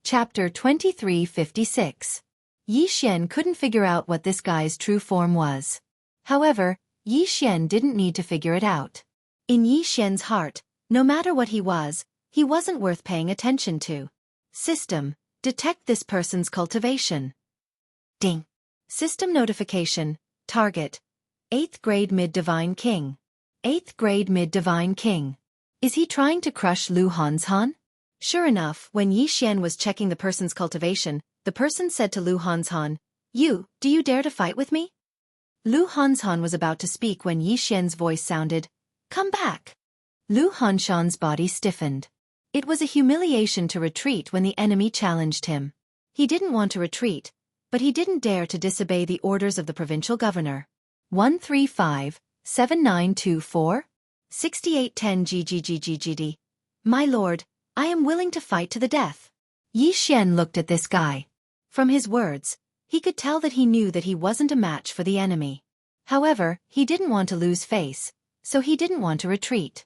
Chapter 2356. Yi Xian couldn't figure out what this guy's true form was. However, Yi Xian didn't need to figure it out. In Yi Xian's heart, no matter what he wasn't worth paying attention to. System: detect this person's cultivation. Ding. System notification. Target: 8th grade mid-divine king. 8th grade mid-divine king. Is he trying to crush Lu Hanzhan? Sure enough, when Yi Xian was checking the person's cultivation, the person said to Lu Hanzhan, do you dare to fight with me? Lu Hanzhan was about to speak when Yi Xian's voice sounded, come back. Lu Hanzhan's body stiffened. It was a humiliation to retreat when the enemy challenged him. He didn't want to retreat, but he didn't dare to disobey the orders of the provincial governor. 135-7924? 6810 GGGGGD. My lord, I am willing to fight to the death. Yi Xian looked at this guy. From his words, he could tell that he knew that he wasn't a match for the enemy. However, he didn't want to lose face, so he didn't want to retreat.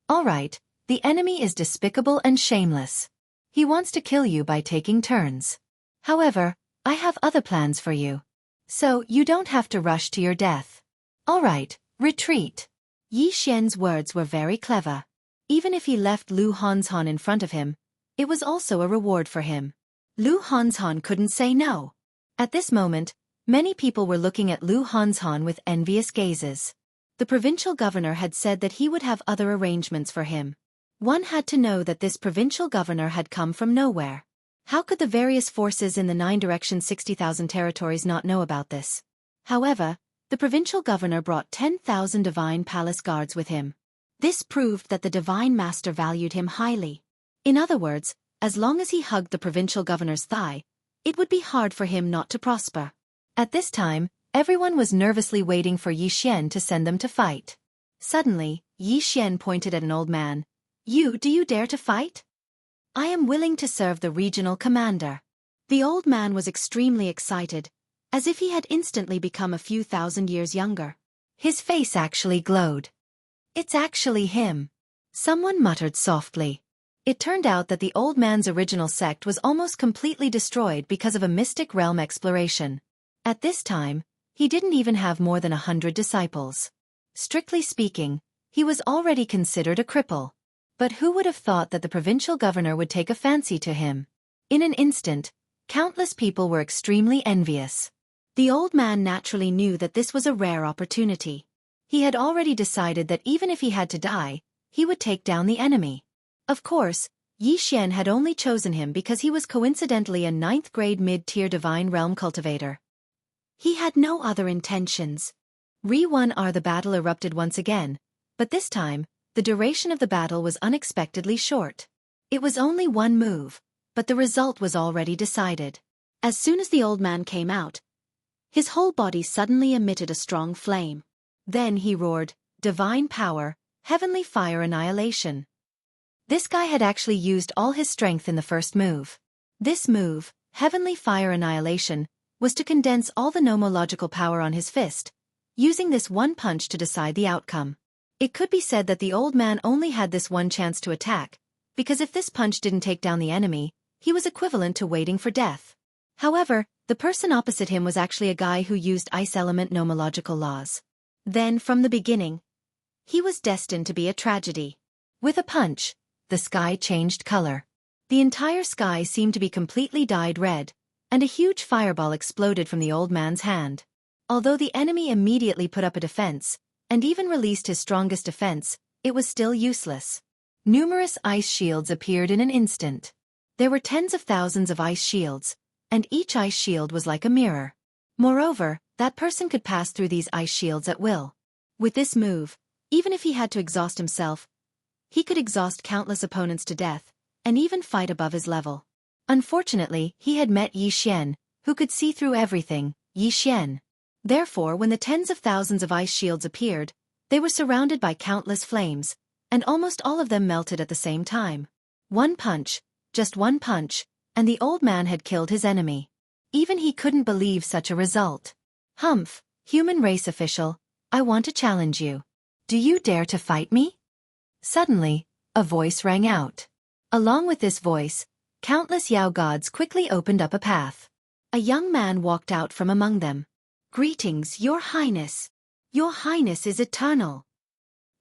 All right, the enemy is despicable and shameless. He wants to kill you by taking turns. However, I have other plans for you. So you don't have to rush to your death. All right, retreat. Yi Xian's words were very clever. Even if he left Lu Hanzhan in front of him, it was also a reward for him. Lu Hanzhan couldn't say no. At this moment, many people were looking at Lu Hanzhan with envious gazes. The provincial governor had said that he would have other arrangements for him. One had to know that this provincial governor had come from nowhere. How could the various forces in the 9 directions 60,000 territories not know about this? However, the provincial governor brought 10,000 divine palace guards with him. This proved that the divine master valued him highly. In other words, as long as he hugged the provincial governor's thigh, it would be hard for him not to prosper. At this time, everyone was nervously waiting for Yi Xian to send them to fight. Suddenly, Yi Xian pointed at an old man. Do you dare to fight? I am willing to serve the regional commander. The old man was extremely excited, as if he had instantly become a few thousand years younger. His face actually glowed. It's actually him. Someone muttered softly. It turned out that the old man's original sect was almost completely destroyed because of a mystic realm exploration. At this time, he didn't even have more than 100 disciples. Strictly speaking, he was already considered a cripple. But who would have thought that the provincial governor would take a fancy to him? In an instant, countless people were extremely envious. The old man naturally knew that this was a rare opportunity. He had already decided that even if he had to die, he would take down the enemy. Of course, Yi Xian had only chosen him because he was coincidentally a 9th grade mid-tier divine realm cultivator. He had no other intentions. The battle erupted once again, but this time, the duration of the battle was unexpectedly short. It was only one move, but the result was already decided. As soon as the old man came out, his whole body suddenly emitted a strong flame. Then he roared, divine power, heavenly fire annihilation. This guy had actually used all his strength in the first move. This move, heavenly fire annihilation, was to condense all the nomological power on his fist, using this one punch to decide the outcome. It could be said that the old man only had this one chance to attack, because if this punch didn't take down the enemy, he was equivalent to waiting for death. However, the person opposite him was actually a guy who used ice element nomological laws. Then, from the beginning, he was destined to be a tragedy. With a punch, the sky changed color. The entire sky seemed to be completely dyed red, and a huge fireball exploded from the old man's hand. Although the enemy immediately put up a defense, and even released his strongest defense, it was still useless. Numerous ice shields appeared in an instant. There were tens of thousands of ice shields, and each ice shield was like a mirror. Moreover, that person could pass through these ice shields at will. With this move, even if he had to exhaust himself, he could exhaust countless opponents to death, and even fight above his level. Unfortunately, he had met Yi Xian, who could see through everything, Yi Xian. Therefore, when the tens of thousands of ice shields appeared, they were surrounded by countless flames, and almost all of them melted at the same time. One punch, just one punch, and the old man had killed his enemy. Even he couldn't believe such a result. Humph, human race official, I want to challenge you. Do you dare to fight me? Suddenly, a voice rang out. Along with this voice, Countless Yao gods quickly opened up a path. A young man walked out from among them. "Greetings, Your Highness. Your Highness is eternal."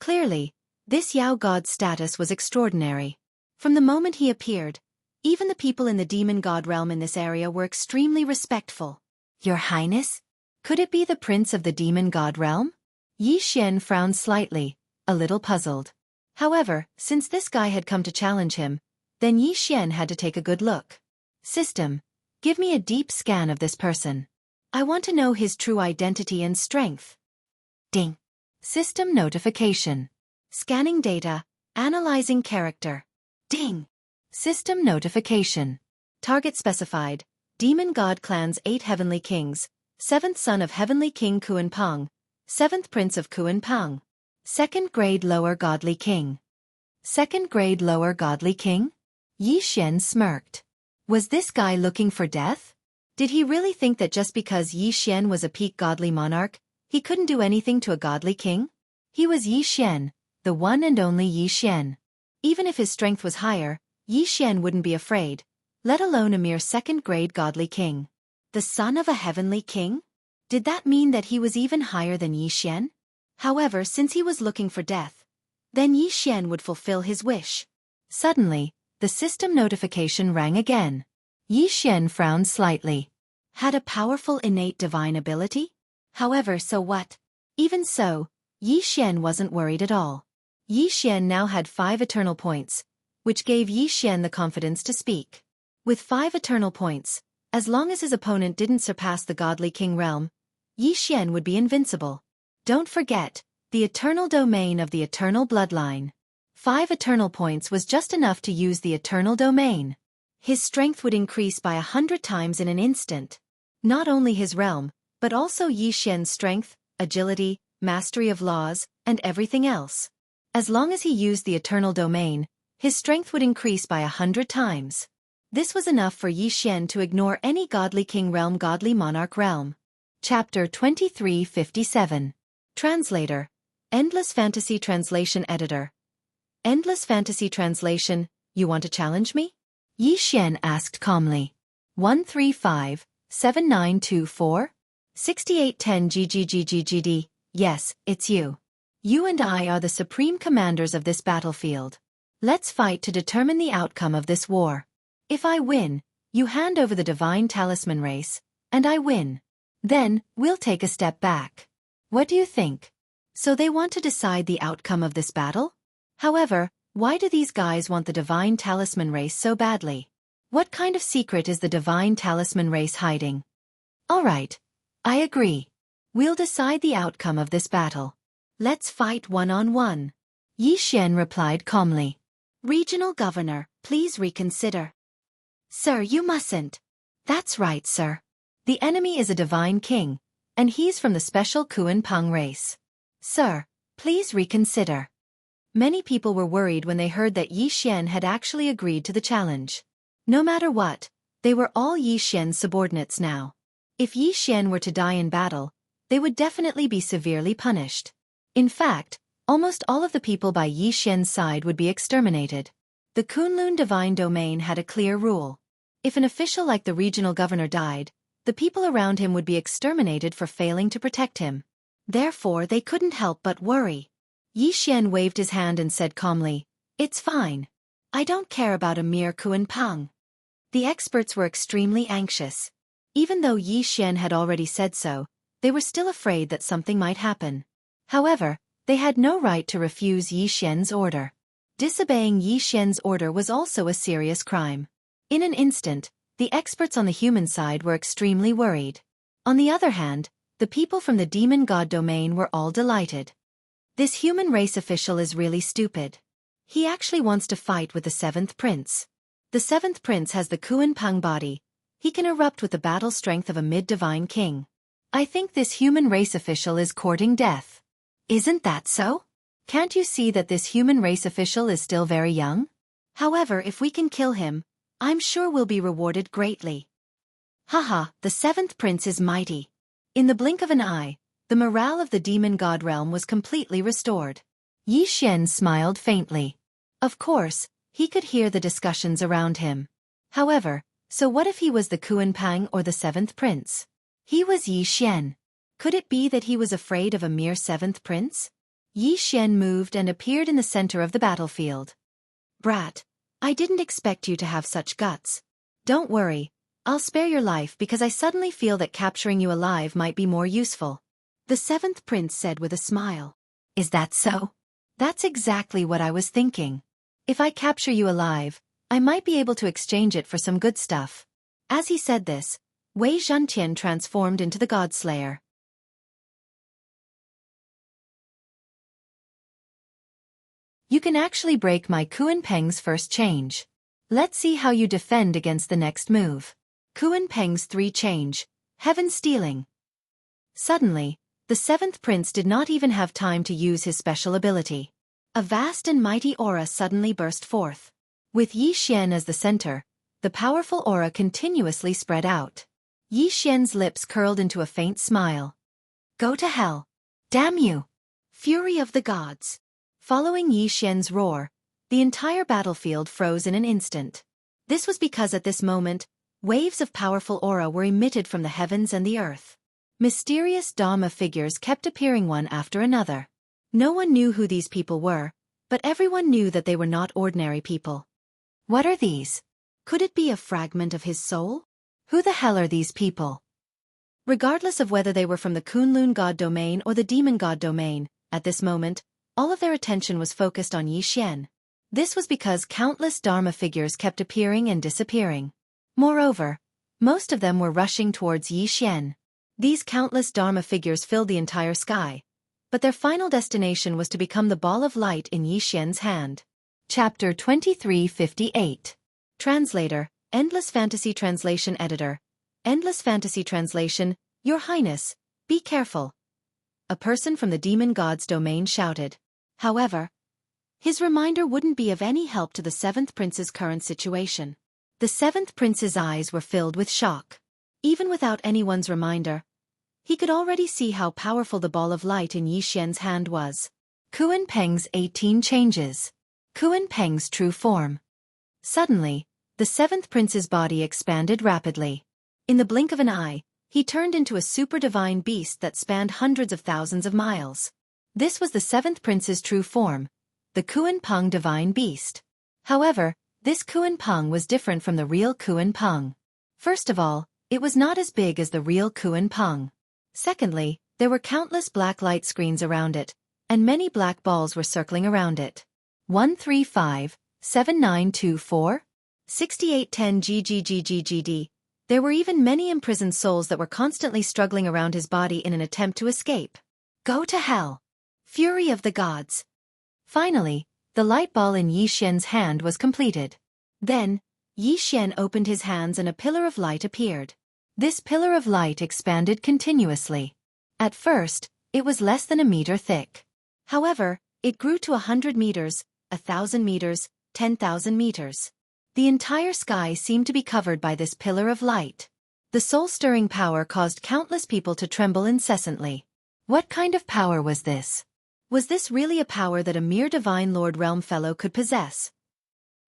Clearly, this Yao god's status was extraordinary. From the moment he appeared, even the people in the demon god realm in this area were extremely respectful. "Your Highness? Could it be the prince of the demon god realm?" Yi Xian frowned slightly, a little puzzled. However, since this guy had come to challenge him, then Yi Xian had to take a good look. "System, give me a deep scan of this person. I want to know his true identity and strength." Ding. System notification. Scanning data, analyzing character. Ding. System notification. Target specified. Demon God Clan's 8 Heavenly Kings, 7th son of Heavenly King Kuan Pang, 7th Prince of Kuan Pang. 2nd grade Lower Godly King. 2nd grade Lower Godly King? Yi Xian smirked. Was this guy looking for death? Did he really think that just because Yi Xian was a peak godly monarch, he couldn't do anything to a godly king? He was Yi Xian, the one and only Yi Xian. Even if his strength was higher, Yi Xian wouldn't be afraid, let alone a mere 2nd grade godly king. The son of a heavenly king? Did that mean that he was even higher than Yi Xian? However, since he was looking for death, then Yi Xian would fulfill his wish. Suddenly, the system notification rang again. Yi Xian frowned slightly. Had a powerful innate divine ability? However, so what? Even so, Yi Xian wasn't worried at all. Yi Xian now had 5 eternal points, which gave Yi Xian the confidence to speak. With 5 eternal points, as long as his opponent didn't surpass the godly king realm, Yi Xian would be invincible. Don't forget, the eternal domain of the eternal bloodline. 5 eternal points was just enough to use the eternal domain. His strength would increase by 100 times in an instant. Not only his realm, but also Yi Xian's strength, agility, mastery of laws, and everything else. As long as he used the eternal domain, his strength would increase by 100 times. This was enough for Yi Xian to ignore any godly king realm, godly monarch realm. Chapter 2357. Translator. Endless Fantasy Translation Editor. Endless Fantasy Translation, you want to challenge me? Yi Xian asked calmly. 135-7924? 6810 GGGGGD, yes, it's you. You and I are the supreme commanders of this battlefield. Let's fight to determine the outcome of this war. If I win, you hand over the divine talisman race, and I win. Then, we'll take a step back. What do you think? So they want to decide the outcome of this battle? However, why do these guys want the divine talisman race so badly? What kind of secret is the divine talisman race hiding? Alright, I agree. We'll decide the outcome of this battle. Let's fight one-on-one. Yi Xian replied calmly. Regional Governor, please reconsider. Sir, you mustn't. That's right, sir. The enemy is a divine king, and he's from the special Kuan Pang race. Sir, please reconsider. Many people were worried when they heard that Yi Xian had actually agreed to the challenge. No matter what, they were all Yi Xian's subordinates now. If Yi Xian were to die in battle, they would definitely be severely punished. In fact, almost all of the people by Yi Xian's side would be exterminated. The Kunlun divine domain had a clear rule. If an official like the regional governor died, the people around him would be exterminated for failing to protect him. Therefore, they couldn't help but worry. Yi Xian waved his hand and said calmly, "It's fine. I don't care about a mere Kuan Pang." The experts were extremely anxious. Even though Yi Xian had already said so, they were still afraid that something might happen. However, they had no right to refuse Yi Xian's order. Disobeying Yi Xian's order was also a serious crime. In an instant, the experts on the human side were extremely worried. On the other hand, the people from the demon god domain were all delighted. This human race official is really stupid. He actually wants to fight with the 7th prince. The 7th prince has the Kuan Pang body. He can erupt with the battle strength of a mid-divine king. I think this human race official is courting death. Isn't that so? Can't you see that this human race official is still very young? However, if we can kill him, I'm sure we'll be rewarded greatly. Haha, the 7th prince is mighty. In the blink of an eye, the morale of the demon god realm was completely restored. Yi Xian smiled faintly. Of course, he could hear the discussions around him. However, so what if he was the Kuan-pang or the seventh prince? He was Yi Xian. Could it be that he was afraid of a mere seventh prince? Yi Xian moved and appeared in the center of the battlefield. Brat, I didn't expect you to have such guts. Don't worry, I'll spare your life because I suddenly feel that capturing you alive might be more useful. The seventh prince said with a smile. Is that so? That's exactly what I was thinking. If I capture you alive, I might be able to exchange it for some good stuff. As he said this, Wei Zhentian transformed into the Godslayer. You can actually break my Kuan-peng's first change. Let's see how you defend against the next move. Kuan-peng's 3 change, Heaven Stealing. Suddenly, the seventh prince did not even have time to use his special ability. A vast and mighty aura suddenly burst forth. With Yi Xian as the center, the powerful aura continuously spread out. Yi Xian's lips curled into a faint smile. Go to hell. Damn you! Fury of the gods. Following Yi Xian's roar, the entire battlefield froze in an instant. This was because at this moment, waves of powerful aura were emitted from the heavens and the earth. Mysterious Dharma figures kept appearing one after another. No one knew who these people were, but everyone knew that they were not ordinary people. What are these? Could it be a fragment of his soul? Who the hell are these people? Regardless of whether they were from the Kunlun god domain or the demon god domain, at this moment, all of their attention was focused on Yi Xian. This was because countless Dharma figures kept appearing and disappearing. Moreover, most of them were rushing towards Yi Xian. These countless Dharma figures filled the entire sky, but their final destination was to become the ball of light in Yi Xian's hand. Chapter 2358. Translator, Endless Fantasy Translation Editor. Endless Fantasy Translation, Your Highness, be careful. A person from the demon god's domain shouted. However, his reminder wouldn't be of any help to the seventh prince's current situation. The seventh prince's eyes were filled with shock. Even without anyone's reminder, he could already see how powerful the ball of light in Yi Xian's hand was. Kuan-peng's 18 changes. Kuan-peng's true form. Suddenly, the seventh prince's body expanded rapidly. In the blink of an eye, he turned into a super-divine beast that spanned hundreds of thousands of miles. This was the seventh prince's true form, the Kuan-peng divine beast. However, this Kuan-peng was different from the real Kuan-peng. First of all, it was not as big as the real Kuan-peng. Secondly, there were countless black light screens around it, and many black balls were circling around it. 135-7924? 6810 GGGGGD. There were even many imprisoned souls that were constantly struggling around his body in an attempt to escape. Go to hell! Fury of the gods! Finally, the light ball in Yi Xian's hand was completed. Then, Yi Xian opened his hands and a pillar of light appeared. This pillar of light expanded continuously. At first, it was less than a meter thick. However, it grew to 100 meters, 1,000 meters, 10,000 meters. The entire sky seemed to be covered by this pillar of light. The soul-stirring power caused countless people to tremble incessantly. What kind of power was this? Was this really a power that a mere divine Lord Realm Fellow could possess?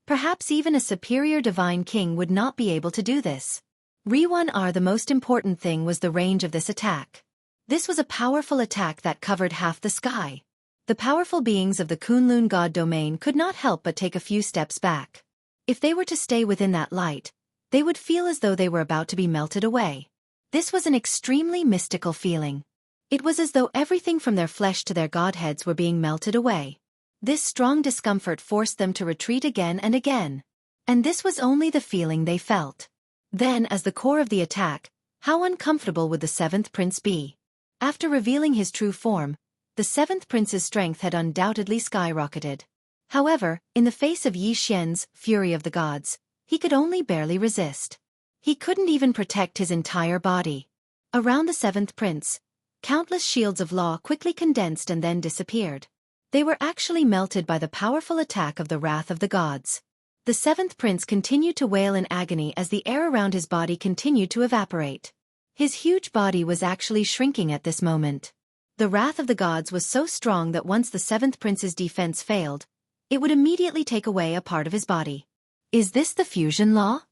Perhaps even a superior divine king would not be able to do this. The most important thing was the range of this attack. This was a powerful attack that covered half the sky. The powerful beings of the Kunlun god domain could not help but take a few steps back. If they were to stay within that light, they would feel as though they were about to be melted away. This was an extremely mystical feeling. It was as though everything from their flesh to their godheads were being melted away. This strong discomfort forced them to retreat again and again. And this was only the feeling they felt. Then, as the core of the attack, how uncomfortable would the seventh prince be? After revealing his true form, the seventh prince's strength had undoubtedly skyrocketed. However, in the face of Yi Xian's fury of the gods, he could only barely resist. He couldn't even protect his entire body. Around the seventh prince, countless shields of law quickly condensed and then disappeared. They were actually melted by the powerful attack of the wrath of the gods. The seventh prince continued to wail in agony as the air around his body continued to evaporate. His huge body was actually shrinking at this moment. The wrath of the gods was so strong that once the seventh prince's defense failed, it would immediately take away a part of his body. Is this the fusion law?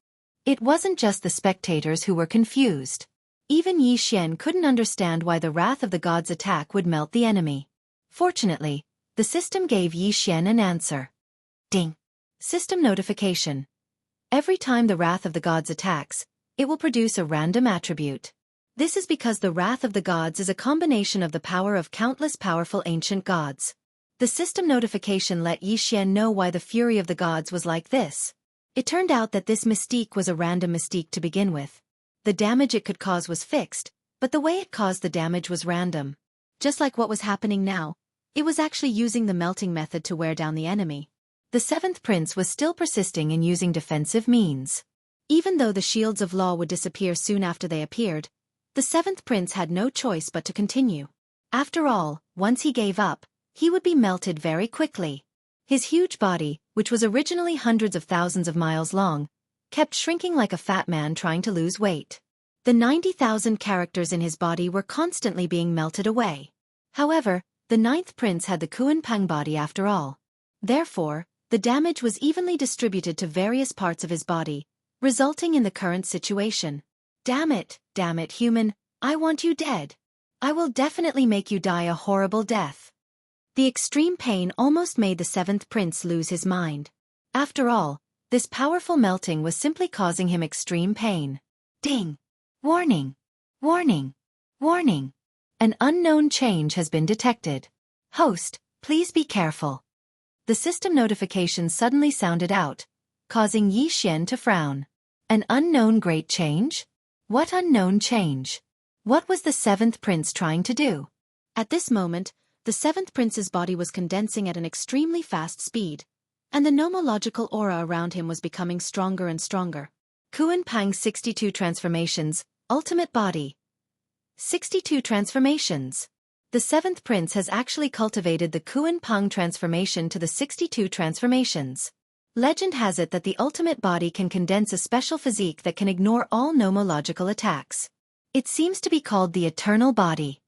It wasn't just the spectators who were confused. Even Yi Xian couldn't understand why the wrath of the gods' attack would melt the enemy. Fortunately, the system gave Yi Xian an answer. Ding! System notification. Every time the wrath of the gods attacks, it will produce a random attribute. This is because the wrath of the gods is a combination of the power of countless powerful ancient gods. The system notification let Yi Xian know why the fury of the gods was like this. It turned out that this mystique was a random mystique to begin with. The damage it could cause was fixed, but the way it caused the damage was random. Just like what was happening now, it was actually using the melting method to wear down the enemy. The seventh prince was still persisting in using defensive means. Even though the shields of law would disappear soon after they appeared, the seventh prince had no choice but to continue. After all, once he gave up, he would be melted very quickly. His huge body, which was originally hundreds of thousands of miles long, kept shrinking like a fat man trying to lose weight. The 90,000 characters in his body were constantly being melted away. However, the ninth prince had the Kuan-Pang body after all. Therefore, the damage was evenly distributed to various parts of his body, resulting in the current situation. Damn it, human, I want you dead. I will definitely make you die a horrible death. The extreme pain almost made the seventh prince lose his mind. After all, this powerful melting was simply causing him extreme pain. Ding! Warning! Warning! Warning! An unknown change has been detected. Host, please be careful. The system notification suddenly sounded out, causing Yi Xian to frown. An unknown great change? What unknown change? What was the seventh prince trying to do? At this moment, the seventh prince's body was condensing at an extremely fast speed, and the nomological aura around him was becoming stronger and stronger. Kuan-Pang 62 transformations, ultimate body. 62 transformations. The seventh prince has actually cultivated the Kuan-Pang transformation to the 62 transformations. Legend has it that the ultimate body can condense a special physique that can ignore all nomological attacks. It seems to be called the eternal body.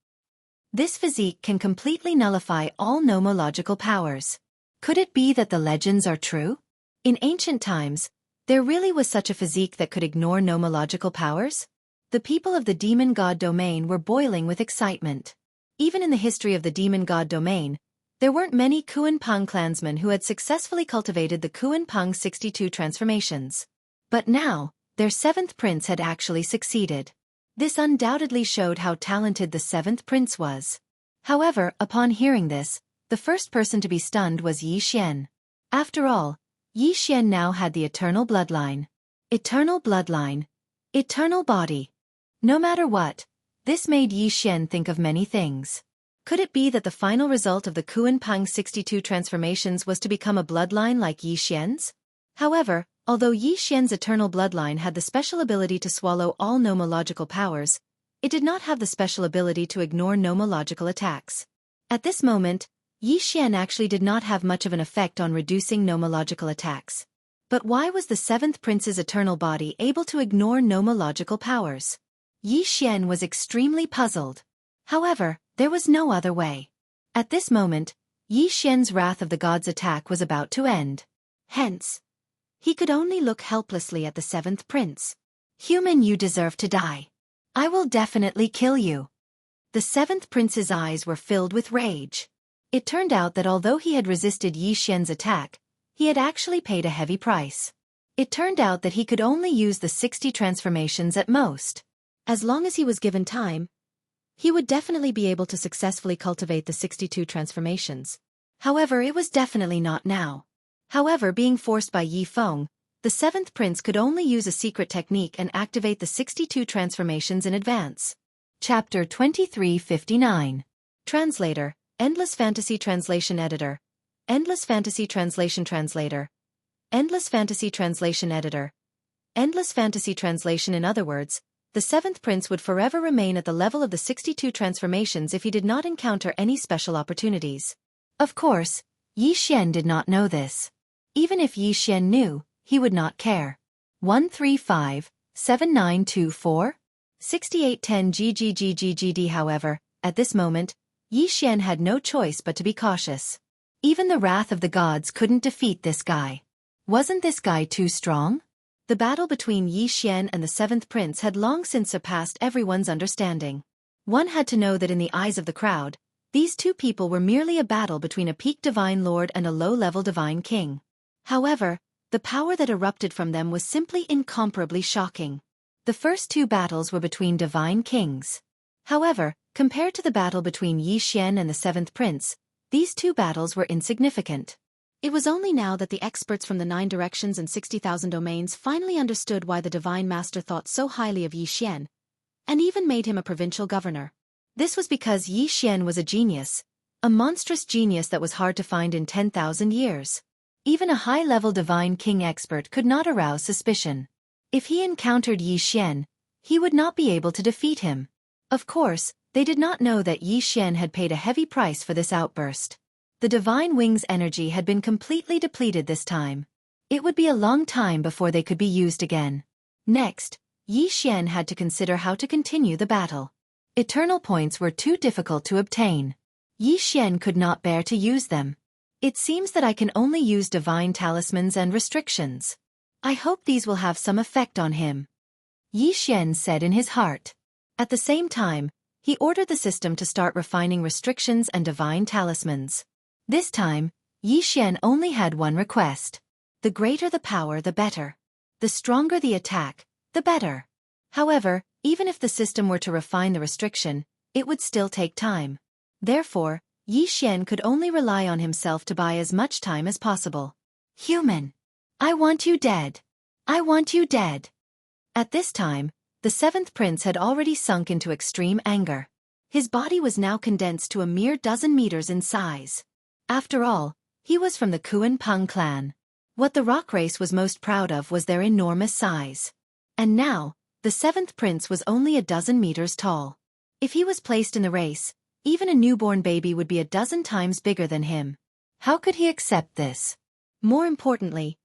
This physique can completely nullify all nomological powers. Could it be that the legends are true? In ancient times, there really was such a physique that could ignore nomological powers? The people of the demon god domain were boiling with excitement. Even in the history of the demon god domain, there weren't many Kuan-Pang clansmen who had successfully cultivated the Kuan-Pang 62 transformations. But now, their seventh prince had actually succeeded. This undoubtedly showed how talented the seventh prince was. However, upon hearing this, the first person to be stunned was Yi Xian. After all, Yi Xian now had the eternal bloodline. Eternal bloodline. Eternal body. No matter what, this made Yi Xian think of many things. Could it be that the final result of the Kuan-Pang 62 transformations was to become a bloodline like Yi Xian's? However, although Yi Xian's eternal bloodline had the special ability to swallow all nomological powers, it did not have the special ability to ignore nomological attacks. At this moment, Yi Xian actually did not have much of an effect on reducing nomological attacks. But why was the seventh prince's eternal body able to ignore nomological powers? Yi Xian was extremely puzzled. However, there was no other way. At this moment, Yi Xian's wrath of the gods' attack was about to end. Hence, he could only look helplessly at the seventh prince. Human, you deserve to die. I will definitely kill you. The seventh prince's eyes were filled with rage. It turned out that although he had resisted Yi Xian's attack, he had actually paid a heavy price. It turned out that he could only use the 60 transformations at most. As long as he was given time, he would definitely be able to successfully cultivate the 62 transformations. However, it was definitely not now. However, being forced by Yi Feng, the seventh prince could only use a secret technique and activate the 62 transformations in advance. Chapter 2359. Translator, Endless Fantasy Translation Editor. Endless Fantasy Translation Translator. Endless Fantasy Translation Editor. Endless Fantasy Translation. In other words, the seventh prince would forever remain at the level of the 62 transformations if he did not encounter any special opportunities. Of course, Yi Xian did not know this. Even if Yi Xian knew, he would not care. 135-7924? 6810 GGGGGD. However, at this moment, Yi Xian had no choice but to be cautious. Even the wrath of the gods couldn't defeat this guy. Wasn't this guy too strong? The battle between Yi Xian and the seventh prince had long since surpassed everyone's understanding. One had to know that in the eyes of the crowd, these two people were merely a battle between a peak divine lord and a low-level divine king. However, the power that erupted from them was simply incomparably shocking. The first two battles were between divine kings. However, compared to the battle between Yi Xian and the seventh prince, these two battles were insignificant. It was only now that the experts from the 9 directions and 60,000 domains finally understood why the divine master thought so highly of Yi Xian, and even made him a provincial governor. This was because Yi Xian was a genius, a monstrous genius that was hard to find in 10,000 years. Even a high-level divine king expert could not arouse suspicion. If he encountered Yi Xian, he would not be able to defeat him. Of course, they did not know that Yi Xian had paid a heavy price for this outburst. The divine wing's energy had been completely depleted this time. It would be a long time before they could be used again. Next, Yi Xian had to consider how to continue the battle. Eternal points were too difficult to obtain. Yi Xian could not bear to use them. It seems that I can only use divine talismans and restrictions. I hope these will have some effect on him, Yi Xian said in his heart. At the same time, he ordered the system to start refining restrictions and divine talismans. This time, Yi Xian only had one request. The greater the power, the better. The stronger the attack, the better. However, even if the system were to refine the restriction, it would still take time. Therefore, Yi Xian could only rely on himself to buy as much time as possible. Human! I want you dead! I want you dead! At this time, the seventh prince had already sunk into extreme anger. His body was now condensed to a mere dozen meters in size. After all, he was from the Kuan Peng clan. What the rock race was most proud of was their enormous size. And now, the seventh prince was only a dozen meters tall. If he was placed in the race, even a newborn baby would be a dozen times bigger than him. How could he accept this? More importantly,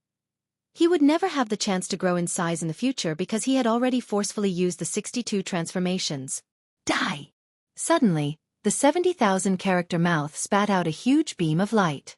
he would never have the chance to grow in size in the future because he had already forcefully used the 62 transformations. Die! Suddenly, the 70,000 character mouth spat out a huge beam of light.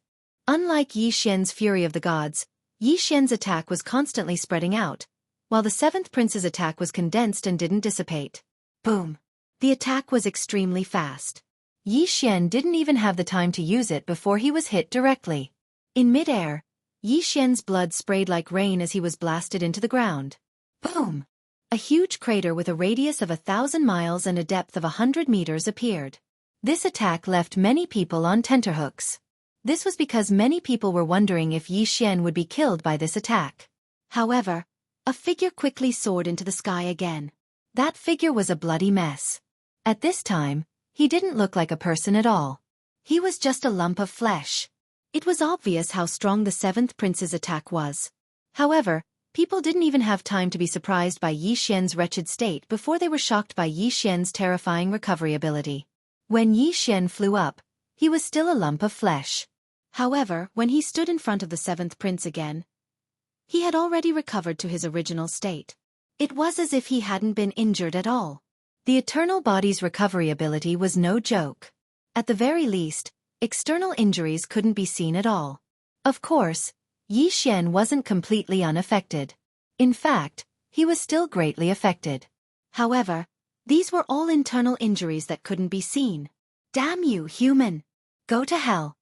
Unlike Yi Xian's Fury of the Gods, Yi Xian's attack was constantly spreading out, while the seventh prince's attack was condensed and didn't dissipate. Boom! The attack was extremely fast. Yi Xian didn't even have the time to use it before he was hit directly. In mid-air, Yi Xian's blood sprayed like rain as he was blasted into the ground. Boom! A huge crater with a radius of 1,000 miles and a depth of 100 meters appeared. This attack left many people on tenterhooks. This was because many people were wondering if Yi Xian would be killed by this attack. However, a figure quickly soared into the sky again. That figure was a bloody mess. At this time, he didn't look like a person at all. He was just a lump of flesh. It was obvious how strong the seventh prince's attack was. However, people didn't even have time to be surprised by Yi Xian's wretched state before they were shocked by Yi Xian's terrifying recovery ability. When Yi Xian flew up, he was still a lump of flesh. However, when he stood in front of the seventh prince again, he had already recovered to his original state. It was as if he hadn't been injured at all. The eternal body's recovery ability was no joke. At the very least, external injuries couldn't be seen at all. Of course, Yi Xian wasn't completely unaffected. In fact, he was still greatly affected. However, these were all internal injuries that couldn't be seen. Damn you, human! Go to hell!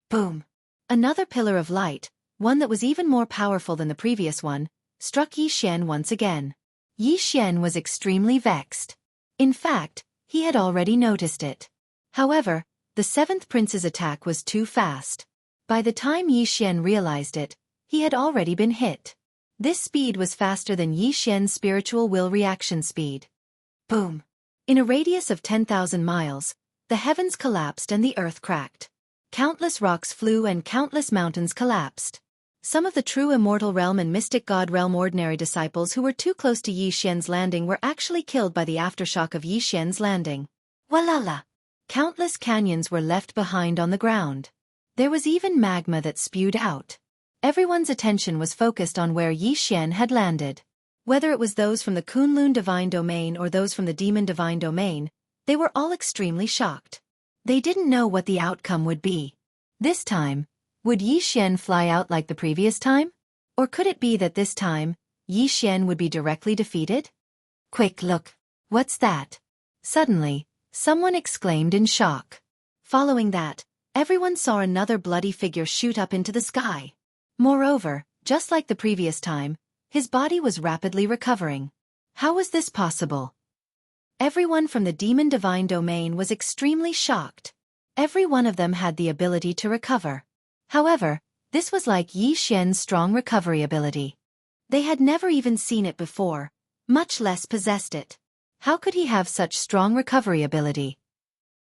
Boom! Another pillar of light, one that was even more powerful than the previous one, struck Yi Xian once again. Yi Xian was extremely vexed. In fact, he had already noticed it. However, the seventh prince's attack was too fast. By the time Yi Xian realized it, he had already been hit. This speed was faster than Yi Xian's spiritual will reaction speed. Boom! In a radius of 10,000 miles, the heavens collapsed and the earth cracked. Countless rocks flew and countless mountains collapsed. Some of the true immortal realm and mystic god realm ordinary disciples who were too close to Yi Xian's landing were actually killed by the aftershock of Yi Xian's landing. Walala! Countless canyons were left behind on the ground. There was even magma that spewed out. Everyone's attention was focused on where Yi Xian had landed. Whether it was those from the Kunlun Divine Domain or those from the Demon Divine Domain, they were all extremely shocked. They didn't know what the outcome would be. This time, would Yi Xian fly out like the previous time? Or could it be that this time, Yi Xian would be directly defeated? Quick look! What's that? Suddenly, someone exclaimed in shock. Following that, everyone saw another bloody figure shoot up into the sky. Moreover, just like the previous time, his body was rapidly recovering. How was this possible? Everyone from the demon divine domain was extremely shocked. Every one of them had the ability to recover. However, this was like Yi Xian's strong recovery ability. They had never even seen it before, much less possessed it. How could he have such strong recovery ability?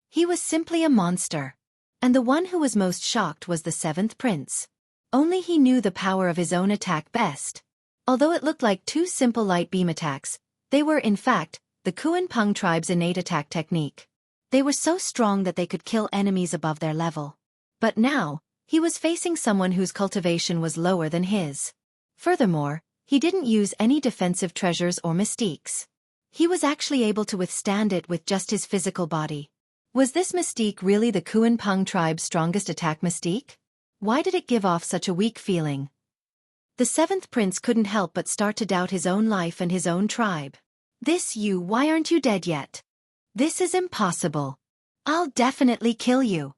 He was simply a monster. And the one who was most shocked was the seventh prince. Only he knew the power of his own attack best. Although it looked like two simple light beam attacks, they were in fact the Kuan Peng tribe's innate attack technique. They were so strong that they could kill enemies above their level. But now, he was facing someone whose cultivation was lower than his. Furthermore, he didn't use any defensive treasures or mystiques. He was actually able to withstand it with just his physical body. Was this mystique really the Kuan Peng tribe's strongest attack mystique? Why did it give off such a weak feeling? The seventh prince couldn't help but start to doubt his own life and his own tribe. Why aren't you dead yet? This is impossible. I'll definitely kill you.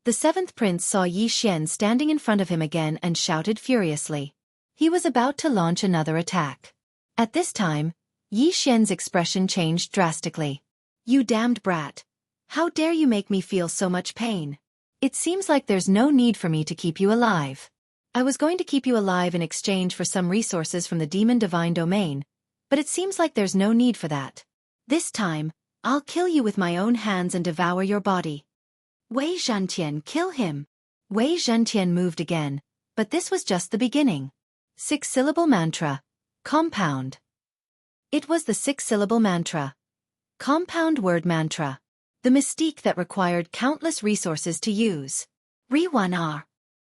The seventh prince saw Yi Xian standing in front of him again and shouted furiously. He was about to launch another attack. At this time, Yi Xian's expression changed drastically. You damned brat. How dare you make me feel so much pain? It seems like there's no need for me to keep you alive. I was going to keep you alive in exchange for some resources from the demon divine domain, but it seems like there's no need for that. This time, I'll kill you with my own hands and devour your body. Wei Zhentian, kill him. Wei Zhentian moved again, but this was just the beginning. Six-syllable mantra. Compound. It was the six-syllable mantra. Compound word mantra. The mystique that required countless resources to use. Re-1R.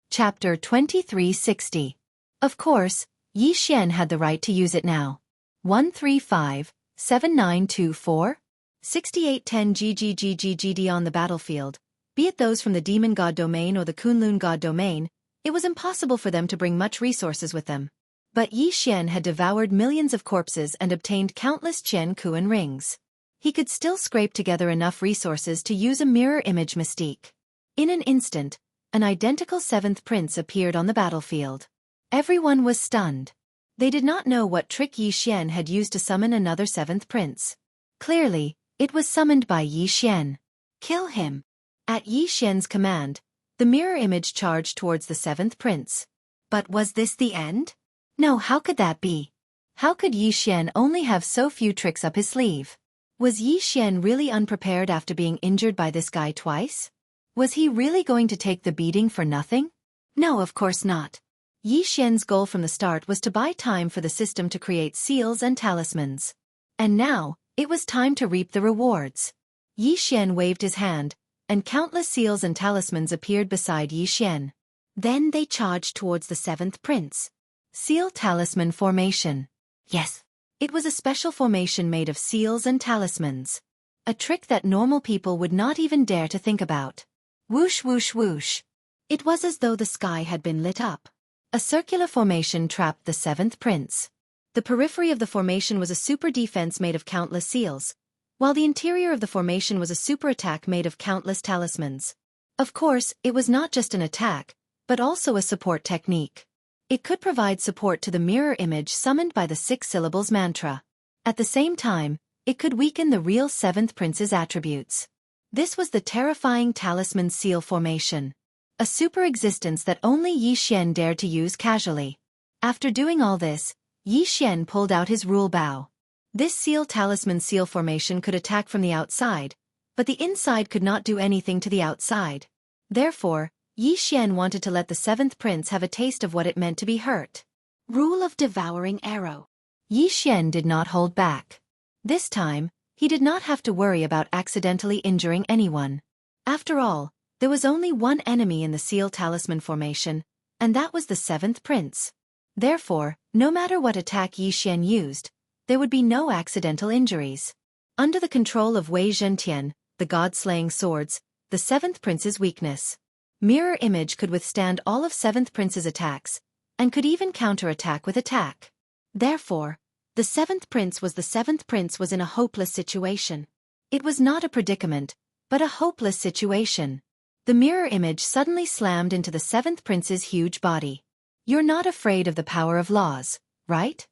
Chapter 2360. Of course, Yi Xian had the right to use it now. 135-7924. 6810 GGGGGD on the battlefield, be it those from the demon god domain or the Kunlun god domain, it was impossible for them to bring much resources with them. But Yi Xian had devoured millions of corpses and obtained countless Qian Kuan rings. He could still scrape together enough resources to use a mirror image mystique. In an instant, an identical seventh prince appeared on the battlefield. Everyone was stunned. They did not know what trick Yi Xian had used to summon another seventh prince. Clearly, it was summoned by Yi Xian. Kill him. At Yi Xian's command, the mirror image charged towards the seventh prince. But was this the end? No, how could that be? How could Yi Xian only have so few tricks up his sleeve? Was Yi Xian really unprepared after being injured by this guy twice? Was he really going to take the beating for nothing? No, of course not. Yi Xian's goal from the start was to buy time for the system to create seals and talismans. And now, it was time to reap the rewards. Yi Xian waved his hand, and countless seals and talismans appeared beside Yi Xian. Then they charged towards the seventh prince. Seal Talisman Formation. Yes. It was a special formation made of seals and talismans. A trick that normal people would not even dare to think about. Whoosh whoosh whoosh. It was as though the sky had been lit up. A circular formation trapped the seventh prince. The periphery of the formation was a super defense made of countless seals, while the interior of the formation was a super attack made of countless talismans. Of course, it was not just an attack, but also a support technique. It could provide support to the mirror image summoned by the six syllables mantra. At the same time, it could weaken the real seventh prince's attributes. This was the terrifying talisman seal formation. A super existence that only Yi Xian dared to use casually. After doing all this, Yi Xian pulled out his rule bow. This seal talisman seal formation could attack from the outside, but the inside could not do anything to the outside. Therefore, Yi Xian wanted to let the seventh prince have a taste of what it meant to be hurt. Rule of devouring arrow. Yi Xian did not hold back. This time, he did not have to worry about accidentally injuring anyone. After all, there was only one enemy in the seal talisman formation, and that was the seventh prince. Therefore, no matter what attack Yi Xian used, there would be no accidental injuries. Under the control of Wei Zhentian, the god-slaying swords, the seventh prince's weakness. Mirror image could withstand all of seventh prince's attacks, and could even counterattack with attack. Therefore, the seventh prince was in a hopeless situation. It was not a predicament, but a hopeless situation. The mirror image suddenly slammed into the seventh prince's huge body. You're not afraid of the power of laws, right?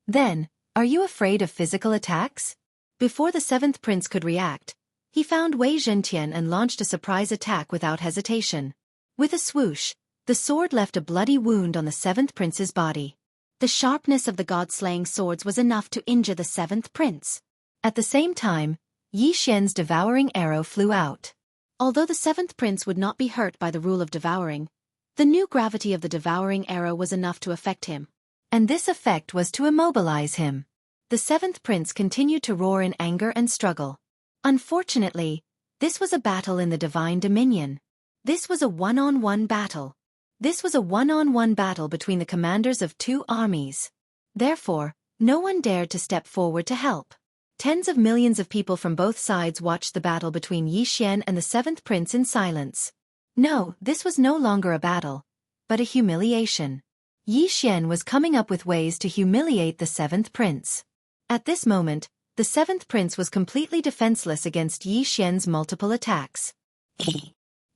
Then, are you afraid of physical attacks? Before the seventh prince could react, he found Wei Zhentian and launched a surprise attack without hesitation. With a swoosh, the sword left a bloody wound on the seventh prince's body. The sharpness of the god-slaying swords was enough to injure the seventh prince. At the same time, Yi Xian's devouring arrow flew out. Although the seventh prince would not be hurt by the rule of devouring, the new gravity of the devouring arrow was enough to affect him. And this effect was to immobilize him. The seventh prince continued to roar in anger and struggle. Unfortunately, this was a battle in the divine dominion. This was a one-on-one battle. This was a one-on-one battle between the commanders of two armies. Therefore, no one dared to step forward to help. Tens of millions of people from both sides watched the battle between Yi Xian and the seventh prince in silence. No, this was no longer a battle, but a humiliation. Yi Xian was coming up with ways to humiliate the seventh prince. At this moment, the seventh prince was completely defenseless against Yi Xian's multiple attacks.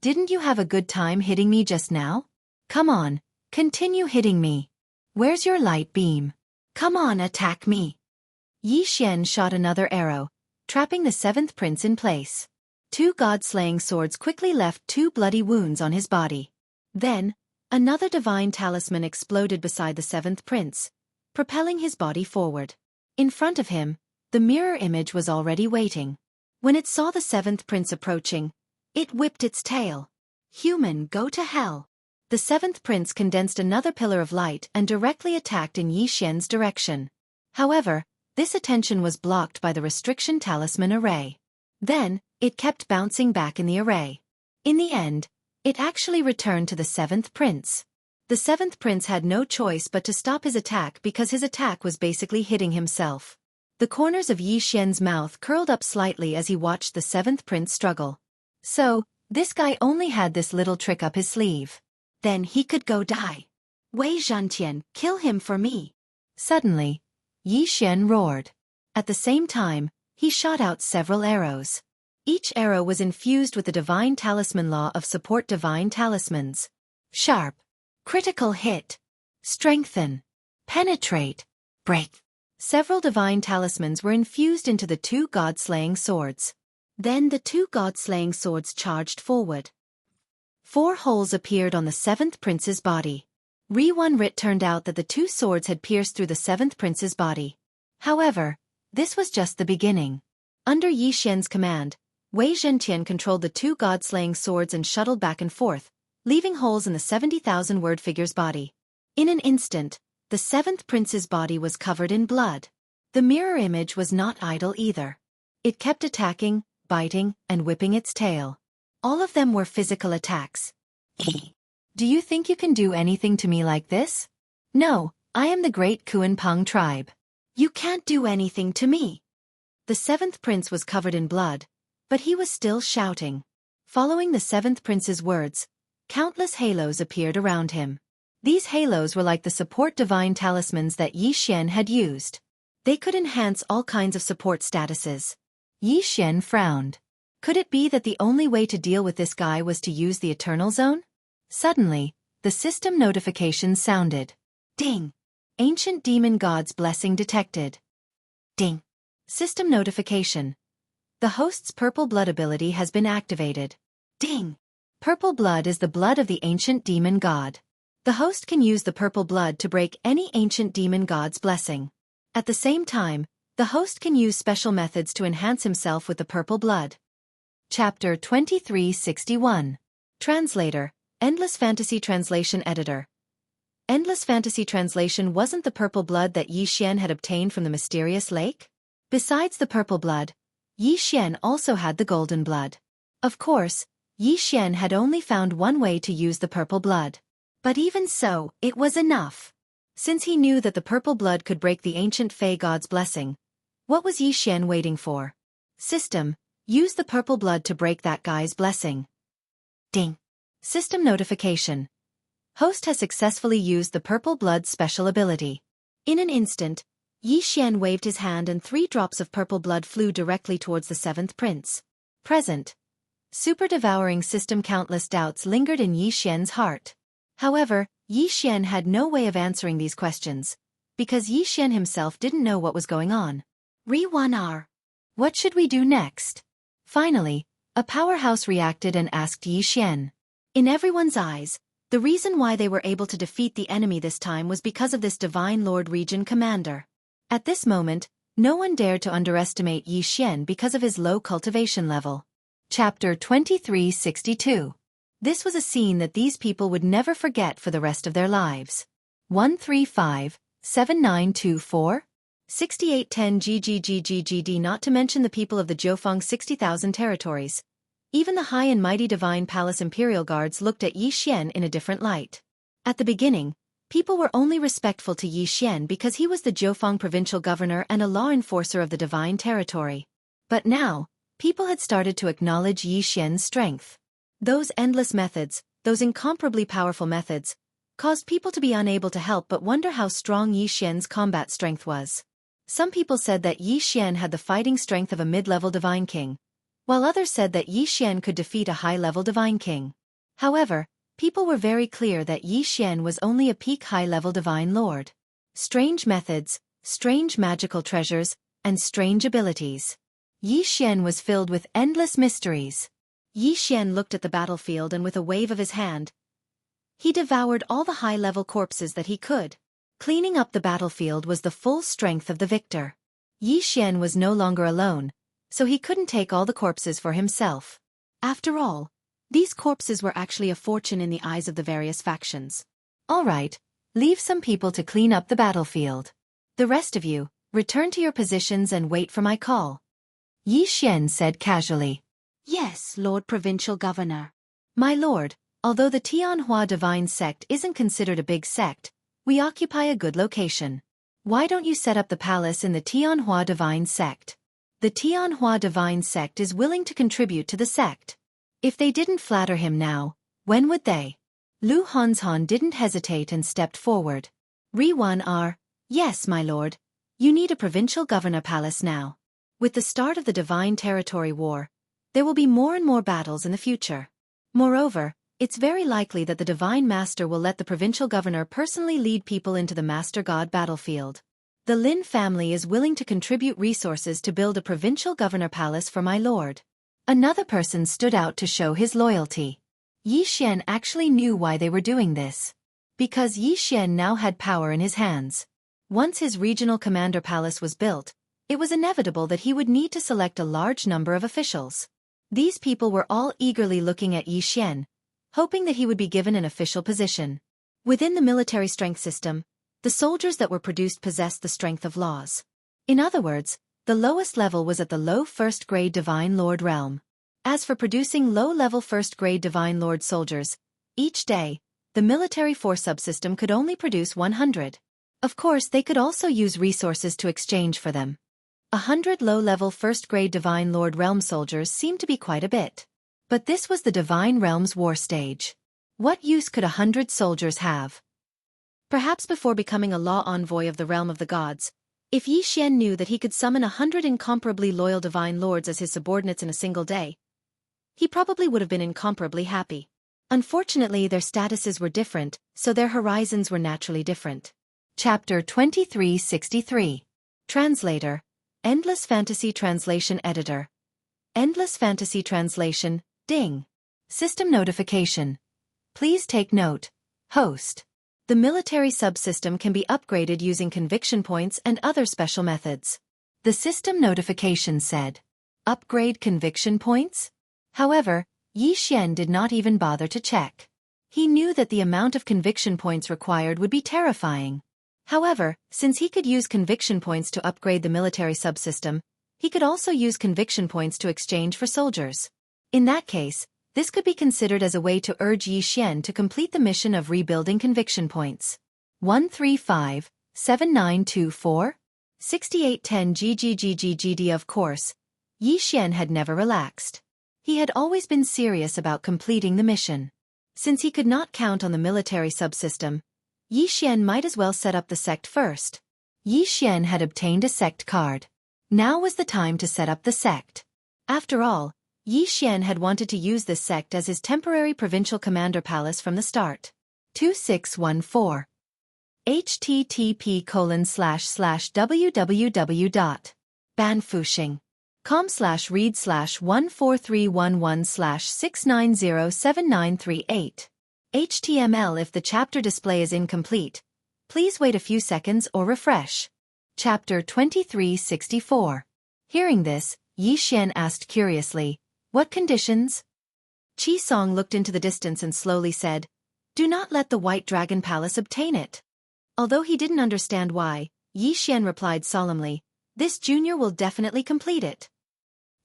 Didn't you have a good time hitting me just now? Come on, continue hitting me. Where's your light beam? Come on, attack me. Yi Xian shot another arrow, trapping the seventh prince in place. Two god-slaying swords quickly left two bloody wounds on his body. Then, another divine talisman exploded beside the seventh prince, propelling his body forward. In front of him, the mirror image was already waiting. When it saw the seventh prince approaching, it whipped its tail. Human, go to hell. The seventh prince condensed another pillar of light and directly attacked in Yi Xian's direction. However, this attention was blocked by the restriction talisman array. Then, it kept bouncing back in the array. In the end, it actually returned to the seventh prince. The seventh prince had no choice but to stop his attack because his attack was basically hitting himself. The corners of Yi Xian's mouth curled up slightly as he watched the seventh prince struggle. So, this guy only had this little trick up his sleeve. Then he could go die. Wei Zhentian, kill him for me. Suddenly, Yi Xian roared. At the same time, he shot out several arrows. Each arrow was infused with the divine talisman law of support divine talismans. Sharp. Critical hit. Strengthen. Penetrate. Break. Several divine talismans were infused into the two god-slaying swords. Then the two god-slaying swords charged forward. 4 holes appeared on the seventh prince's body. Rit turned out that the two swords had pierced through the seventh prince's body. However, this was just the beginning. Under Yi Xian's command, Wei Zhentian controlled the two god-slaying swords and shuttled back and forth, leaving holes in the 70,000 word figure's body. In an instant, the seventh prince's body was covered in blood. The mirror image was not idle either. It kept attacking, biting, and whipping its tail. All of them were physical attacks. Do you think you can do anything to me like this? No, I am the great Kuan-Peng tribe. You can't do anything to me. The seventh prince was covered in blood, but he was still shouting. Following the seventh prince's words, countless halos appeared around him. These halos were like the support divine talismans that Yi Xian had used. They could enhance all kinds of support statuses. Yi Xian frowned. Could it be that the only way to deal with this guy was to use the Eternal Zone? Suddenly, the system notification sounded. Ding! Ancient Demon God's blessing detected. Ding! System notification. The host's purple blood ability has been activated. Ding! Purple blood is the blood of the ancient demon god. The host can use the purple blood to break any ancient demon god's blessing. At the same time, the host can use special methods to enhance himself with the purple blood. Chapter 2361. Translator, Endless Fantasy Translation Editor. Endless Fantasy Translation wasn't the purple blood that Yi Xian had obtained from the mysterious lake? Besides the purple blood, Yi Xian also had the golden blood. Of course, Yi Xian had only found one way to use the purple blood. But even so, it was enough. Since he knew that the purple blood could break the ancient Fey god's blessing, what was Yi Xian waiting for? System, use the purple blood to break that guy's blessing. Ding! System notification. Host has successfully used the purple blood special ability. In an instant, Yi Xian waved his hand and 3 drops of purple blood flew directly towards the 7th prince. Present. Super-devouring system. Countless doubts lingered in Yi Xian's heart. However, Yi Xian had no way of answering these questions, because Yi Xian himself didn't know what was going on. Re-1R. What should we do next? Finally, a powerhouse reacted and asked Yi Xian. In everyone's eyes, the reason why they were able to defeat the enemy this time was because of this Divine Lord Region Commander. At this moment, no one dared to underestimate Yi Xian because of his low cultivation level. Chapter 2362. This was a scene that these people would never forget for the rest of their lives. 135-7924? 6810 GGGGGD. Not to mention the people of the Jiufeng 60,000 territories. Even the high and mighty Divine Palace Imperial Guards looked at Yi Xian in a different light. At the beginning, people were only respectful to Yi Xian because he was the Jiufeng provincial governor and a law enforcer of the Divine Territory. But now, people had started to acknowledge Yi Xian's strength. Those endless methods, those incomparably powerful methods, caused people to be unable to help but wonder how strong Yi Xian's combat strength was. Some people said that Yi Xian had the fighting strength of a mid-level Divine King, while others said that Yi Xian could defeat a high-level Divine King. However, people were very clear that Yi Xian was only a peak high-level Divine Lord. Strange methods, strange magical treasures, and strange abilities. Yi Xian was filled with endless mysteries. Yi Xian looked at the battlefield and with a wave of his hand, he devoured all the high-level corpses that he could. Cleaning up the battlefield was the full strength of the victor. Yi Xian was no longer alone, so he couldn't take all the corpses for himself. After all, these corpses were actually a fortune in the eyes of the various factions. All right, leave some people to clean up the battlefield. The rest of you, return to your positions and wait for my call. Yi Xian said casually. Yes, Lord Provincial Governor. My lord, although the Tianhua Divine Sect isn't considered a big sect, we occupy a good location. Why don't you set up the palace in the Tianhua Divine Sect? The Tianhua Divine Sect is willing to contribute to the sect. If they didn't flatter him now, when would they? Lu Hanzhan didn't hesitate and stepped forward. Re-1R. Yes, my lord. You need a provincial governor palace now. With the start of the Divine Territory War, there will be more and more battles in the future. Moreover, it's very likely that the Divine Master will let the provincial governor personally lead people into the Master God battlefield. The Lin family is willing to contribute resources to build a provincial governor palace for my lord. Another person stood out to show his loyalty. Yi Xian actually knew why they were doing this. Because Yi Xian now had power in his hands. Once his regional commander palace was built, it was inevitable that he would need to select a large number of officials. These people were all eagerly looking at Yi Xian, hoping that he would be given an official position. Within the military strength system, the soldiers that were produced possessed the strength of laws. In other words, the lowest level was at the low first-grade Divine Lord realm. As for producing low-level first-grade Divine Lord soldiers, each day, the military force subsystem could only produce 100. Of course, they could also use resources to exchange for them. 100 low-level first-grade Divine Lord realm soldiers seemed to be quite a bit. But this was the Divine Realm's war stage. What use could 100 soldiers have? Perhaps before becoming a law envoy of the realm of the gods, if Yi Xian knew that he could summon 100 incomparably loyal Divine Lords as his subordinates in a single day, he probably would have been incomparably happy. Unfortunately, their statuses were different, so their horizons were naturally different. Chapter 2363. Translator. Endless Fantasy Translation Editor. Endless Fantasy Translation, Ding. System Notification. Please take note. Host. The military subsystem can be upgraded using conviction points and other special methods. The system notification said, upgrade conviction points? However, Yi Xian did not even bother to check. He knew that the amount of conviction points required would be terrifying. However, since he could use conviction points to upgrade the military subsystem, he could also use conviction points to exchange for soldiers. In that case, this could be considered as a way to urge Yi Xian to complete the mission of rebuilding conviction points. 135-7924? 6810 GGGGGD. Of course, Yi Xian had never relaxed. He had always been serious about completing the mission. Since he could not count on the military subsystem, Yi Xian might as well set up the sect first. Yi Xian had obtained a sect card. Now was the time to set up the sect. After all, Yi Xian had wanted to use this sect as his temporary provincial commander palace from the start. 2614. http://www.banfushing.com/read/14311/6907938. HTML. If the chapter display is incomplete, please wait a few seconds or refresh. Chapter 2364. Hearing this, Yi Xian asked curiously, "What conditions?" Qi Song looked into the distance and slowly said, "Do not let the White Dragon Palace obtain it." Although he didn't understand why, Yi Xian replied solemnly, "This junior will definitely complete it."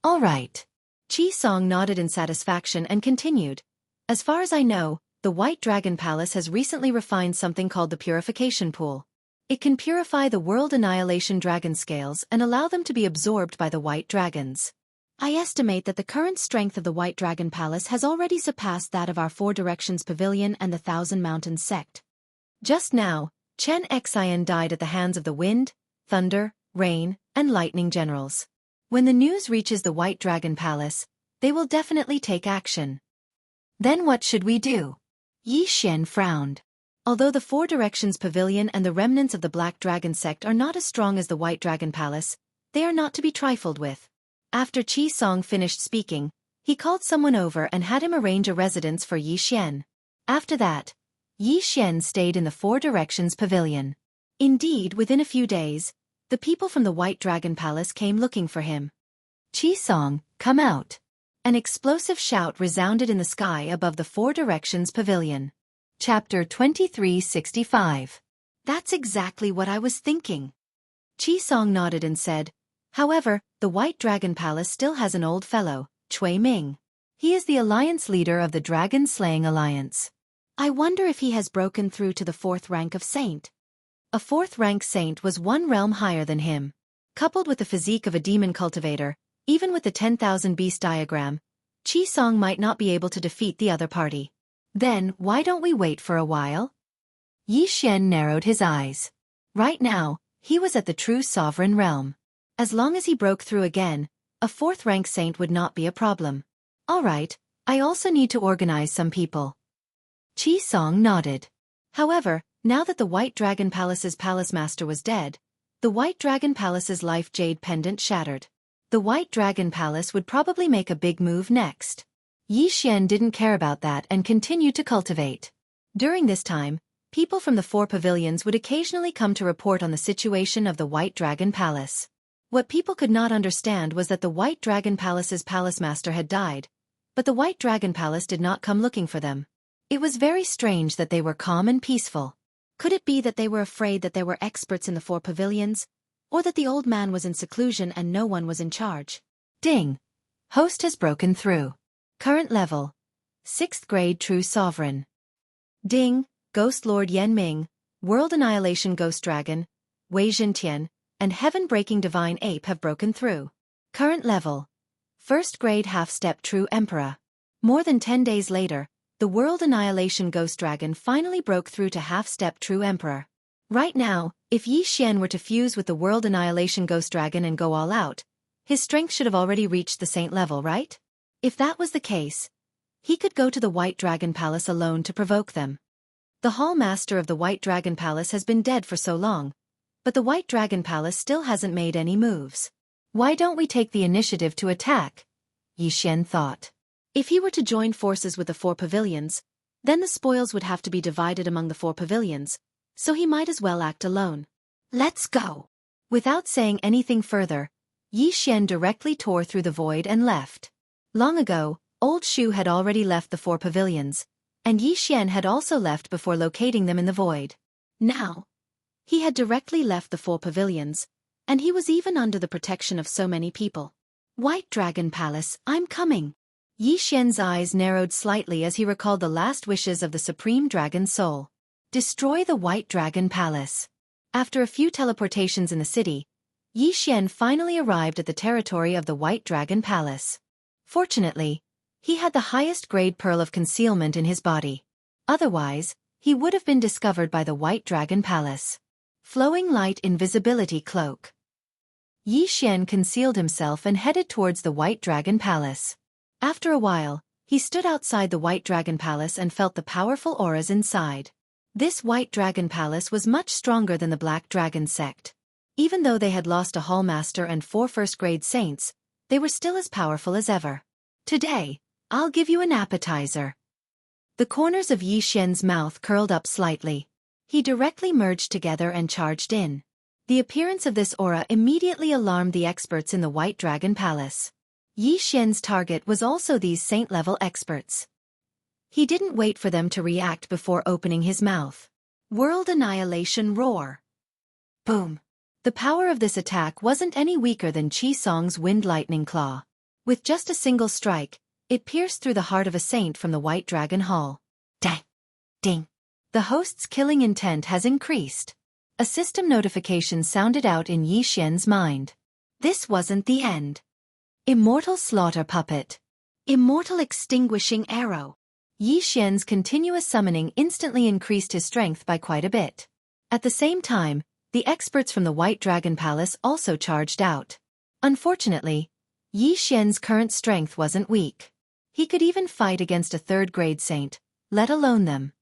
"All right." Qi Song nodded in satisfaction and continued, "As far as I know, the White Dragon Palace has recently refined something called the Purification Pool. It can purify the World Annihilation Dragon Scales and allow them to be absorbed by the White Dragons. I estimate that the current strength of the White Dragon Palace has already surpassed that of our Four Directions Pavilion and the Thousand Mountains sect. Just now, Chen Xian died at the hands of the Wind, Thunder, Rain, and Lightning Generals. When the news reaches the White Dragon Palace, they will definitely take action." "Then what should we do?" Yi Xian frowned. Although the Four Directions Pavilion and the remnants of the Black Dragon sect are not as strong as the White Dragon Palace, they are not to be trifled with. After Qi Song finished speaking, he called someone over and had him arrange a residence for Yi Xian. After that, Yi Xian stayed in the Four Directions Pavilion. Indeed, within a few days, the people from the White Dragon Palace came looking for him. "Qi Song, come out." An explosive shout resounded in the sky above the Four Directions Pavilion. Chapter 2365. "That's exactly what I was thinking." Qi Song nodded and said, "However, the White Dragon Palace still has an old fellow, Cui Ming. He is the alliance leader of the Dragon Slaying Alliance. I wonder if he has broken through to the fourth rank of saint." A fourth-rank saint was one realm higher than him. Coupled with the physique of a demon cultivator, even with the 10,000 beast diagram, Qi Song might not be able to defeat the other party. "Then, why don't we wait for a while?" Yi Xian narrowed his eyes. Right now, he was at the true sovereign realm. As long as he broke through again, a fourth-rank saint would not be a problem. "All right, I also need to organize some people." Qi Song nodded. However, now that the White Dragon Palace's palace master was dead, the White Dragon Palace's life jade pendant shattered. The White Dragon Palace would probably make a big move next. Yi Xian didn't care about that and continued to cultivate. During this time, people from the four pavilions would occasionally come to report on the situation of the White Dragon Palace. What people could not understand was that the White Dragon Palace's palace master had died, but the White Dragon Palace did not come looking for them. It was very strange that they were calm and peaceful. Could it be that they were afraid that there were experts in the four pavilions, or that the old man was in seclusion and no one was in charge? Ding! Host has broken through. Current level: 6th grade True Sovereign. Ding! Ghost Lord Yan Ming, World Annihilation Ghost Dragon, Wei Zhentian, and Heaven-Breaking Divine Ape have broken through. Current level: 1st grade Half-Step True Emperor. More than 10 days later, the World Annihilation Ghost Dragon finally broke through to Half-Step True Emperor. Right now, if Yi Xian were to fuse with the World Annihilation Ghost Dragon and go all out, his strength should have already reached the saint level, right? If that was the case, he could go to the White Dragon Palace alone to provoke them. The Hall Master of the White Dragon Palace has been dead for so long, but the White Dragon Palace still hasn't made any moves. Why don't we take the initiative to attack? Yi Xian thought. If he were to join forces with the four pavilions, then the spoils would have to be divided among the four pavilions, so he might as well act alone. Let's go! Without saying anything further, Yi Xian directly tore through the void and left. Long ago, Old Shu had already left the four pavilions, and Yi Xian had also left before locating them in the void. Now, he had directly left the four pavilions, and he was even under the protection of so many people. White Dragon Palace, I'm coming! Yi Xian's eyes narrowed slightly as he recalled the last wishes of the Supreme Dragon Soul. Destroy the White Dragon Palace. After a few teleportations in the city, Yi Xian finally arrived at the territory of the White Dragon Palace. Fortunately, he had the highest grade pearl of concealment in his body. Otherwise, he would have been discovered by the White Dragon Palace. Flowing light invisibility cloak. Yi Xian concealed himself and headed towards the White Dragon Palace. After a while, he stood outside the White Dragon Palace and felt the powerful auras inside. This White Dragon Palace was much stronger than the Black Dragon sect. Even though they had lost a Hallmaster and 4 first-grade saints, they were still as powerful as ever. Today, I'll give you an appetizer. The corners of Yi Xian's mouth curled up slightly. He directly merged together and charged in. The appearance of this aura immediately alarmed the experts in the White Dragon Palace. Yi Xian's target was also these saint-level experts. He didn't wait for them to react before opening his mouth. World Annihilation Roar. Boom. The power of this attack wasn't any weaker than Qi Song's Wind Lightning Claw. With just a single strike, it pierced through the heart of a saint from the White Dragon Hall. Dang. Ding. The host's killing intent has increased. A system notification sounded out in Yi Xian's mind. This wasn't the end. Immortal Slaughter Puppet. Immortal Extinguishing Arrow. Yi Xian's continuous summoning instantly increased his strength by quite a bit. At the same time, the experts from the White Dragon Palace also charged out. Unfortunately, Yi Xian's current strength wasn't weak. He could even fight against a 3rd-grade saint, let alone them.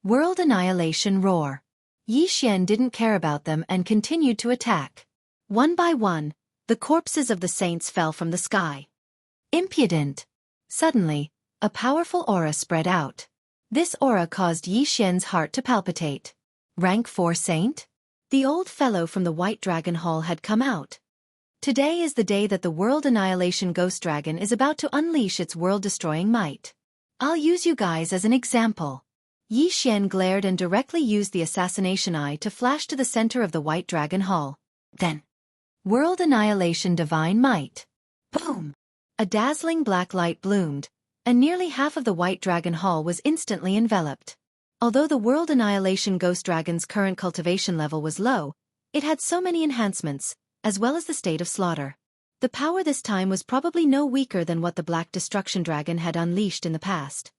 World Annihilation Roar. Yi Xian didn't care about them and continued to attack. One by one, the corpses of the saints fell from the sky. Impudent. Suddenly, a powerful aura spread out. This aura caused Yi Xian's heart to palpitate. Rank 4 saint? The old fellow from the White Dragon Hall had come out. Today is the day that the World Annihilation Ghost Dragon is about to unleash its world-destroying might. I'll use you guys as an example. Yi Xian glared and directly used the Assassination Eye to flash to the center of the White Dragon Hall. Then, World Annihilation Divine Might. Boom! A dazzling black light bloomed, and nearly half of the White Dragon Hall was instantly enveloped. Although the World Annihilation Ghost Dragon's current cultivation level was low, it had so many enhancements, as well as the state of slaughter. The power this time was probably no weaker than what the Black Destruction Dragon had unleashed in the past.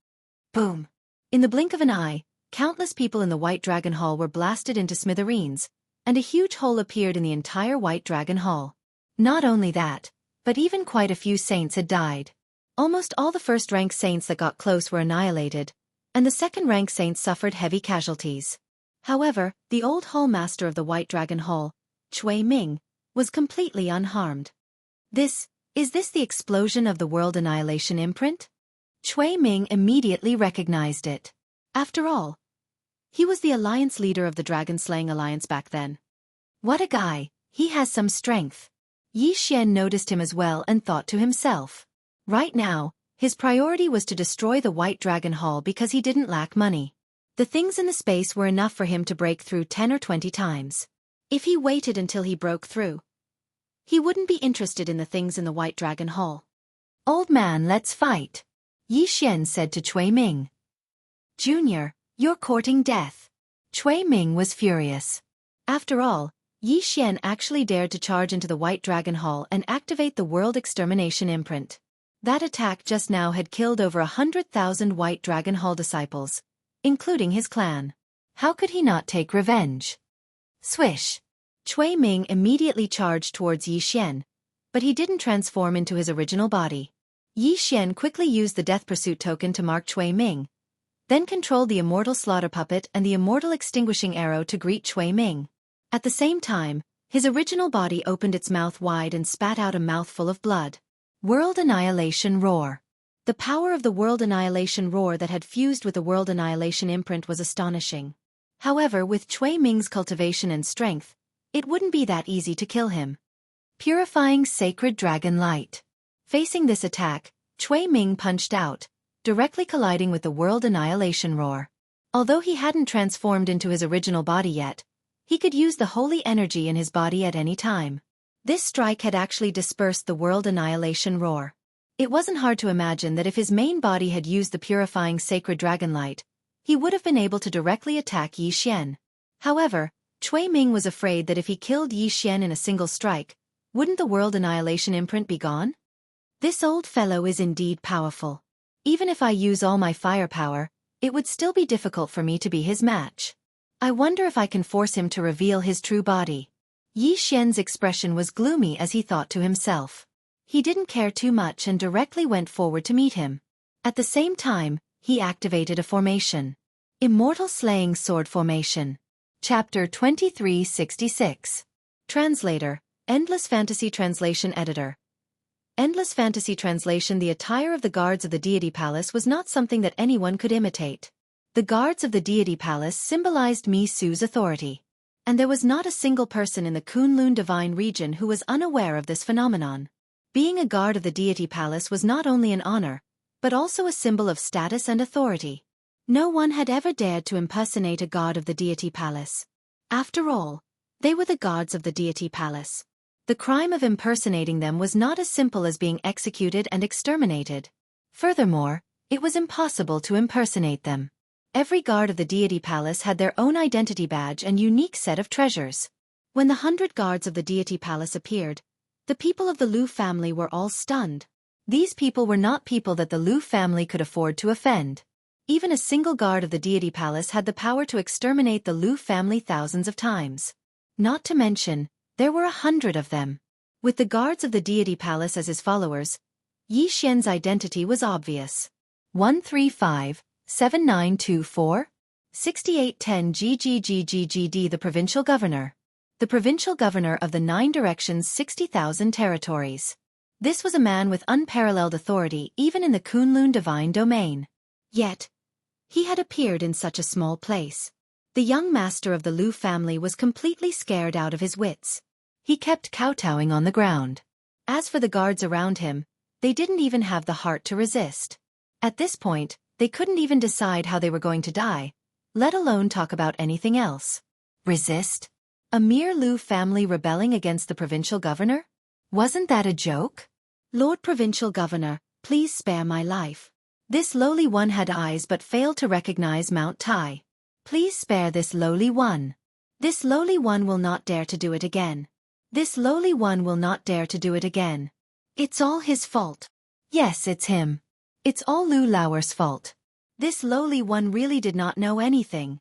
Boom! In the blink of an eye, countless people in the White Dragon Hall were blasted into smithereens, and a huge hole appeared in the entire White Dragon Hall. Not only that, but even quite a few saints had died. Almost all the first-rank saints that got close were annihilated, and the second-rank saints suffered heavy casualties. However, the old Hallmaster of the White Dragon Hall, Cui Ming, was completely unharmed. Is this the explosion of the World Annihilation imprint? Cui Ming immediately recognized it. After all, he was the alliance leader of the Dragon-Slaying Alliance back then. What a guy, he has some strength. Yi Xian noticed him as well and thought to himself. Right now, his priority was to destroy the White Dragon Hall because he didn't lack money. The things in the space were enough for him to break through 10 or 20 times. If he waited until he broke through, he wouldn't be interested in the things in the White Dragon Hall. Old man, let's fight, Yi Xian said to Cui Ming. Junior, you're courting death. Cui Ming was furious. After all, Yi Xian actually dared to charge into the White Dragon Hall and activate the World Extermination imprint. That attack just now had killed over 100,000 White Dragon Hall disciples, including his clan. How could he not take revenge? Swish! Cui Ming immediately charged towards Yi Xian, but he didn't transform into his original body. Yi Xian quickly used the Death Pursuit token to mark Cui Ming, then controlled the Immortal Slaughter Puppet and the Immortal Extinguishing Arrow to greet Cui Ming. At the same time, his original body opened its mouth wide and spat out a mouthful of blood. World Annihilation Roar. The power of the World Annihilation Roar that had fused with the World Annihilation imprint was astonishing. However, with Cui Ming's cultivation and strength, it wouldn't be that easy to kill him. Purifying Sacred Dragon Light. Facing this attack, Cui Ming punched out, directly colliding with the World Annihilation Roar. Although he hadn't transformed into his original body yet, he could use the holy energy in his body at any time. This strike had actually dispersed the World Annihilation Roar. It wasn't hard to imagine that if his main body had used the purifying Sacred Dragon Light, he would have been able to directly attack Yi Xian. However, Cui Ming was afraid that if he killed Yi Xian in a single strike, wouldn't the World Annihilation imprint be gone? This old fellow is indeed powerful. Even if I use all my firepower, it would still be difficult for me to be his match. I wonder if I can force him to reveal his true body. Yi Xian's expression was gloomy as he thought to himself. He didn't care too much and directly went forward to meet him. At the same time, he activated a formation. Immortal Slaying Sword Formation. Chapter 2366. Translator, Endless Fantasy Translation Editor. Endless Fantasy Translation. The attire of the guards of the deity palace was not something that anyone could imitate. The guards of the deity palace symbolized Mi Su's authority. And there was not a single person in the Kunlun divine region who was unaware of this phenomenon. Being a guard of the deity palace was not only an honor, but also a symbol of status and authority. No one had ever dared to impersonate a god of the deity palace. After all, they were the gods of the deity palace. The crime of impersonating them was not as simple as being executed and exterminated. Furthermore, it was impossible to impersonate them. Every guard of the deity palace had their own identity badge and unique set of treasures. When the 100 guards of the deity palace appeared, the people of the Lu family were all stunned. These people were not people that the Lu family could afford to offend. Even a single guard of the deity palace had the power to exterminate the Lu family thousands of times. Not to mention, there were 100 of them. With the guards of the deity palace as his followers, Yi Xian's identity was obvious. 135-7924? 6810 GGGGGD. The provincial governor. The provincial governor of the 9 directions, 60,000 territories. This was a man with unparalleled authority even in the Kunlun divine domain. Yet, he had appeared in such a small place. The young master of the Lu family was completely scared out of his wits. He kept kowtowing on the ground. As for the guards around him, they didn't even have the heart to resist. At this point, they couldn't even decide how they were going to die, let alone talk about anything else. Resist? A mere Lu family rebelling against the provincial governor? Wasn't that a joke? Lord Provincial Governor, please spare my life. This lowly one had eyes but failed to recognize Mount Tai. Please spare this lowly one. This lowly one will not dare to do it again. This lowly one will not dare to do it again. It's all his fault. Yes, it's him. It's all Lu Lauer's fault. This lowly one really did not know anything.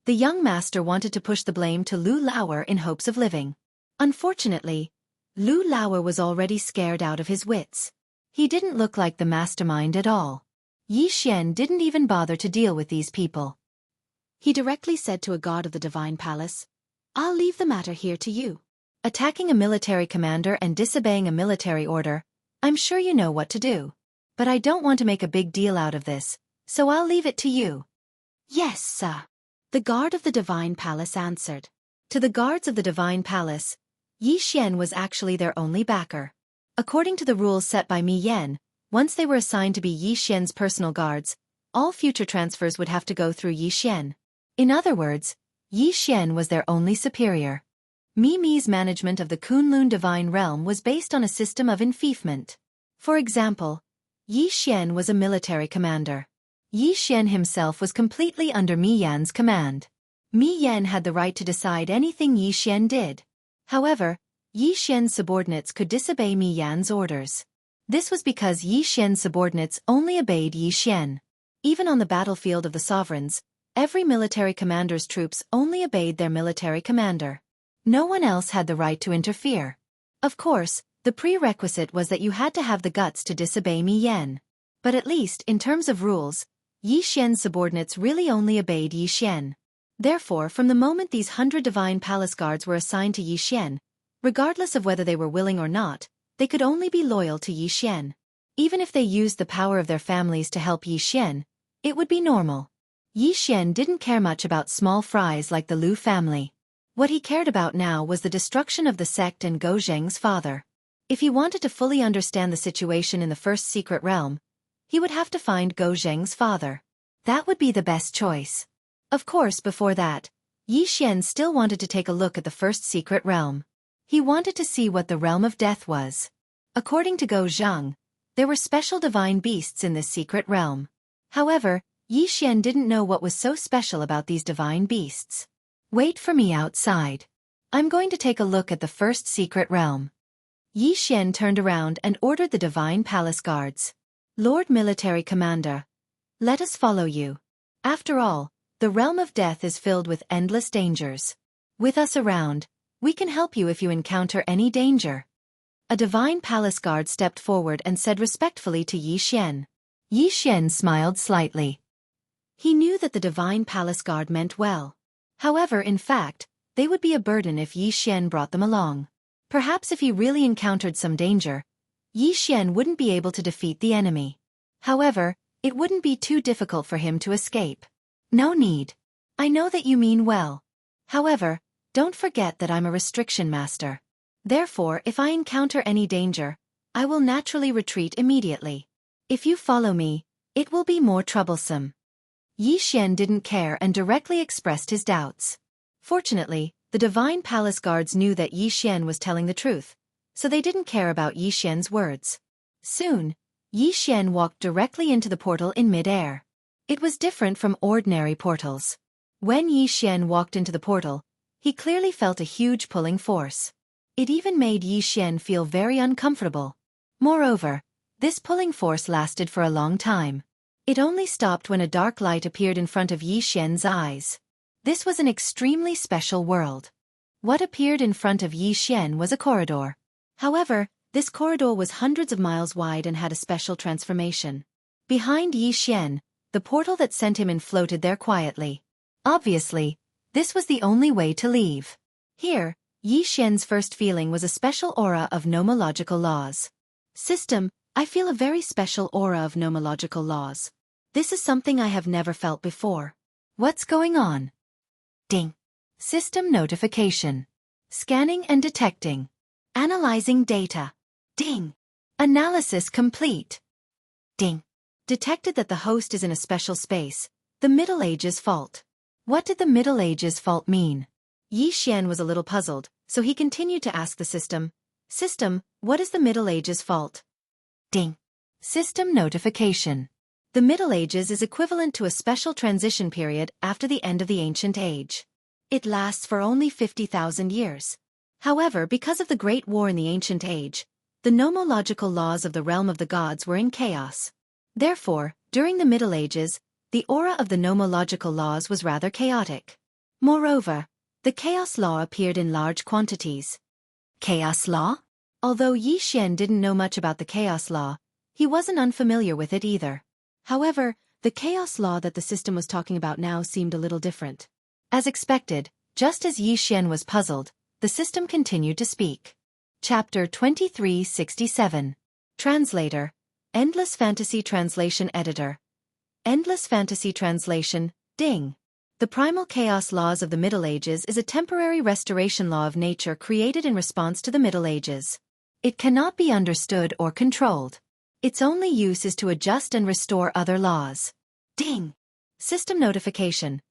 The young master wanted to push the blame to Lu Lauer in hopes of living. Unfortunately, Lu Lauer was already scared out of his wits. He didn't look like the mastermind at all. Yi Xian didn't even bother to deal with these people. He directly said to a god of the divine palace, "I'll leave the matter here to you. Attacking a military commander and disobeying a military order, I'm sure you know what to do. But I don't want to make a big deal out of this, so I'll leave it to you." "Yes, sir," the guard of the divine palace answered. To the guards of the divine palace, Yi Xian was actually their only backer. According to the rules set by Mi Yan, once they were assigned to be Yi Xian's personal guards, all future transfers would have to go through Yi Xian. In other words, Yi Xian was their only superior. Mi's management of the Kunlun divine realm was based on a system of enfeoffment. For example, Yi Xian was a military commander. Yi Xian himself was completely under Mi Yan's command. Mi Yan had the right to decide anything Yi Xian did. However, Yi Xian's subordinates could disobey Mi Yan's orders. This was because Yi Xian's subordinates only obeyed Yi Xian. Even on the battlefield of the sovereigns, every military commander's troops only obeyed their military commander. No one else had the right to interfere. Of course, the prerequisite was that you had to have the guts to disobey Mi Yan. But at least, in terms of rules, Yi Xian's subordinates really only obeyed Yi Xian. Therefore, from the moment these 100 divine palace guards were assigned to Yi Xian, regardless of whether they were willing or not, they could only be loyal to Yi Xian. Even if they used the power of their families to help Yi Xian, it would be normal. Yi Xian didn't care much about small fries like the Lu family. What he cared about now was the destruction of the sect and Gou Zheng's father. If he wanted to fully understand the situation in the first secret realm, he would have to find Gou Zheng's father. That would be the best choice. Of course, before that, Yi Xian still wanted to take a look at the first secret realm. He wanted to see what the realm of death was. According to Gou Zheng, there were special divine beasts in this secret realm. However, Yi Xian didn't know what was so special about these divine beasts. "Wait for me outside. I'm going to take a look at the first secret realm." Yi Xian turned around and ordered the divine palace guards. "Lord Military Commander, let us follow you. After all, The realm of death is filled with endless dangers. With us around, we can help you if you encounter any danger. A divine palace guard stepped forward and said respectfully to Xian. Xian smiled slightly. He knew that the divine palace guard meant well. However, in fact, they would be a burden if Xian brought them along. Perhaps if he really encountered some danger, Xian wouldn't be able to defeat the enemy. However, it wouldn't be too difficult for him to escape. No need. I know that you mean well. However, don't forget that I'm a restriction master. Therefore, if I encounter any danger, I will naturally retreat immediately. If you follow me, it will be more troublesome. Xian didn't care and directly expressed his doubts. Fortunately, the divine palace guards knew that Xian was telling the truth, so they didn't care about Xian's words. Soon, Xian walked directly into the portal in mid-air. It was different from ordinary portals. When Xian walked into the portal, he clearly felt a huge pulling force. It even made Xian feel very uncomfortable. Moreover, this pulling force lasted for a long time. It only stopped when a dark light appeared in front of Xian's eyes. This was an extremely special world. What appeared in front of Xian was a corridor. However, this corridor was hundreds of miles wide and had a special transformation. Behind Xian, the portal that sent him in floated there quietly. Obviously, this was the only way to leave. Here, Xian's first feeling was a special aura of nomological laws. System, I feel a very special aura of nomological laws. This is something I have never felt before. What's going on? Ding. System notification. Scanning and detecting. Analyzing data. Ding. Analysis complete. Ding. Detected that the host is in a special space, the Middle Ages fault. What did the Middle Ages fault mean? Xian was a little puzzled, so he continued to ask the system, System, what is the Middle Ages fault? Ding. System notification. The Middle Ages is equivalent to a special transition period after the end of the Ancient Age. It lasts for only 50,000 years. However, because of the Great War in the Ancient Age, the nomological laws of the realm of the gods were in chaos. Therefore, during the Middle Ages, the aura of the nomological laws was rather chaotic. Moreover, the chaos law appeared in large quantities. Chaos law? Although Xian didn't know much about the chaos law, he wasn't unfamiliar with it either. However, the chaos law that the system was talking about now seemed a little different. As expected, just as Xian was puzzled, the system continued to speak. Chapter 2367. Translator. Endless Fantasy Translation Editor. Endless Fantasy Translation, Ding. The primal chaos laws of the Middle Ages is a temporary restoration law of nature created in response to the Middle Ages. It cannot be understood or controlled. Its only use is to adjust and restore other laws. Ding. System notification.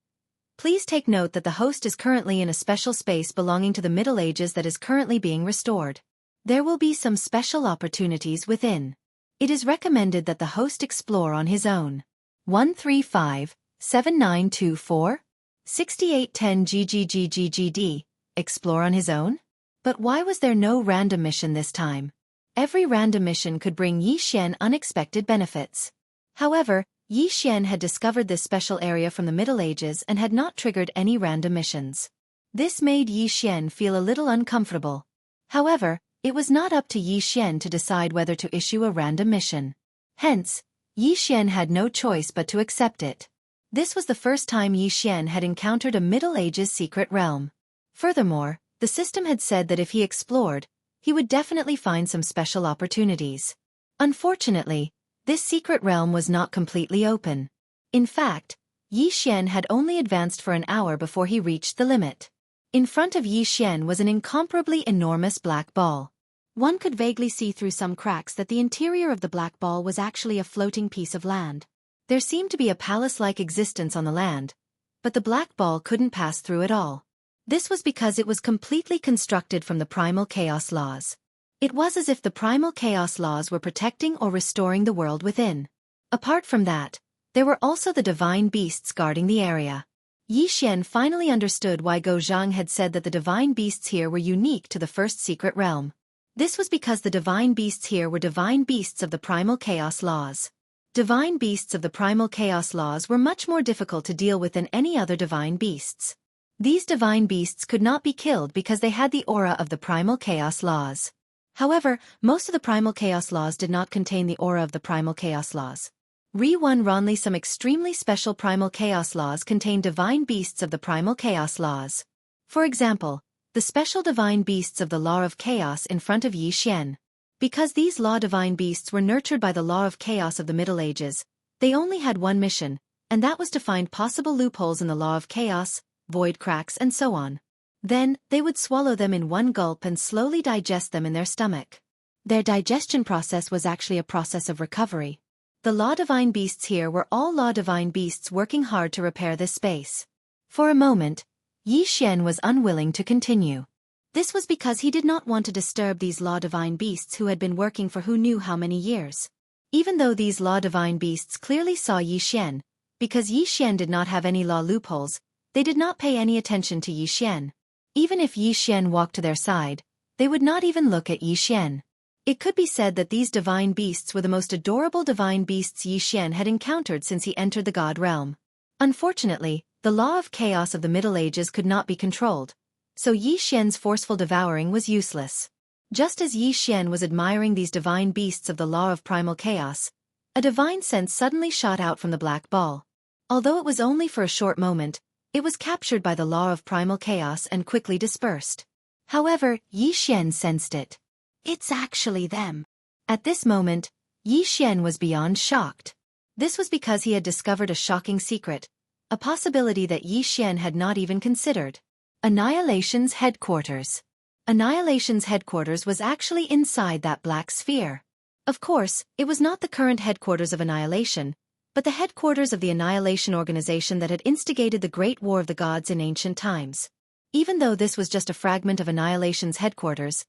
Please take note that the host is currently in a special space belonging to the Middle Ages that is currently being restored. There will be some special opportunities within. It is recommended that the host explore on his own. 135-7924? 6810 GGGGGD, explore on his own? But why was there no random mission this time? Every random mission could bring Xian unexpected benefits. However, Xian had discovered this special area from the Middle Ages and had not triggered any random missions. This made Xian feel a little uncomfortable. However, it was not up to Xian to decide whether to issue a random mission. Hence, Xian had no choice but to accept it. This was the first time Xian had encountered a Middle Ages secret realm. Furthermore, the system had said that if he explored, he would definitely find some special opportunities. Unfortunately, this secret realm was not completely open. In fact, Xian had only advanced for an hour before he reached the limit. In front of Xian was an incomparably enormous black ball. One could vaguely see through some cracks that the interior of the black ball was actually a floating piece of land. There seemed to be a palace-like existence on the land, but the black ball couldn't pass through at all. This was because it was completely constructed from the primal chaos laws. It was as if the primal chaos laws were protecting or restoring the world within. Apart from that, there were also the divine beasts guarding the area. Xian finally understood why Zhang had said that the divine beasts here were unique to the first secret realm. This was because the divine beasts here were divine beasts of the primal chaos laws. Divine beasts of the primal chaos laws were much more difficult to deal with than any other divine beasts. These divine beasts could not be killed because they had the aura of the primal chaos laws. However, most of the primal chaos laws did not contain the aura of the primal chaos laws. Ronli, some extremely special primal chaos laws contain divine beasts of the primal chaos laws. For example, the special divine beasts of the law of chaos in front of Xian. Because these law divine beasts were nurtured by the law of chaos of the Middle Ages, they only had one mission, and that was to find possible loopholes in the law of chaos, void cracks and so on. Then, they would swallow them in one gulp and slowly digest them in their stomach. Their digestion process was actually a process of recovery. The law divine beasts here were all law divine beasts working hard to repair this space. For a moment, Xian was unwilling to continue. This was because he did not want to disturb these law divine beasts who had been working for who knew how many years. Even though these law divine beasts clearly saw Xian, because Xian did not have any law loopholes, they did not pay any attention to Xian. Even if Xian walked to their side, they would not even look at Xian. It could be said that these divine beasts were the most adorable divine beasts Xian had encountered since he entered the god realm. Unfortunately, the law of chaos of the Middle Ages could not be controlled, so Xian's forceful devouring was useless. Just as Xian was admiring these divine beasts of the law of primal chaos, a divine sense suddenly shot out from the black ball. Although it was only for a short moment, it was captured by the law of primal chaos and quickly dispersed. However, Xian sensed it. It's actually them. At this moment, Xian was beyond shocked. This was because he had discovered a shocking secret, a possibility that Xian had not even considered. Annihilation's headquarters. Annihilation's headquarters was actually inside that black sphere. Of course, it was not the current headquarters of Annihilation, but the headquarters of the Annihilation organization that had instigated the Great War of the Gods in ancient times. Even though this was just a fragment of Annihilation's headquarters,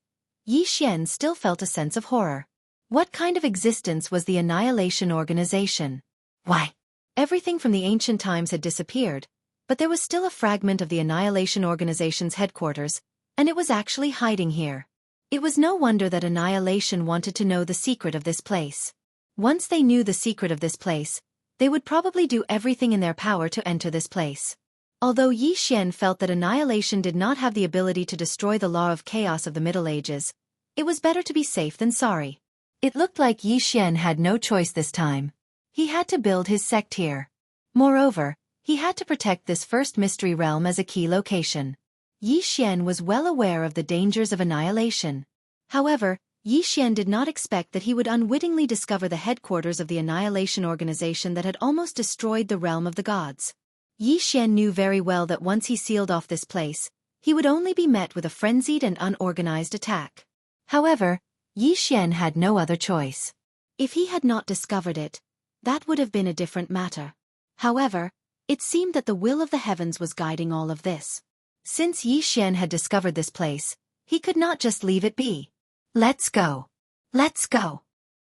Xian still felt a sense of horror. What kind of existence was the Annihilation organization? Why? Everything from the ancient times had disappeared, but there was still a fragment of the Annihilation organization's headquarters, and it was actually hiding here. It was no wonder that Annihilation wanted to know the secret of this place. Once they knew the secret of this place, they would probably do everything in their power to enter this place. Although Xian felt that Annihilation did not have the ability to destroy the law of chaos of the Middle Ages, it was better to be safe than sorry. It looked like Xian had no choice this time. He had to build his sect here. Moreover, he had to protect this first mystery realm as a key location. Xian was well aware of the dangers of Annihilation. However, Xian did not expect that he would unwittingly discover the headquarters of the Annihilation organization that had almost destroyed the realm of the gods. Xian knew very well that once he sealed off this place, he would only be met with a frenzied and unorganized attack. However, Xian had no other choice. If he had not discovered it, that would have been a different matter. However, it seemed that the will of the heavens was guiding all of this. Since Xian had discovered this place, he could not just leave it be. Let's go. Let's go.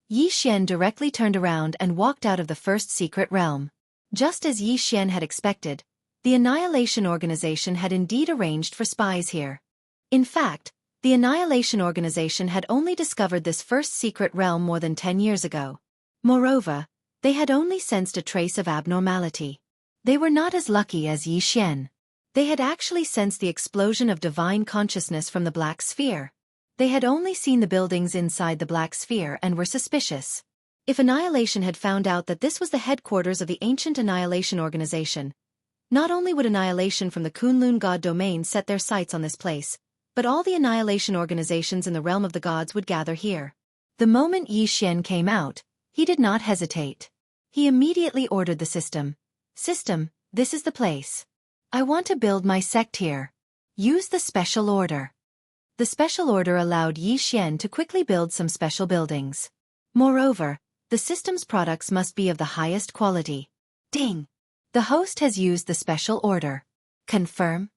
Xian directly turned around and walked out of the first secret realm. Just as Xian had expected, the Annihilation organization had indeed arranged for spies here. In fact, the Annihilation organization had only discovered this first secret realm more than 10 years ago. Moreover, they had only sensed a trace of abnormality. They were not as lucky as Xian. They had actually sensed the explosion of divine consciousness from the black sphere. They had only seen the buildings inside the black sphere and were suspicious. If Annihilation had found out that this was the headquarters of the ancient Annihilation organization, not only would Annihilation from the Kunlun god domain set their sights on this place, but all the Annihilation organizations in the realm of the gods would gather here. The moment Xian came out, he did not hesitate. He immediately ordered the system. System, this is the place. I want to build my sect here. Use the special order. The special order allowed Xian to quickly build some special buildings. Moreover, the system's products must be of the highest quality. Ding! The host has used the special order. Confirm?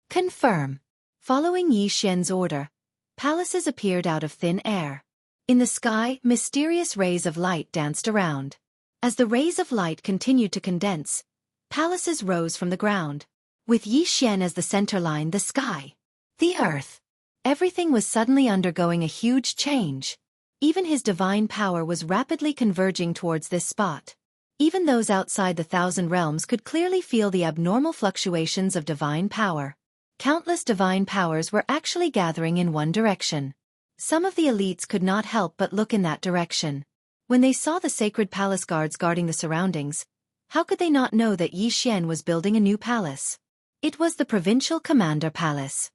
Confirm. Following Xian's order, palaces appeared out of thin air. In the sky, mysterious rays of light danced around. As the rays of light continued to condense, palaces rose from the ground. With Xian as the center line, the sky, the earth, everything was suddenly undergoing a huge change. Even his divine power was rapidly converging towards this spot. Even those outside the Thousand Realms could clearly feel the abnormal fluctuations of divine power. Countless divine powers were actually gathering in one direction. Some of the elites could not help but look in that direction. When they saw the sacred palace guards guarding the surroundings, how could they not know that Xian was building a new palace? It was the Provincial Commander Palace.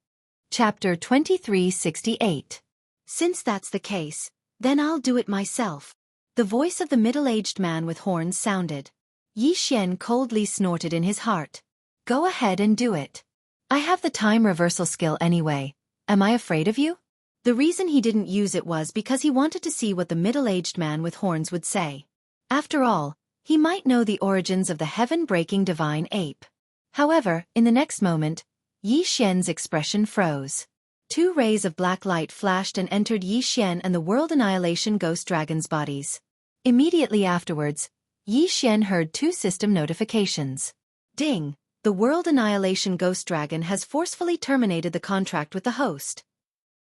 Chapter 2368. Since that's the case, then I'll do it myself. The voice of the middle-aged man with horns sounded. Xian coldly snorted in his heart. Go ahead and do it. I have the time reversal skill anyway. Am I afraid of you? The reason he didn't use it was because he wanted to see what the middle-aged man with horns would say. After all, he might know the origins of the heaven-breaking divine ape. However, in the next moment, Xian's expression froze. Two rays of black light flashed and entered Xian and the World Annihilation Ghost Dragon's bodies. Immediately afterwards, Xian heard two system notifications. Ding! The World Annihilation Ghost Dragon has forcefully terminated the contract with the host.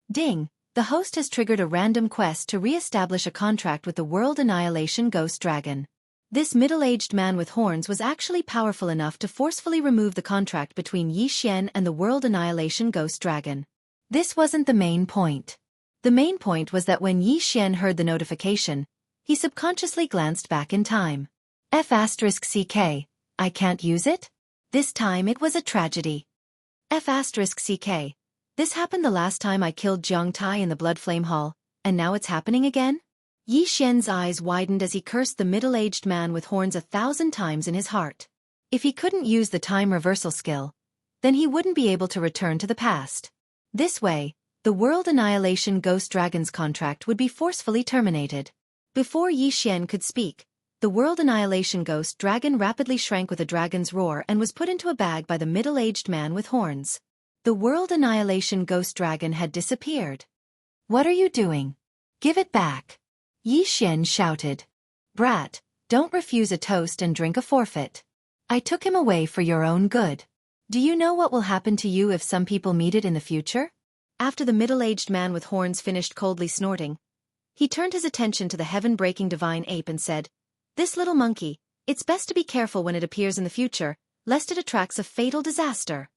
Ding! The host has triggered a random quest to re-establish a contract with the World Annihilation Ghost Dragon. This middle-aged man with horns was actually powerful enough to forcefully remove the contract between Xian and the World Annihilation Ghost Dragon. This wasn't the main point. The main point was that when Xian heard the notification, he subconsciously glanced back in time. F***ck, I can't use it? This time it was a tragedy. F***ck, this happened the last time I killed Jianghu in the Blood Flame Hall, and now it's happening again? Xian's eyes widened as he cursed the middle-aged man with horns 1,000 times in his heart. If he couldn't use the time reversal skill, then he wouldn't be able to return to the past. This way, the World Annihilation Ghost Dragon's contract would be forcefully terminated. Before Xian could speak, the World Annihilation Ghost Dragon rapidly shrank with a dragon's roar and was put into a bag by the middle-aged man with horns. The World Annihilation Ghost Dragon had disappeared. What are you doing? Give it back! Xian shouted. Brat, don't refuse a toast and drink a forfeit. I took him away for your own good. Do you know what will happen to you if some people meet it in the future? After the middle-aged man with horns finished coldly snorting, he turned his attention to the heaven-breaking divine ape and said, This little monkey, it's best to be careful when it appears in the future, lest it attracts a fatal disaster.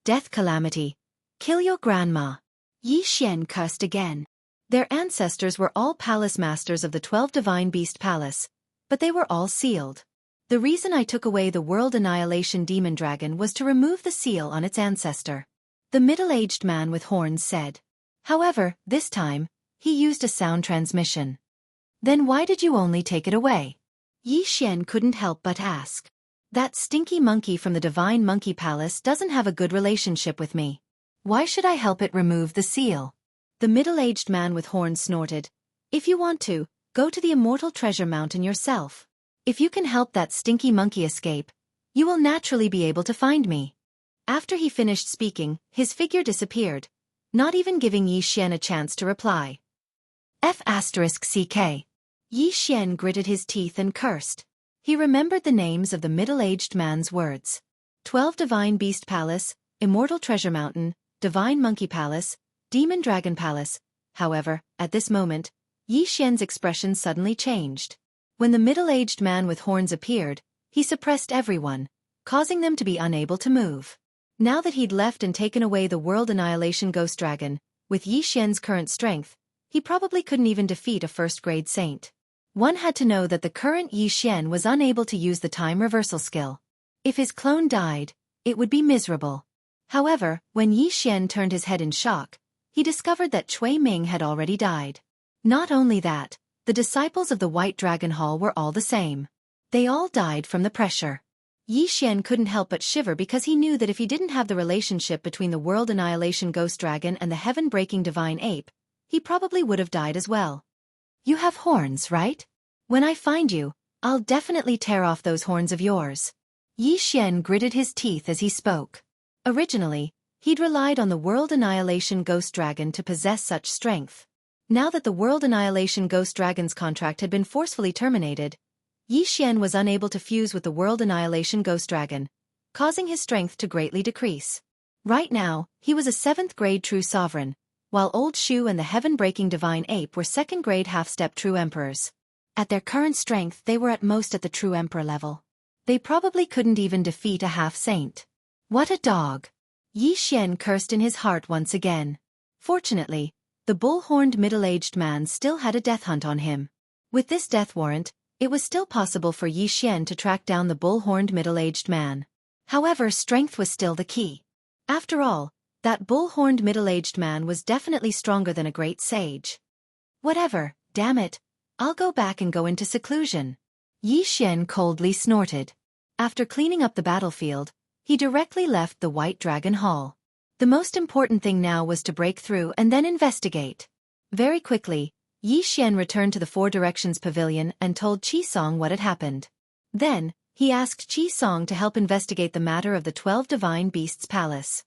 Death calamity. Kill your grandma. Xian cursed again. Their ancestors were all palace masters of the 12 Divine Beast Palace, but they were all sealed. The reason I took away the World Annihilation Demon Dragon was to remove the seal on its ancestor. The middle-aged man with horns said. However, this time, he used a sound transmission. Then why did you only take it away? Xian couldn't help but ask. That stinky monkey from the Divine Monkey Palace doesn't have a good relationship with me. Why should I help it remove the seal? The middle-aged man with horns snorted. If you want to, go to the Immortal Treasure Mountain yourself. If you can help that stinky monkey escape, you will naturally be able to find me. After he finished speaking, his figure disappeared, not even giving Xian a chance to reply. F***ck. Xian gritted his teeth and cursed. He remembered the names of the middle-aged man's words. 12 Divine Beast Palace, Immortal Treasure Mountain, Divine Monkey Palace, Demon Dragon Palace. However, at this moment, Xian's expression suddenly changed. When the middle-aged man with horns appeared, he suppressed everyone, causing them to be unable to move. Now that he'd left and taken away the World Annihilation Ghost Dragon, with Xian's current strength, he probably couldn't even defeat a first-grade saint. One had to know that the current Xian was unable to use the time reversal skill. If his clone died, it would be miserable. However, when Xian turned his head in shock, he discovered that Cui Ming had already died. Not only that, the disciples of the White Dragon Hall were all the same. They all died from the pressure. Xian couldn't help but shiver because he knew that if he didn't have the relationship between the World Annihilation Ghost Dragon and the heaven-breaking Divine Ape, he probably would have died as well. You have horns, right? When I find you, I'll definitely tear off those horns of yours. Xian gritted his teeth as he spoke. Originally, he'd relied on the World Annihilation Ghost Dragon to possess such strength. Now that the World Annihilation Ghost Dragon's contract had been forcefully terminated, Xian was unable to fuse with the World Annihilation Ghost Dragon, causing his strength to greatly decrease. Right now, he was a 7th-grade true sovereign, while Old Shu and the heaven-breaking divine ape were second-grade half-step true emperors. At their current strength they were at most at the true emperor level. They probably couldn't even defeat a half-saint. What a dog! Yi Xian cursed in his heart once again. Fortunately, the bull-horned middle-aged man still had a death hunt on him. With this death warrant, it was still possible for Yi Xian to track down the bull-horned middle-aged man. However, strength was still the key. After all, that bull-horned middle-aged man was definitely stronger than a great sage. Whatever, damn it, I'll go back and go into seclusion. Yi Xian coldly snorted. After cleaning up the battlefield, he directly left the White Dragon Hall. The most important thing now was to break through and then investigate. Very quickly, Yi Xian returned to the Four Directions Pavilion and told Qi Song what had happened. Then, he asked Qi Song to help investigate the matter of the 12 Divine Beasts Palace.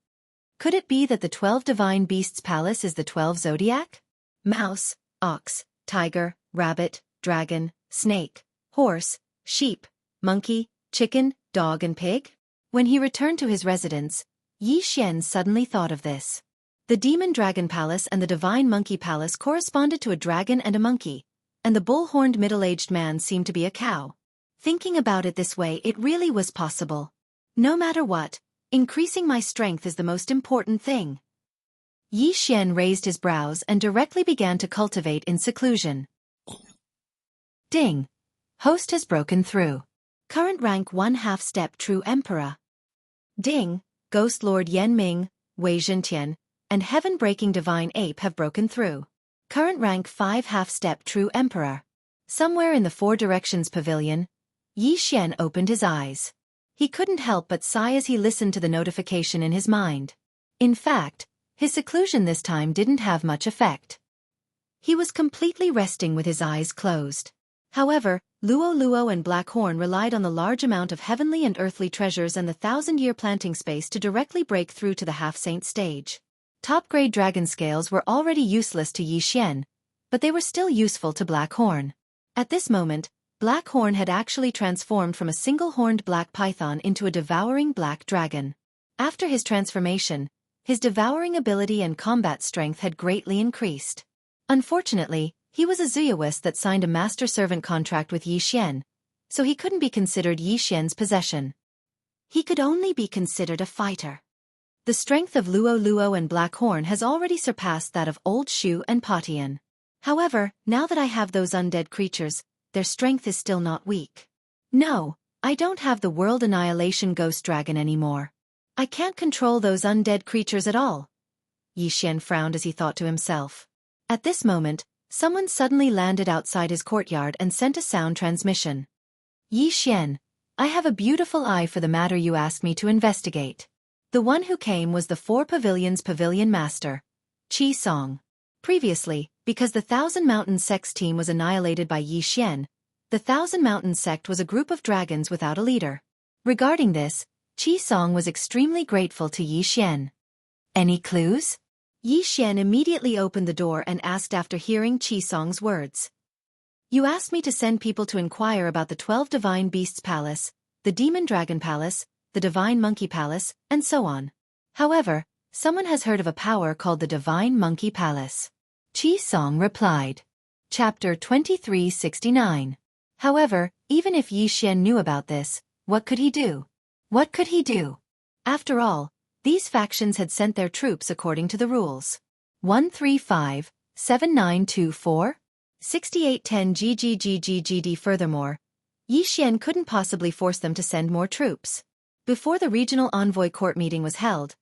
Could it be that the 12 Divine Beasts Palace is the 12 Zodiac? Mouse, ox, tiger, rabbit, dragon, snake, horse, sheep, monkey, chicken, dog and pig? When he returned to his residence, Yi Xian suddenly thought of this. The Demon Dragon Palace and the Divine Monkey Palace corresponded to a dragon and a monkey, and the bull-horned middle-aged man seemed to be a cow. Thinking about it this way, it really was possible. No matter what, increasing my strength is the most important thing. Yi Xian raised his brows and directly began to cultivate in seclusion. Ding! Host has broken through. Current rank 1 half-step true emperor. Ding! Ghost Lord Yan Ming, Wei Zhentian, and heaven-breaking divine ape have broken through. Current rank 5 half-step true emperor. Somewhere in the Four Directions Pavilion, Yi Xian opened his eyes. He couldn't help but sigh as he listened to the notification in his mind. In fact, his seclusion this time didn't have much effect. He was completely resting with his eyes closed. However, Luo and Black Horn relied on the large amount of heavenly and earthly treasures and the 1,000-year planting space to directly break through to the half-saint stage. Top-grade dragon scales were already useless to Yi Xian, but they were still useful to Black Horn. At this moment, Black Horn had actually transformed from a single-horned black python into a devouring black dragon. After his transformation, his devouring ability and combat strength had greatly increased. Unfortunately, he was a Zuyawist that signed a master-servant contract with Yi Xian, so he couldn't be considered Yi Xian's possession. He could only be considered a fighter. The strength of Luo and Black Horn has already surpassed that of Old Shu and Patian. However, now that I have those undead creatures, their strength is still not weak. No, I don't have the World Annihilation Ghost Dragon anymore. I can't control those undead creatures at all. Yi Xian frowned as he thought to himself. At this moment, someone suddenly landed outside his courtyard and sent a sound transmission. Yi Xian, I have a beautiful eye for the matter you asked me to investigate. The one who came was the Four Pavilions Pavilion Master, Qi Song. Previously, because the Thousand Mountains Sect's team was annihilated by Yi Xian, the Thousand Mountains Sect was a group of dragons without a leader. Regarding this, Qi Song was extremely grateful to Yi Xian. Any clues? Yi Xian immediately opened the door and asked after hearing Qi Song's words. You asked me to send people to inquire about the 12 Divine Beasts Palace, the Demon Dragon Palace, the Divine Monkey Palace, and so on. However, someone has heard of a power called the Divine Monkey Palace. Qi Song replied. Chapter 2369. However, even if Yi Xian knew about this, what could he do? What could he do? After all, these factions had sent their troops according to the rules. 135, 7924? 6810 GGGGGD. Furthermore, Yi Xian couldn't possibly force them to send more troops. Before the regional envoy court meeting was held,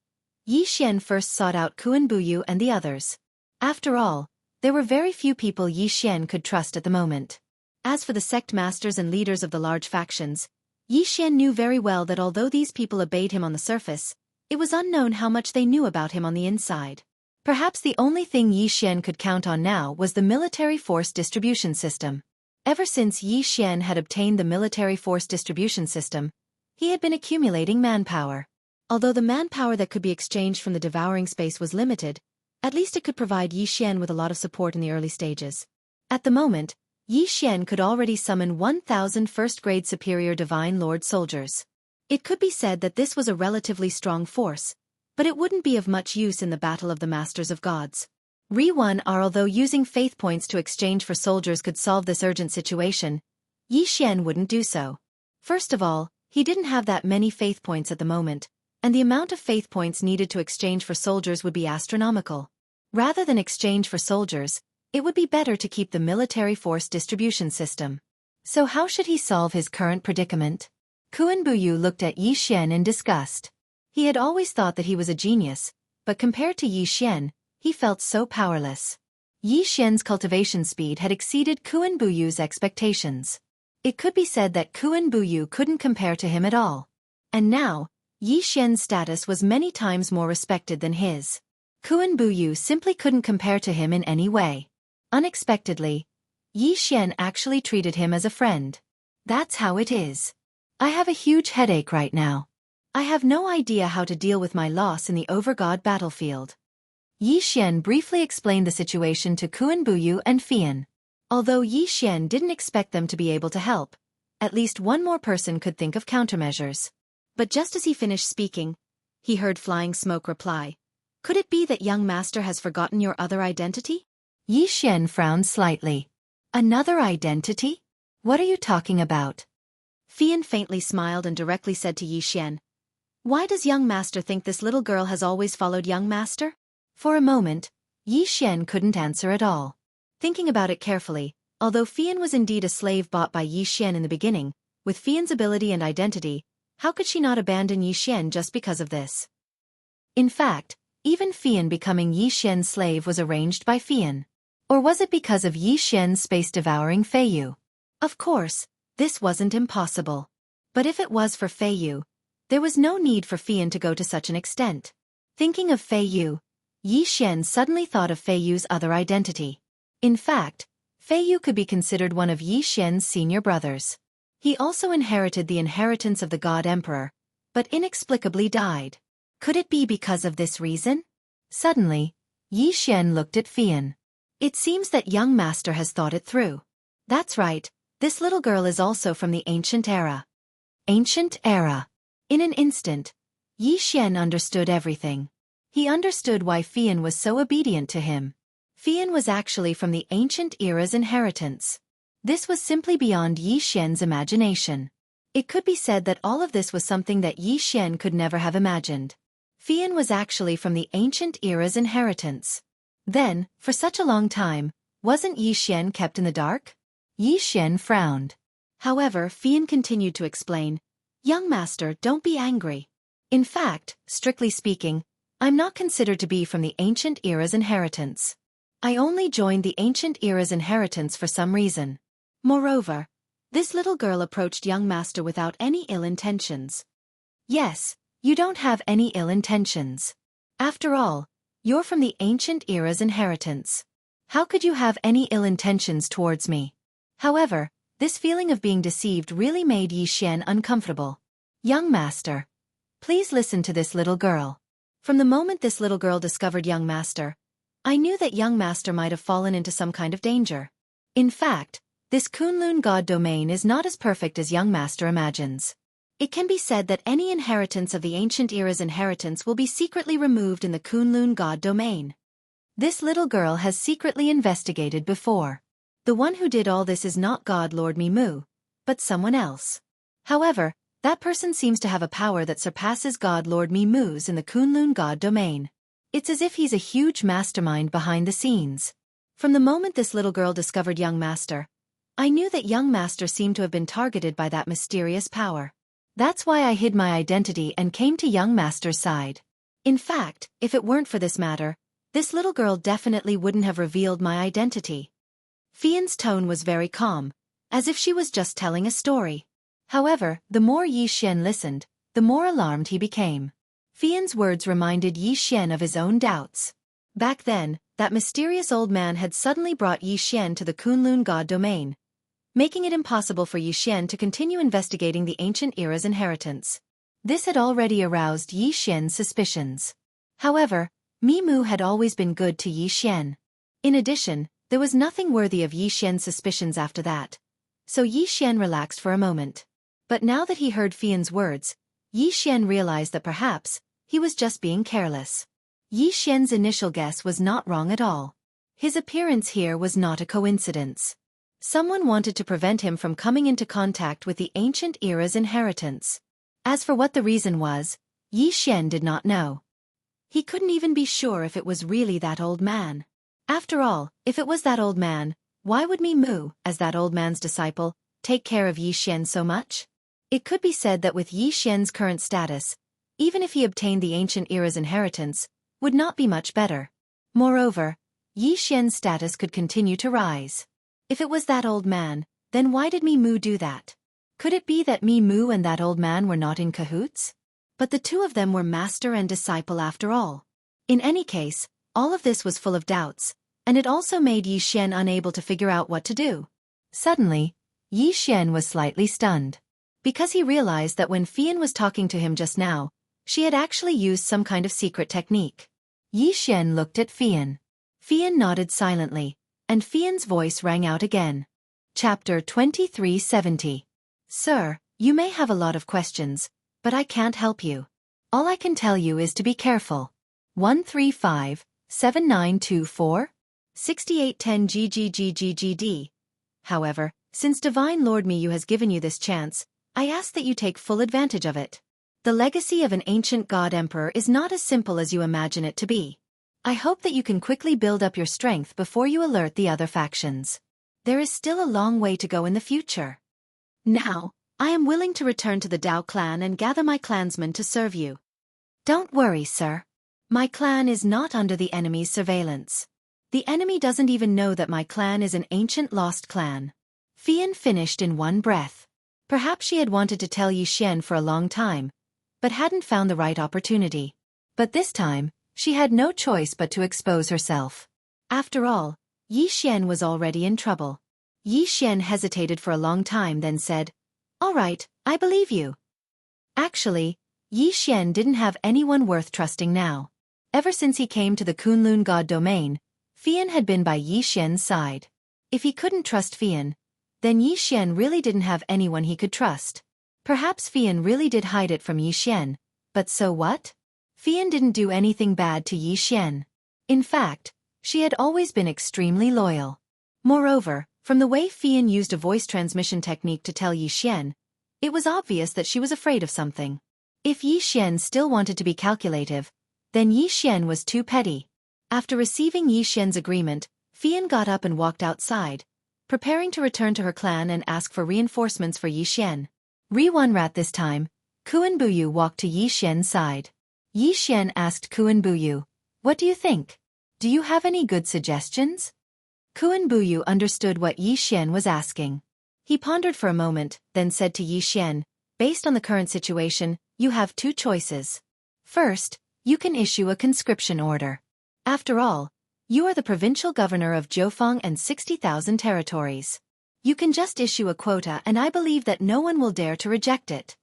Yi Xian first sought out Kuan Buyu and the others. After all, there were very few people Yi Xian could trust at the moment. As for the sect masters and leaders of the large factions, Yi Xian knew very well that although these people obeyed him on the surface, it was unknown how much they knew about him on the inside. Perhaps the only thing Yi Xian could count on now was the military force distribution system. Ever since Yi Xian had obtained the military force distribution system, he had been accumulating manpower. Although the manpower that could be exchanged from the devouring space was limited, at least it could provide Yi Xian with a lot of support in the early stages. At the moment, Yi Xian could already summon 1,000 first-grade superior Divine Lord soldiers. It could be said that this was a relatively strong force, but it wouldn't be of much use in the battle of the Masters of Gods. Re-1 are although using faith points to exchange for soldiers could solve this urgent situation, Yi Xian wouldn't do so. First of all, he didn't have that many faith points at the moment, and the amount of faith points needed to exchange for soldiers would be astronomical. Rather than exchange for soldiers, it would be better to keep the military force distribution system. So how should he solve his current predicament? Kuan Buyu looked at Yi Xian in disgust. He had always thought that he was a genius, but compared to Yi Xian, he felt so powerless. Yi Xian's cultivation speed had exceeded Kuan Buyu's expectations. It could be said that Kuan Buyu couldn't compare to him at all. And now, Yi Xian's status was many times more respected than his. Kuan Buyu simply couldn't compare to him in any way. Unexpectedly, Yi Xian actually treated him as a friend. That's how it is. I have a huge headache right now. I have no idea how to deal with my loss in the Overgod battlefield. Yi Xian briefly explained the situation to Kuan Buyu and Fian. Although Yi Xian didn't expect them to be able to help, at least one more person could think of countermeasures. But just as he finished speaking, he heard Flying Smoke reply, "Could it be that young master has forgotten your other identity?" Yi Xian frowned slightly. "Another identity? What are you talking about?" Fian faintly smiled and directly said to Yi Xian, "Why does young master think this little girl has always followed young master?" For a moment, Yi Xian couldn't answer at all. Thinking about it carefully, although Fian was indeed a slave bought by Yi Xian in the beginning, with Fian's ability and identity, how could she not abandon Yi Xian just because of this? In fact, even Fian becoming Yi Xian's slave was arranged by Fian. Or was it because of Yi Xian's space-devouring Feiyu? Of course, this wasn't impossible. But if it was for Feiyu, there was no need for Fian to go to such an extent. Thinking of Feiyu, Yi Xian suddenly thought of Feiyu's other identity. In fact, Feiyu could be considered one of Yi Xian's senior brothers. He also inherited the inheritance of the God Emperor, but inexplicably died. Could it be because of this reason? Suddenly, Yi Xian looked at Fian. It seems that young master has thought it through. That's right, this little girl is also from the ancient era. Ancient era. In an instant, Yi Xian understood everything. He understood why Fian was so obedient to him. Fian was actually from the ancient era's inheritance. This was simply beyond Yi Xian's imagination. It could be said that all of this was something that Yi Xian could never have imagined. Fian was actually from the ancient era's inheritance. Then, for such a long time, wasn't Yi Xian kept in the dark? Yi Xian frowned. However, Fian continued to explain, "Young master, don't be angry. In fact, strictly speaking, I'm not considered to be from the ancient era's inheritance. I only joined the ancient era's inheritance for some reason. Moreover, this little girl approached young master without any ill intentions." "Yes, you don't have any ill intentions. After all, you're from the ancient era's inheritance. How could you have any ill intentions towards me?" However, this feeling of being deceived really made Yi Xian uncomfortable. "Young master, please listen to this little girl. From the moment this little girl discovered young master, I knew that young master might have fallen into some kind of danger. In fact, this Kunlun God domain is not as perfect as young master imagines. It can be said that any inheritance of the ancient era's inheritance will be secretly removed in the Kunlun God domain. This little girl has secretly investigated before. The one who did all this is not God Lord Mimu, but someone else. However, that person seems to have a power that surpasses God Lord Mimu's in the Kunlun God domain. It's as if he's a huge mastermind behind the scenes. From the moment this little girl discovered young master, I knew that young master seemed to have been targeted by that mysterious power. That's why I hid my identity and came to young master's side. In fact, if it weren't for this matter, this little girl definitely wouldn't have revealed my identity." Fian's tone was very calm, as if she was just telling a story. However, the more Yi Xian listened, the more alarmed he became. Fian's words reminded Yi Xian of his own doubts. Back then, that mysterious old man had suddenly brought Yi Xian to the Kunlun God domain, making it impossible for Yi Xian to continue investigating the ancient era's inheritance. This had already aroused Yi Xian's suspicions. However, Mimu had always been good to Yi Xian. In addition, there was nothing worthy of Yi Xian's suspicions after that, so Yi Xian relaxed for a moment. But now that he heard Fian's words, Yi Xian realized that perhaps he was just being careless. Yi Xian's initial guess was not wrong at all. His appearance here was not a coincidence. Someone wanted to prevent him from coming into contact with the ancient era's inheritance. As for what the reason was, Yi Xian did not know. He couldn't even be sure if it was really that old man. After all, if it was that old man, why would Mi Mu, as that old man's disciple, take care of Yi Xian so much? It could be said that with Yi Xian's current status, even if he obtained the ancient era's inheritance, would not be much better. Moreover, Yi Xian's status could continue to rise. If it was that old man, then why did Mi Mu do that? Could it be that Mi Mu and that old man were not in cahoots? But the two of them were master and disciple after all. In any case, all of this was full of doubts, and it also made Yi Xian unable to figure out what to do. Suddenly, Yi Xian was slightly stunned. Because he realized that when Fian was talking to him just now, she had actually used some kind of secret technique. Yi Xian looked at Fian. Fian nodded silently, and Fian's voice rang out again. Chapter 2370. Sir, you may have a lot of questions, but I can't help you. All I can tell you is to be careful. 135-7924? 6810 GGGGGD. However, since Divine Lord Miyu has given you this chance, I ask that you take full advantage of it. The legacy of an ancient god emperor is not as simple as you imagine it to be. I hope that you can quickly build up your strength before you alert the other factions. There is still a long way to go in the future. Now, I am willing to return to the Dao clan and gather my clansmen to serve you. Don't worry, sir. My clan is not under the enemy's surveillance. The enemy doesn't even know that my clan is an ancient lost clan. Fian finished in one breath. Perhaps she had wanted to tell Yi Xian for a long time, but hadn't found the right opportunity. But this time, she had no choice but to expose herself. After all, Yi Xian was already in trouble. Yi Xian hesitated for a long time, then said, "All right, I believe you." Actually, Yi Xian didn't have anyone worth trusting now. Ever since he came to the Kunlun God domain, Fian had been by Yi Xian's side. If he couldn't trust Fian, then Yi Xian really didn't have anyone he could trust. Perhaps Fian really did hide it from Yi Xian, but so what? Fian didn't do anything bad to Yi Xian. In fact, she had always been extremely loyal. Moreover, from the way Fian used a voice transmission technique to tell Yi Xian, it was obvious that she was afraid of something. If Yi Xian still wanted to be calculative, then Yi Xian was too petty. After receiving Yi Xian's agreement, Fian got up and walked outside, preparing to return to her clan and ask for reinforcements for Yi Xian. Rat this time, Kuan Buyu walked to Yi Xian's side. Yi Xian asked Kuan Buyu, "What do you think? Do you have any good suggestions?" Kuan Buyu understood what Yi Xian was asking. He pondered for a moment, then said to Yi Xian, "Based on the current situation, you have two choices. First, you can issue a conscription order. After all, you are the provincial governor of Jiufeng and 60,000 territories. You can just issue a quota and I believe that no one will dare to reject it.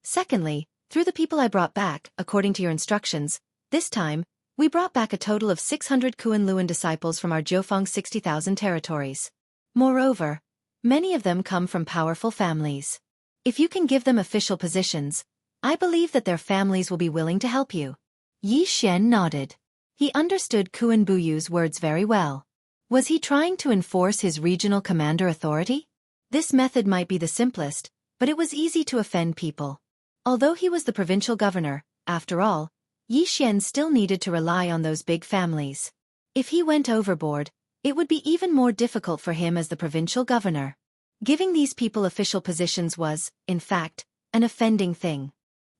Secondly, through the people I brought back, according to your instructions, this time, we brought back a total of 600 Kuan Luan disciples from our Jiufeng 60,000 territories. Moreover, many of them come from powerful families. If you can give them official positions, I believe that their families will be willing to help you." Yi Xian nodded. He understood Kuan Buyu's words very well. Was he trying to enforce his regional commander authority? This method might be the simplest, but it was easy to offend people. Although he was the provincial governor, after all, Yi Xian still needed to rely on those big families. If he went overboard, it would be even more difficult for him as the provincial governor. Giving these people official positions was, in fact, an offending thing.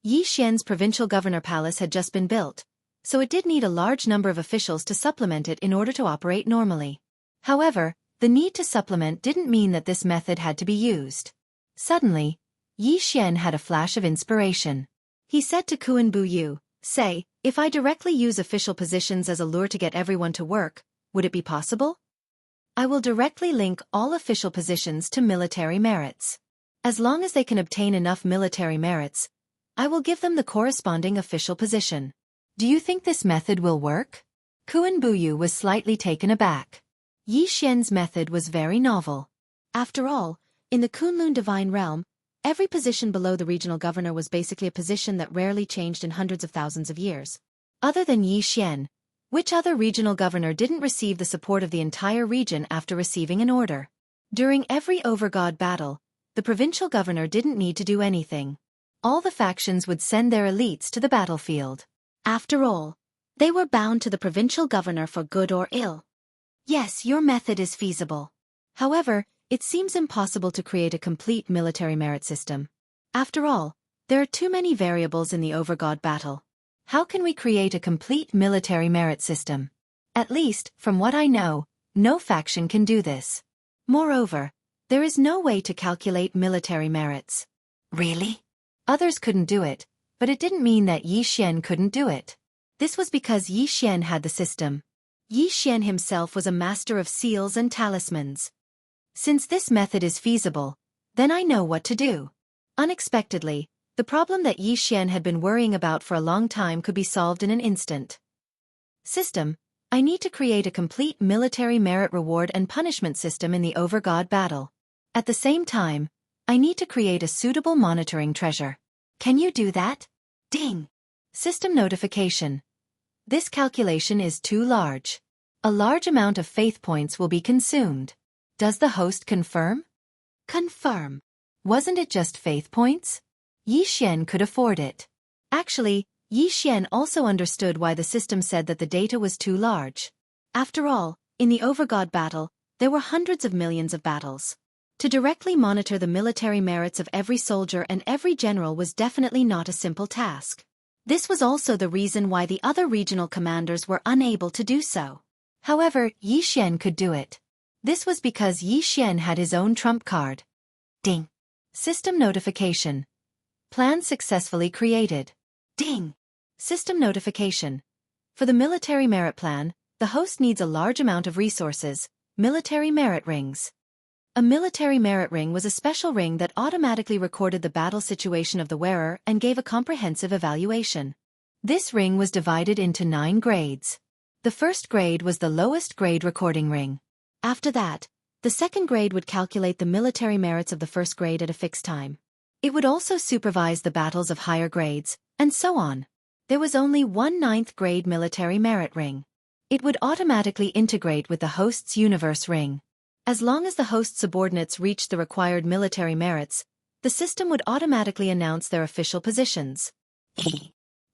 Yi Xian's provincial governor palace had just been built, so it did need a large number of officials to supplement it in order to operate normally. However, the need to supplement didn't mean that this method had to be used. Suddenly, Yi Xian had a flash of inspiration. He said to Kuan Buyu, "Say, if I directly use official positions as a lure to get everyone to work, would it be possible? I will directly link all official positions to military merits. As long as they can obtain enough military merits, I will give them the corresponding official position. Do you think this method will work?" Kuan Buyu was slightly taken aback. Yi Xian's method was very novel. After all, in the Kunlun Divine Realm, every position below the regional governor was basically a position that rarely changed in hundreds of thousands of years. Other than Yi Xian, Which other regional governor didn't receive the support of the entire region after receiving an order? During every overgod battle, the provincial governor didn't need to do anything. All the factions would send their elites to the battlefield. After all, they were bound to the provincial governor for good or ill. Yes, your method is feasible. However, it seems impossible to create a complete military merit system. After all, there are too many variables in the overgod battle. How can we create a complete military merit system? At least, from what I know, no faction can do this. Moreover, there is no way to calculate military merits. Really? Others couldn't do it, but it didn't mean that Xian couldn't do it. This was because Xian had the system. Xian himself was a master of seals and talismans. Since this method is feasible, then I know what to do. Unexpectedly, the problem that Xian had been worrying about for a long time could be solved in an instant. System: I need to create a complete military merit reward and punishment system in the overgod battle. At the same time, I need to create a suitable monitoring treasure. Can you do that? Ding! System notification. This calculation is too large. A large amount of faith points will be consumed. Does the host confirm? Confirm. Wasn't it just faith points? Xian could afford it. Actually, Xian also understood why the system said that the data was too large. After all, in the overgod battle, there were hundreds of millions of battles. To directly monitor the military merits of every soldier and every general was definitely not a simple task. This was also the reason why the other regional commanders were unable to do so. However, Xian could do it. This was because Xian had his own trump card. Ding! System notification. Plan successfully created. Ding! System notification. For the military merit plan, the host needs a large amount of resources, military merit rings. A military merit ring was a special ring that automatically recorded the battle situation of the wearer and gave a comprehensive evaluation. This ring was divided into 9 grades. The first grade was the lowest grade recording ring. After that, the second grade would calculate the military merits of the first grade at a fixed time. It would also supervise the battles of higher grades, and so on. There was only one 9th grade military merit ring. It would automatically integrate with the host's universe ring. As long as the host's subordinates reached the required military merits, the system would automatically announce their official positions.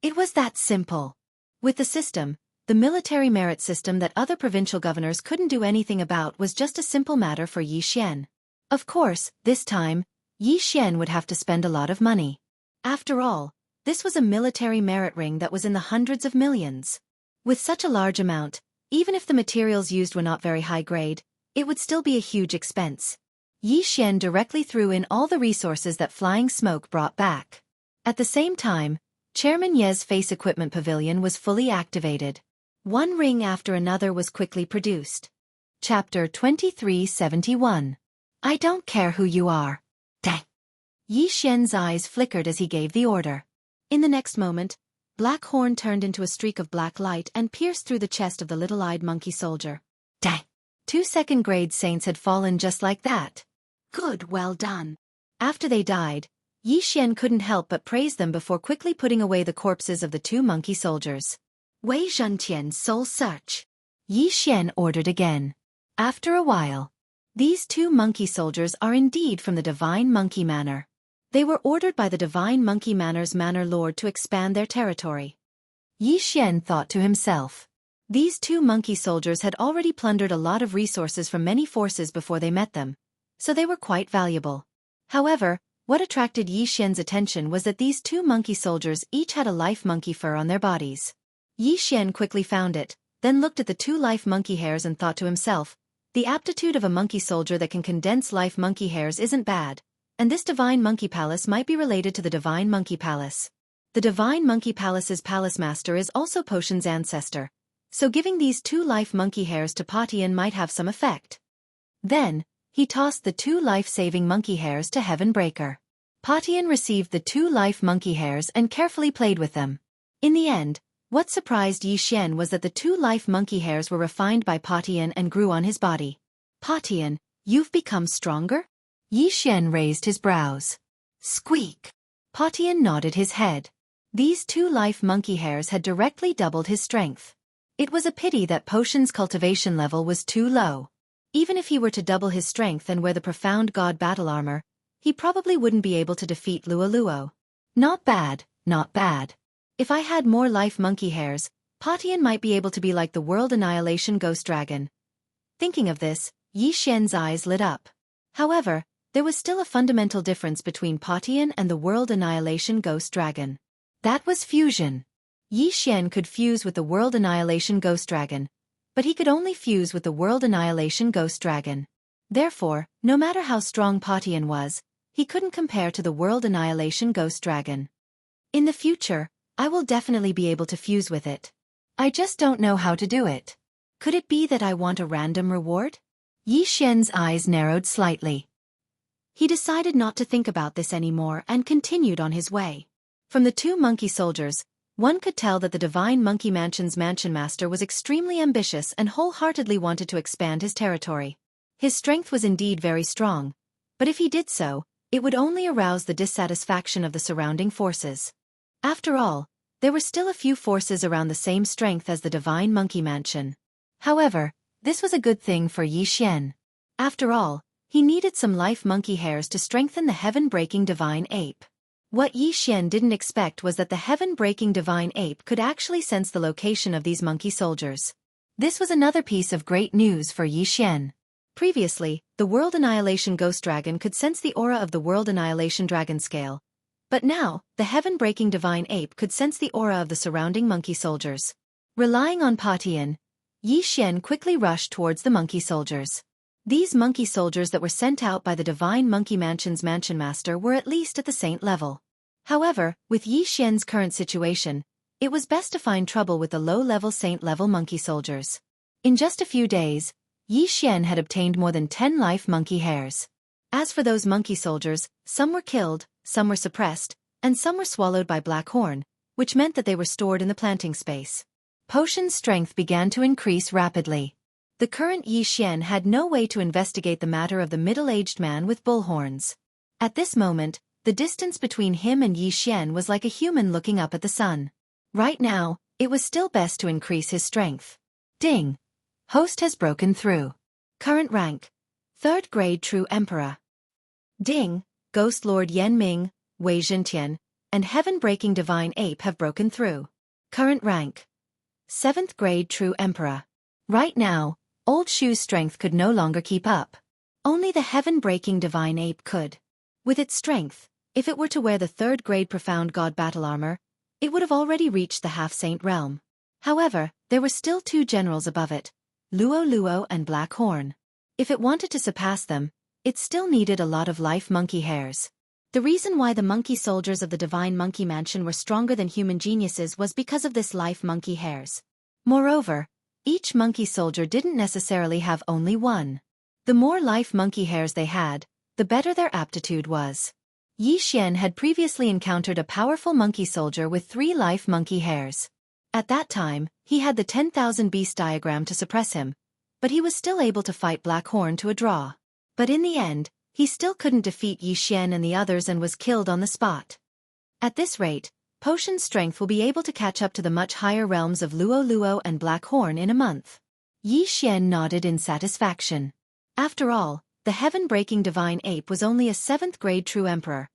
It was that simple. With the system, the military merit system that other provincial governors couldn't do anything about was just a simple matter for Xian. Of course, this time, Xian would have to spend a lot of money. After all, this was a military merit ring that was in the hundreds of millions. With such a large amount, even if the materials used were not very high grade, it would still be a huge expense. Xian directly threw in all the resources that flying smoke brought back. At the same time, Chairman Ye's face equipment pavilion was fully activated. One ring after another was quickly produced. Chapter 2371. I don't care who you are. Dang! Xian's eyes flickered as he gave the order. In the next moment, Black Horn turned into a streak of black light and pierced through the chest of the little-eyed monkey soldier. Dang! 2 second-grade saints had fallen just like that. Good, well done. After they died, Xian couldn't help but praise them before quickly putting away the corpses of the 2 monkey soldiers. Wei Zhentian's soul search. Xian ordered again. After a while, these 2 monkey soldiers are indeed from the Divine Monkey Manor. They were ordered by the Divine Monkey Manor's Manor Lord to expand their territory. Xian thought to himself. These 2 monkey soldiers had already plundered a lot of resources from many forces before they met them, so they were quite valuable. However, what attracted Xian's attention was that these 2 monkey soldiers each had a life monkey fur on their bodies. Xian quickly found it, then looked at the 2 life monkey hairs and thought to himself, the aptitude of a monkey soldier that can condense life monkey hairs isn't bad, and this Divine Monkey Palace might be related to the Divine Monkey Palace. The Divine Monkey Palace's palace master is also Potion's ancestor, so giving these 2 life monkey hairs to Potion might have some effect. Then, he tossed the 2 life-saving monkey hairs to Heaven Breaker. Potion received the 2 life monkey hairs and carefully played with them. In the end, what surprised Xian was that the 2 life monkey hairs were refined by Potion and grew on his body. Potion, you've become stronger? Xian raised his brows. Squeak! Potion nodded his head. These 2 life monkey hairs had directly doubled his strength. It was a pity that Potion's cultivation level was too low. Even if he were to double his strength and wear the profound god battle armor, he probably wouldn't be able to defeat Luo. Not bad, not bad. If I had more life monkey hairs, Potion might be able to be like the world annihilation ghost dragon. Thinking of this, Yi Xian's eyes lit up. However, there was still a fundamental difference between Potion and the world annihilation ghost dragon. That was fusion. Yi Xian could fuse with the world annihilation ghost dragon, but he could only fuse with the world annihilation ghost dragon. Therefore, no matter how strong Potion was, he couldn't compare to the world annihilation ghost dragon. In the future, I will definitely be able to fuse with it. I just don't know how to do it. Could it be that I want a random reward? Yi Xian's eyes narrowed slightly. He decided not to think about this anymore and continued on his way. From the two monkey soldiers, one could tell that the Divine Monkey Mansion's mansion master was extremely ambitious and wholeheartedly wanted to expand his territory. His strength was indeed very strong, but if he did so, it would only arouse the dissatisfaction of the surrounding forces. After all, there were still a few forces around the same strength as the Divine Monkey Mansion. However, this was a good thing for Yi Xian. After all, he needed some life monkey hairs to strengthen the heaven-breaking divine ape. What Yi Xian didn't expect was that the heaven-breaking divine ape could actually sense the location of these monkey soldiers. This was another piece of great news for Yi Xian. Previously, the World Annihilation Ghost Dragon could sense the aura of the World Annihilation Dragon Scale. But now, the heaven-breaking divine ape could sense the aura of the surrounding monkey soldiers. Relying on Potion, Yi Xian quickly rushed towards the monkey soldiers. These monkey soldiers that were sent out by the Divine Monkey Mansion's mansion master were at least at the saint level. However, with Yi Xian's current situation, it was best to find trouble with the low-level saint-level monkey soldiers. In just a few days, Yi Xian had obtained more than 10 life monkey hairs. As for those monkey soldiers, some were killed, some were suppressed, and some were swallowed by Black Horn, which meant that they were stored in the planting space. Potion's strength began to increase rapidly. The current Yi Xian had no way to investigate the matter of the middle-aged man with bullhorns. At this moment, the distance between him and Yi Xian was like a human looking up at the sun. Right now, it was still best to increase his strength. Ding! Host has broken through. Current rank: 3rd grade True Emperor. Ding! Ghost Lord Yan Ming, Wei Zhentian, and Heaven-breaking Divine Ape have broken through. Current rank: 7th grade True Emperor. Right now, Old Shu's strength could no longer keep up. Only the Heaven-breaking Divine Ape could. With its strength, if it were to wear the 3rd grade Profound God Battle Armor, it would have already reached the half-saint realm. However, there were still 2 generals above it, Luo and Black Horn. If it wanted to surpass them, it still needed a lot of life monkey hairs. The reason why the monkey soldiers of the Divine Monkey Mansion were stronger than human geniuses was because of this life monkey hairs. Moreover, each monkey soldier didn't necessarily have only one. The more life monkey hairs they had, the better their aptitude was. Yi Xian had previously encountered a powerful monkey soldier with 3 life monkey hairs. At that time, he had the 10,000 beast diagram to suppress him, but he was still able to fight Black Horn to a draw. But in the end, he still couldn't defeat Yi Xian and the others and was killed on the spot. At this rate, Potion's strength will be able to catch up to the much higher realms of Luo and Black Horn in a month. Yi Xian nodded in satisfaction. After all, the heaven-breaking Divine Ape was only a 7th grade True Emperor,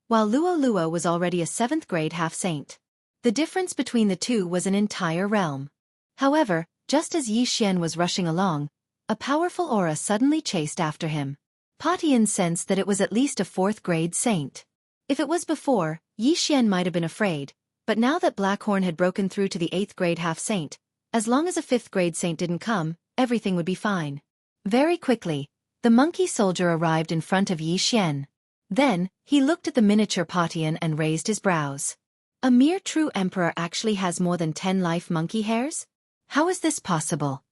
while Luo was already a 7th grade half-saint. The difference between the two was an entire realm. However, just as Yi Xian was rushing along, a powerful aura suddenly chased after him. Potion sensed that it was at least a 4th grade saint. If it was before, Yi Xian might have been afraid, but now that Black Horn had broken through to the 8th grade half-saint, as long as a 5th grade saint didn't come, everything would be fine. Very quickly, the monkey soldier arrived in front of Yi Xian. Then, he looked at the miniature Potion and raised his brows. A mere True Emperor actually has more than 10 life monkey hairs? How is this possible?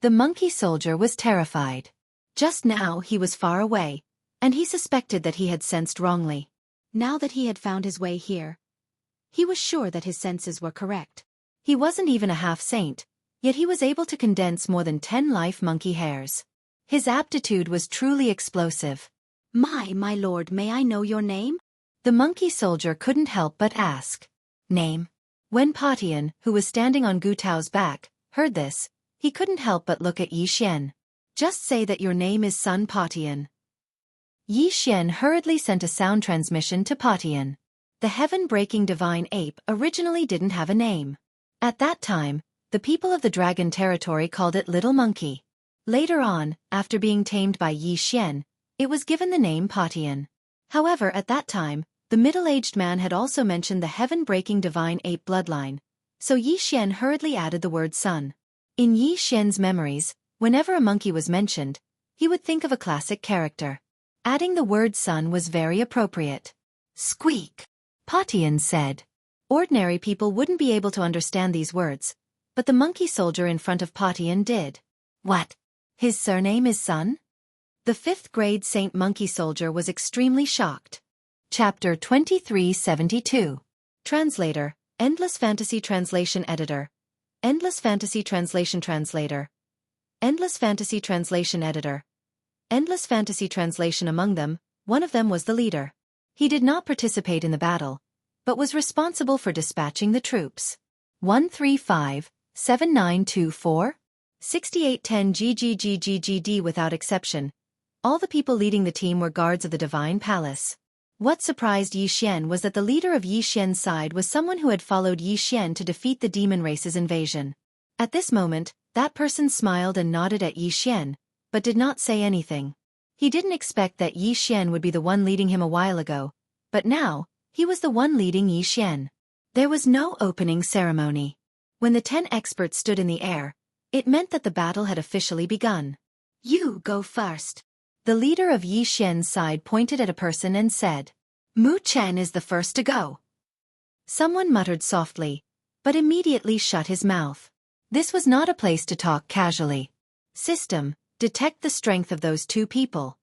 The monkey soldier was terrified. Just now he was far away, and he suspected that he had sensed wrongly. Now that he had found his way here, he was sure that his senses were correct. He wasn't even a half-saint, yet he was able to condense more than 10 life monkey hairs. His aptitude was truly explosive. My lord, may I know your name? The monkey soldier couldn't help but ask. Name? When Potion, who was standing on Gu Tao's back, heard this, he couldn't help but look at Yi Xian. Just say that your name is Sun Patian. Yi Xian hurriedly sent a sound transmission to Patian. The heaven-breaking divine ape originally didn't have a name. At that time, the people of the dragon territory called it Little Monkey. Later on, after being tamed by Yi Xian, it was given the name Patian. However, at that time, the middle-aged man had also mentioned the heaven-breaking divine ape bloodline, so Yi Xian hurriedly added the word sun. In Yi Xian's memories, whenever a monkey was mentioned, he would think of a classic character. Adding the word sun was very appropriate. Squeak! Patian said. Ordinary people wouldn't be able to understand these words, but the monkey soldier in front of Patian did. What? His surname is Sun? The 5th grade Saint Monkey Soldier was extremely shocked. Chapter 2372. Translator, Endless Fantasy Translation Editor. Endless Fantasy Translation Translator. Endless Fantasy Translation Editor. Endless Fantasy Translation. Among them, one of them was the leader. He did not participate in the battle, but was responsible for dispatching the troops. 135, 7924, 6810 GGGGGD without exception. All the people leading the team were guards of the Divine Palace. What surprised Yi Xian was that the leader of Yi Xian's side was someone who had followed Yi Xian to defeat the demon race's invasion. At this moment, that person smiled and nodded at Yi Xian, but did not say anything. He didn't expect that Yi Xian would be the one leading him a while ago, but now, he was the one leading Yi Xian. There was no opening ceremony. When the 10 experts stood in the air, it meant that the battle had officially begun. You go first. The leader of Yi Xian's side pointed at a person and said, Mu Chen is the first to go. Someone muttered softly, but immediately shut his mouth. This was not a place to talk casually. System, detect the strength of those two people.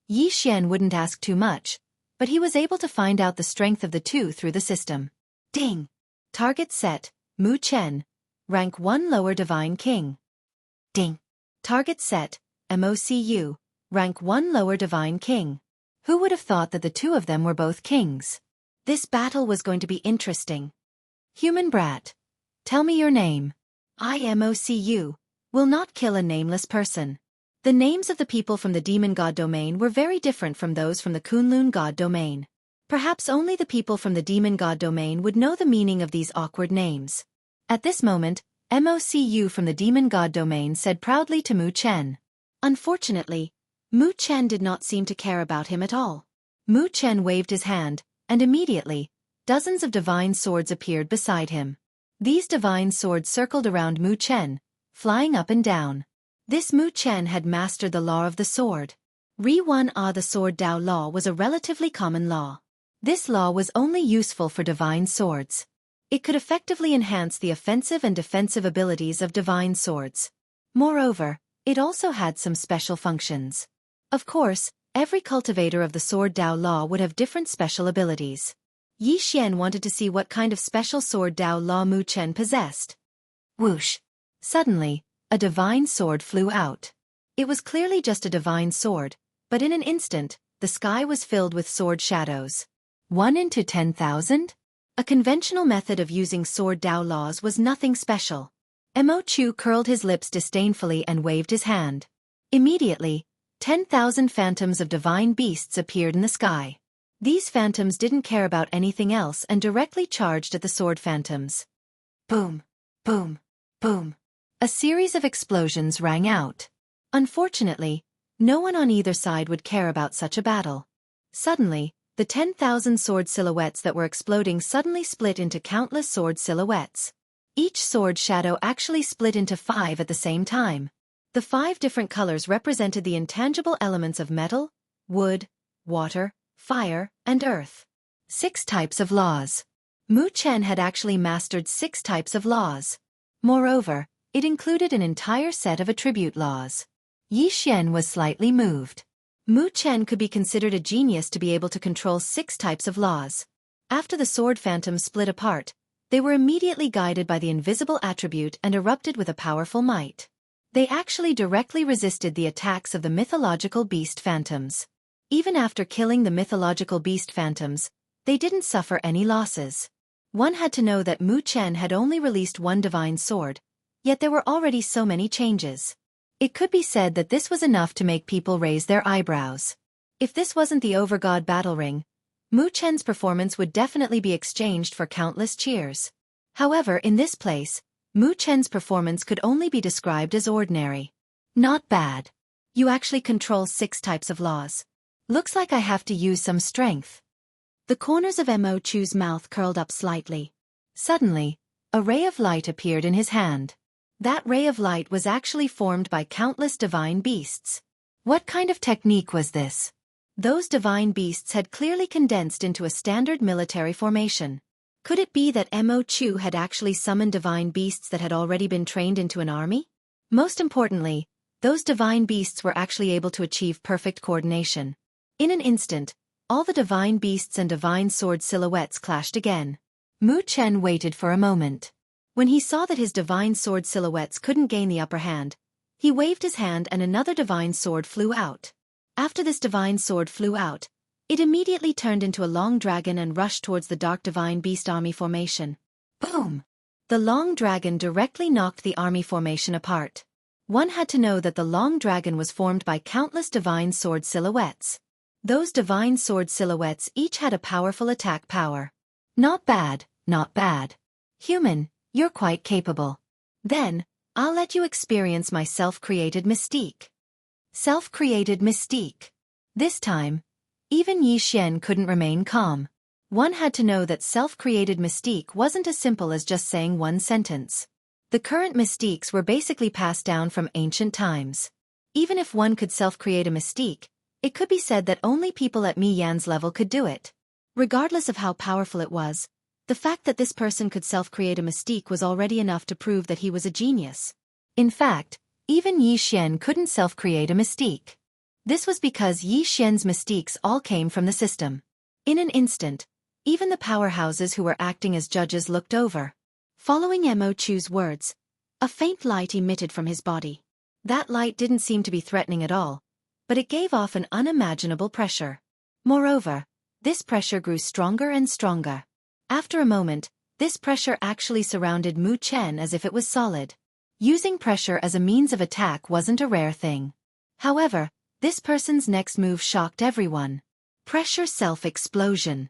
Yi Xian wouldn't ask too much, but he was able to find out the strength of the two through the system. Ding! Target set, Mu Chen. Rank 1 lower divine king. Ding! Target set, MOCU. Rank 1 lower divine king. Who would have thought that the two of them were both kings? This battle was going to be interesting. Human brat. Tell me your name. IMOCU. Will not kill a nameless person. The names of the people from the demon god domain were very different from those from the Kunlun god domain. Perhaps only the people from the demon god domain would know the meaning of these awkward names. At this moment, MOCU from the demon god domain said proudly to Mu Chen. Unfortunately, Mu Chen did not seem to care about him at all. Mu Chen waved his hand, and immediately, dozens of divine swords appeared beside him. These divine swords circled around Mu Chen, flying up and down. This Mu Chen had mastered the law of the sword. Ri-1A the sword Dao law was a relatively common law. This law was only useful for divine swords. It could effectively enhance the offensive and defensive abilities of divine swords. Moreover, it also had some special functions. Of course, every cultivator of the sword Dao law would have different special abilities. Yi Xian wanted to see what kind of special sword Dao law Mu Chen possessed. Whoosh! Suddenly, a divine sword flew out. It was clearly just a divine sword, but in an instant, the sky was filled with sword shadows. 1 into 10,000? A conventional method of using sword Dao laws was nothing special. Mo Chu curled his lips disdainfully and waved his hand. Immediately, 10,000 phantoms of divine beasts appeared in the sky. These phantoms didn't care about anything else and directly charged at the sword phantoms. Boom! Boom! Boom! A series of explosions rang out. Unfortunately, no one on either side would care about such a battle. Suddenly, the 10,000 sword silhouettes that were exploding suddenly split into countless sword silhouettes. Each sword shadow actually split into 5 at the same time. The 5 different colors represented the intangible elements of metal, wood, water, fire, and earth. 6 types of laws. Mu Chen had actually mastered 6 types of laws. Moreover, it included an entire set of attribute laws. Yi Xian was slightly moved. Mu Chen could be considered a genius to be able to control 6 types of laws. After the sword phantoms split apart, they were immediately guided by the invisible attribute and erupted with a powerful might. They actually directly resisted the attacks of the mythological beast phantoms. Even after killing the mythological beast phantoms, they didn't suffer any losses. One had to know that Mu Chen had only released 1 divine sword, Yet there were already so many changes. It could be said that this was enough to make people raise their eyebrows. If this wasn't the Overgod battle ring, Mu Chen's performance would definitely be exchanged for countless cheers. However, in this place, Mu Chen's performance could only be described as ordinary. Not bad. You actually control 6 types of laws. Looks like I have to use some strength. The corners of Mo Chu's mouth curled up slightly. Suddenly, a ray of light appeared in his hand. That ray of light was actually formed by countless divine beasts. What kind of technique was this? Those divine beasts had clearly condensed into a standard military formation. Could it be that Mo Chu had actually summoned divine beasts that had already been trained into an army? Most importantly, those divine beasts were actually able to achieve perfect coordination. In an instant, all the divine beasts and divine sword silhouettes clashed again. Mu Chen waited for a moment. When he saw that his divine sword silhouettes couldn't gain the upper hand, he waved his hand and another divine sword flew out. After this divine sword flew out, it immediately turned into a long dragon and rushed towards the dark divine beast army formation. Boom! The long dragon directly knocked the army formation apart. One had to know that the long dragon was formed by countless divine sword silhouettes. Those divine sword silhouettes each had a powerful attack power. Not bad, not bad. Human, you're quite capable. Then, I'll let you experience my self-created mystique. Self-created mystique. This time, even Xianxia couldn't remain calm. One had to know that self-created mystique wasn't as simple as just saying one sentence. The current mystiques were basically passed down from ancient times. Even if one could self-create a mystique, it could be said that only people at Mi Yan's level could do it. Regardless of how powerful it was, the fact that this person could self-create a mystique was already enough to prove that he was a genius. In fact, even Xianxia couldn't self-create a mystique. This was because Xianxia's mystiques all came from the system. In an instant, even the powerhouses who were acting as judges looked over. Following Mo Chu's words, a faint light emitted from his body. That light didn't seem to be threatening at all, but it gave off an unimaginable pressure. Moreover, this pressure grew stronger and stronger. After a moment, this pressure actually surrounded Mu Chen as if it was solid. Using pressure as a means of attack wasn't a rare thing. However, this person's next move shocked everyone. Pressure self-explosion.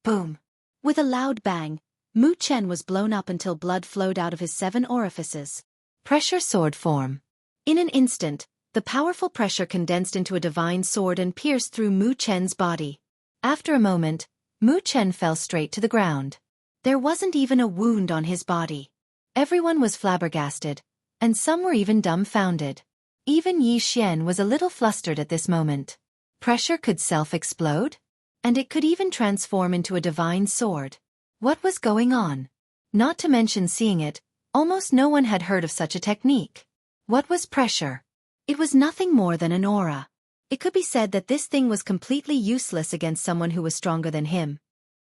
Boom! With a loud bang, Mu Chen was blown up until blood flowed out of his 7 orifices. Pressure sword form. In an instant, the powerful pressure condensed into a divine sword and pierced through Mu Chen's body. After a moment, Mu Chen fell straight to the ground. There wasn't even a wound on his body. Everyone was flabbergasted, and some were even dumbfounded. Even Xianxia was a little flustered at this moment. Pressure could self-explode? And it could even transform into a divine sword. What was going on? Not to mention seeing it, almost no one had heard of such a technique. What was pressure? It was nothing more than an aura. It could be said that this thing was completely useless against someone who was stronger than him.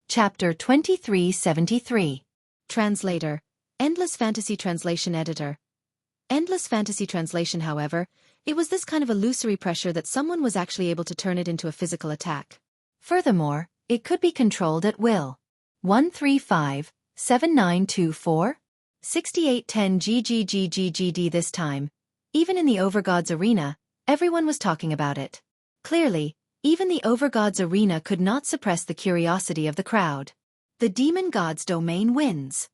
Chapter 2373. Translator. Endless Fantasy Translation Editor. Endless Fantasy Translation, however, it was this kind of illusory pressure that someone was actually able to turn it into a physical attack. Furthermore, it could be controlled at will. 135-7924? 6810 GGGGGD this time. Even in the Overgod's arena, everyone was talking about it. Clearly, even the Overgod's arena could not suppress the curiosity of the crowd. The Demon God's domain wins.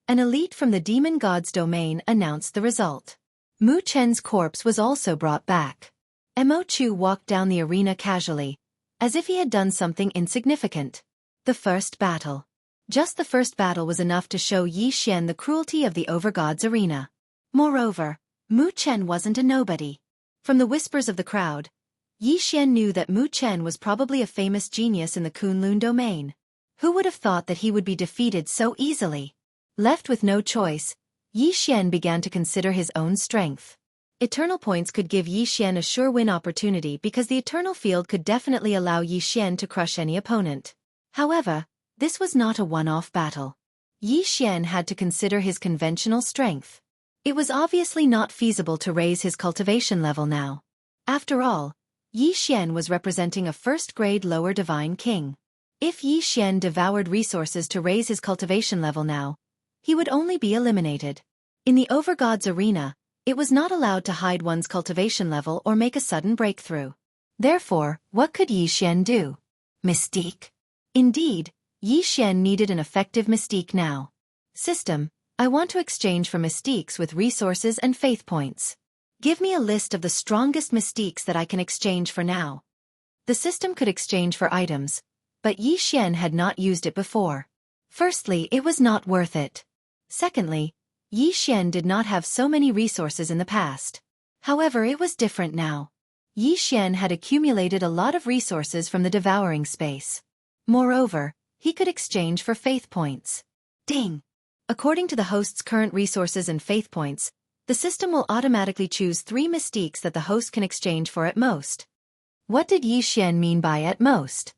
An elite from the Demon God's domain announced the result. Mu Chen's corpse was also brought back. Mo Chu walked down the arena casually, as if he had done something insignificant. The first battle. Just the first battle was enough to show Xianxia the cruelty of the Overgod's arena. Moreover, Mu Chen wasn't a nobody. From the whispers of the crowd, Xianxia knew that Mu Chen was probably a famous genius in the Kunlun domain. Who would have thought that he would be defeated so easily? Left with no choice, Xianxia began to consider his own strength. Eternal points could give Xianxia a sure win opportunity because the eternal field could definitely allow Xianxia to crush any opponent. However, this was not a one-off battle. Xianxia had to consider his conventional strength. It was obviously not feasible to raise his cultivation level now. After all, Xianxia was representing a first-grade lower divine king. If Xianxia devoured resources to raise his cultivation level now, he would only be eliminated. In the Overgod's arena, it was not allowed to hide one's cultivation level or make a sudden breakthrough. Therefore, what could Yi Xian do? Mystique. Indeed, Yi Xian needed an effective mystique now. System, I want to exchange for mystiques with resources and faith points. Give me a list of the strongest mystiques that I can exchange for now. The system could exchange for items, but Yi Xian had not used it before. Firstly, it was not worth it. Secondly, Yi Xian did not have so many resources in the past. However, it was different now. Yi Xian had accumulated a lot of resources from the devouring space. Moreover, he could exchange for faith points. Ding! According to the host's current resources and faith points, the system will automatically choose 3 mystiques that the host can exchange for at most. What did Yi Xian mean by at most?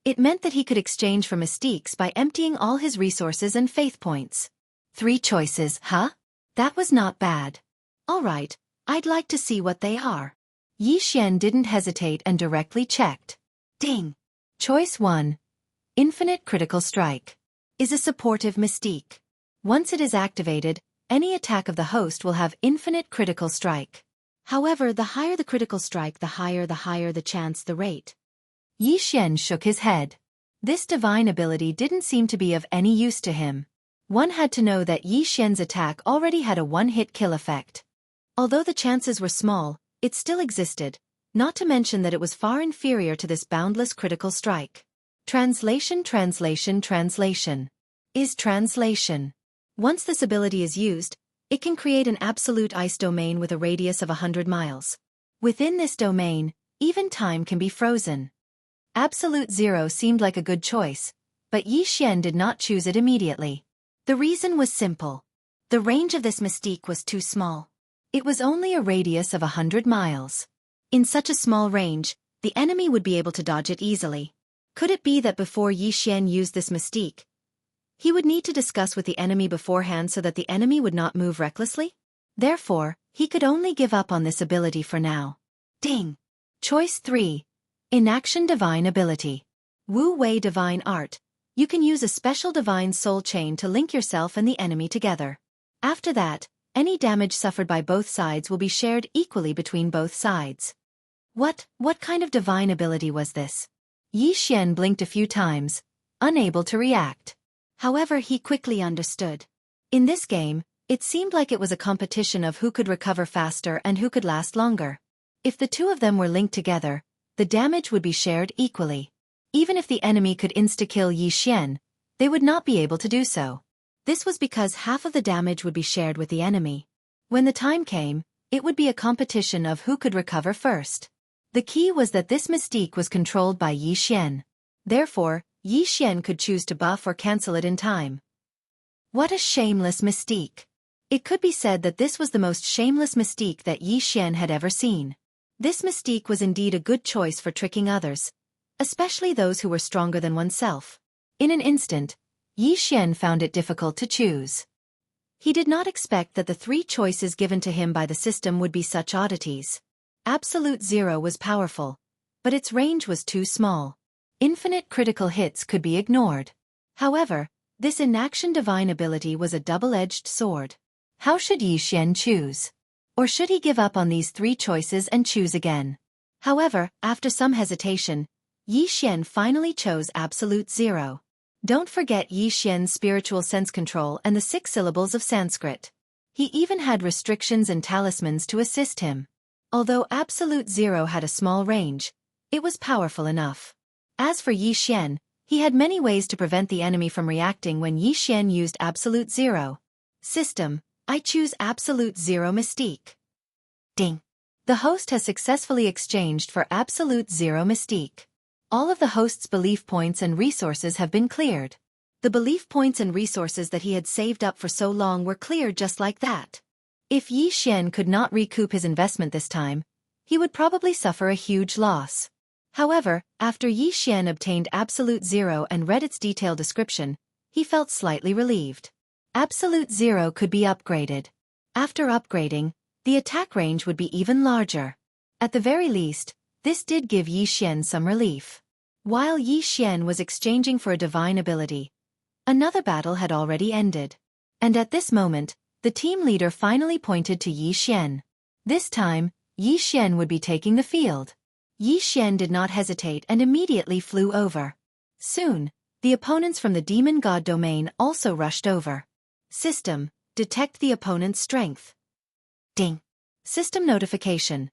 It meant that he could exchange for mystiques by emptying all his resources and faith points. 3 choices, huh? That was not bad. Alright, I'd like to see what they are. Yi Xian didn't hesitate and directly checked. Ding! Choice 1. Infinite Critical Strike. Is a supportive mystique. Once it is activated, any attack of the host will have infinite critical strike. However, the higher the critical strike, the higher the chance, the rate. Yi Xian shook his head. This divine ability didn't seem to be of any use to him. One had to know that Yi Xian's attack already had a one-hit kill effect. Although the chances were small, it still existed, not to mention that it was far inferior to this boundless critical strike. Translation. Is translation. Once this ability is used, it can create an absolute ice domain with a radius of 100 miles. Within this domain, even time can be frozen. Absolute Zero seemed like a good choice, but Yi Xian did not choose it immediately. The reason was simple. The range of this mystique was too small. It was only a radius of 100 miles. In such a small range, the enemy would be able to dodge it easily. Could it be that before Yi Xian used this mystique, he would need to discuss with the enemy beforehand so that the enemy would not move recklessly? Therefore, he could only give up on this ability for now. Ding! Choice 3. Inaction Divine Ability. Wu Wei Divine Art. You can use a special divine soul chain to link yourself and the enemy together. After that, any damage suffered by both sides will be shared equally between both sides. What kind of divine ability was this? Yi Xian blinked a few times, unable to react. However, he quickly understood. In this game, it seemed like it was a competition of who could recover faster and who could last longer. If the two of them were linked together, the damage would be shared equally. Even if the enemy could insta-kill Yi Xian, they would not be able to do so. This was because half of the damage would be shared with the enemy. When the time came, it would be a competition of who could recover first. The key was that this mystique was controlled by Yi Xian. Therefore, Yi Xian could choose to buff or cancel it in time. What a shameless mystique! It could be said that this was the most shameless mystique that Yi Xian had ever seen. This mystique was indeed a good choice for tricking others, especially those who were stronger than oneself. In an instant, Yi Xian found it difficult to choose. He did not expect that the 3 choices given to him by the system would be such oddities. Absolute Zero was powerful, but its range was too small. Infinite critical hits could be ignored. However, this inaction divine ability was a double-edged sword. How should Yi Xian choose? Or should he give up on these 3 choices and choose again? However, after some hesitation, Yi Xian finally chose Absolute Zero. Don't forget Yi Xian's spiritual sense control and the 6 syllables of Sanskrit. He even had restrictions and talismans to assist him. Although Absolute Zero had a small range, it was powerful enough. As for Yi Xian, he had many ways to prevent the enemy from reacting when Yi Xian used Absolute Zero. System, I choose Absolute Zero Mystique. Ding! The host has successfully exchanged for Absolute Zero Mystique. All of the host's belief points and resources have been cleared. The belief points and resources that he had saved up for so long were cleared just like that. If Yi Xian could not recoup his investment this time, he would probably suffer a huge loss. However, after Yi Xian obtained Absolute Zero and read its detailed description, he felt slightly relieved. Absolute Zero could be upgraded. After upgrading, the attack range would be even larger. At the very least, this did give Yi Xian some relief. While Yi Xian was exchanging for a divine ability, another battle had already ended. And at this moment, The team leader finally pointed to Yi Xian. This time, Yi Xian would be taking the field. Yi Xian did not hesitate and immediately flew over. Soon, the opponents from the demon god domain also rushed over. System, detect the opponent's strength. Ding. System notification.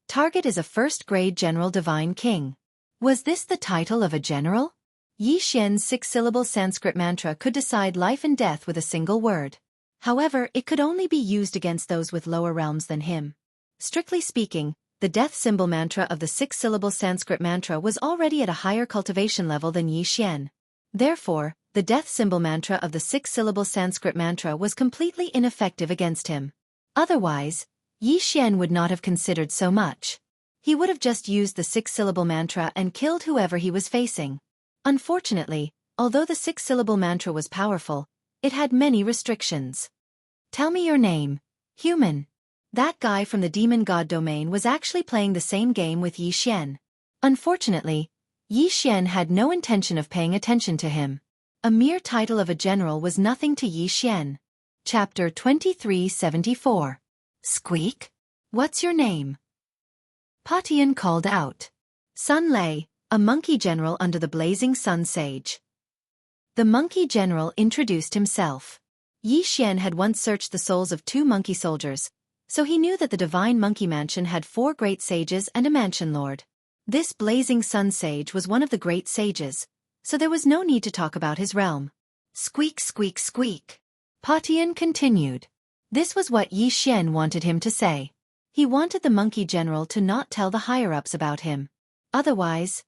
Target is a first-grade general divine king. Was this the title of a general? Yi Xian's 6-syllable Sanskrit mantra could decide life and death with a single word. However, it could only be used against those with lower realms than him. Strictly speaking, the death symbol mantra of the 6-syllable Sanskrit mantra was already at a higher cultivation level than Yi Xian. Therefore, the death symbol mantra of the 6-syllable Sanskrit mantra was completely ineffective against him. Otherwise, Yi Xian would not have considered so much. He would have just used the 6-syllable mantra and killed whoever he was facing. Unfortunately, although the 6-syllable mantra was powerful, it had many restrictions. Tell me your name, human. That guy from the demon god domain was actually playing the same game with Yi Xian. Unfortunately, Yi Xian had no intention of paying attention to him. A mere title of a general was nothing to Yi Xian. Chapter 2374. Squeak? What's your name? Patian called out. Sun Lei, a monkey general under the blazing sun sage. The monkey general introduced himself. Yi Xian had once searched the souls of 2 monkey soldiers, so he knew that the divine monkey mansion had 4 great sages and a mansion lord. This blazing sun sage was one of the great sages, so there was no need to talk about his realm. Squeak, squeak, squeak. Patian continued. This was what Yi Xian wanted him to say. He wanted the monkey general to not tell the higher-ups about him. Otherwise,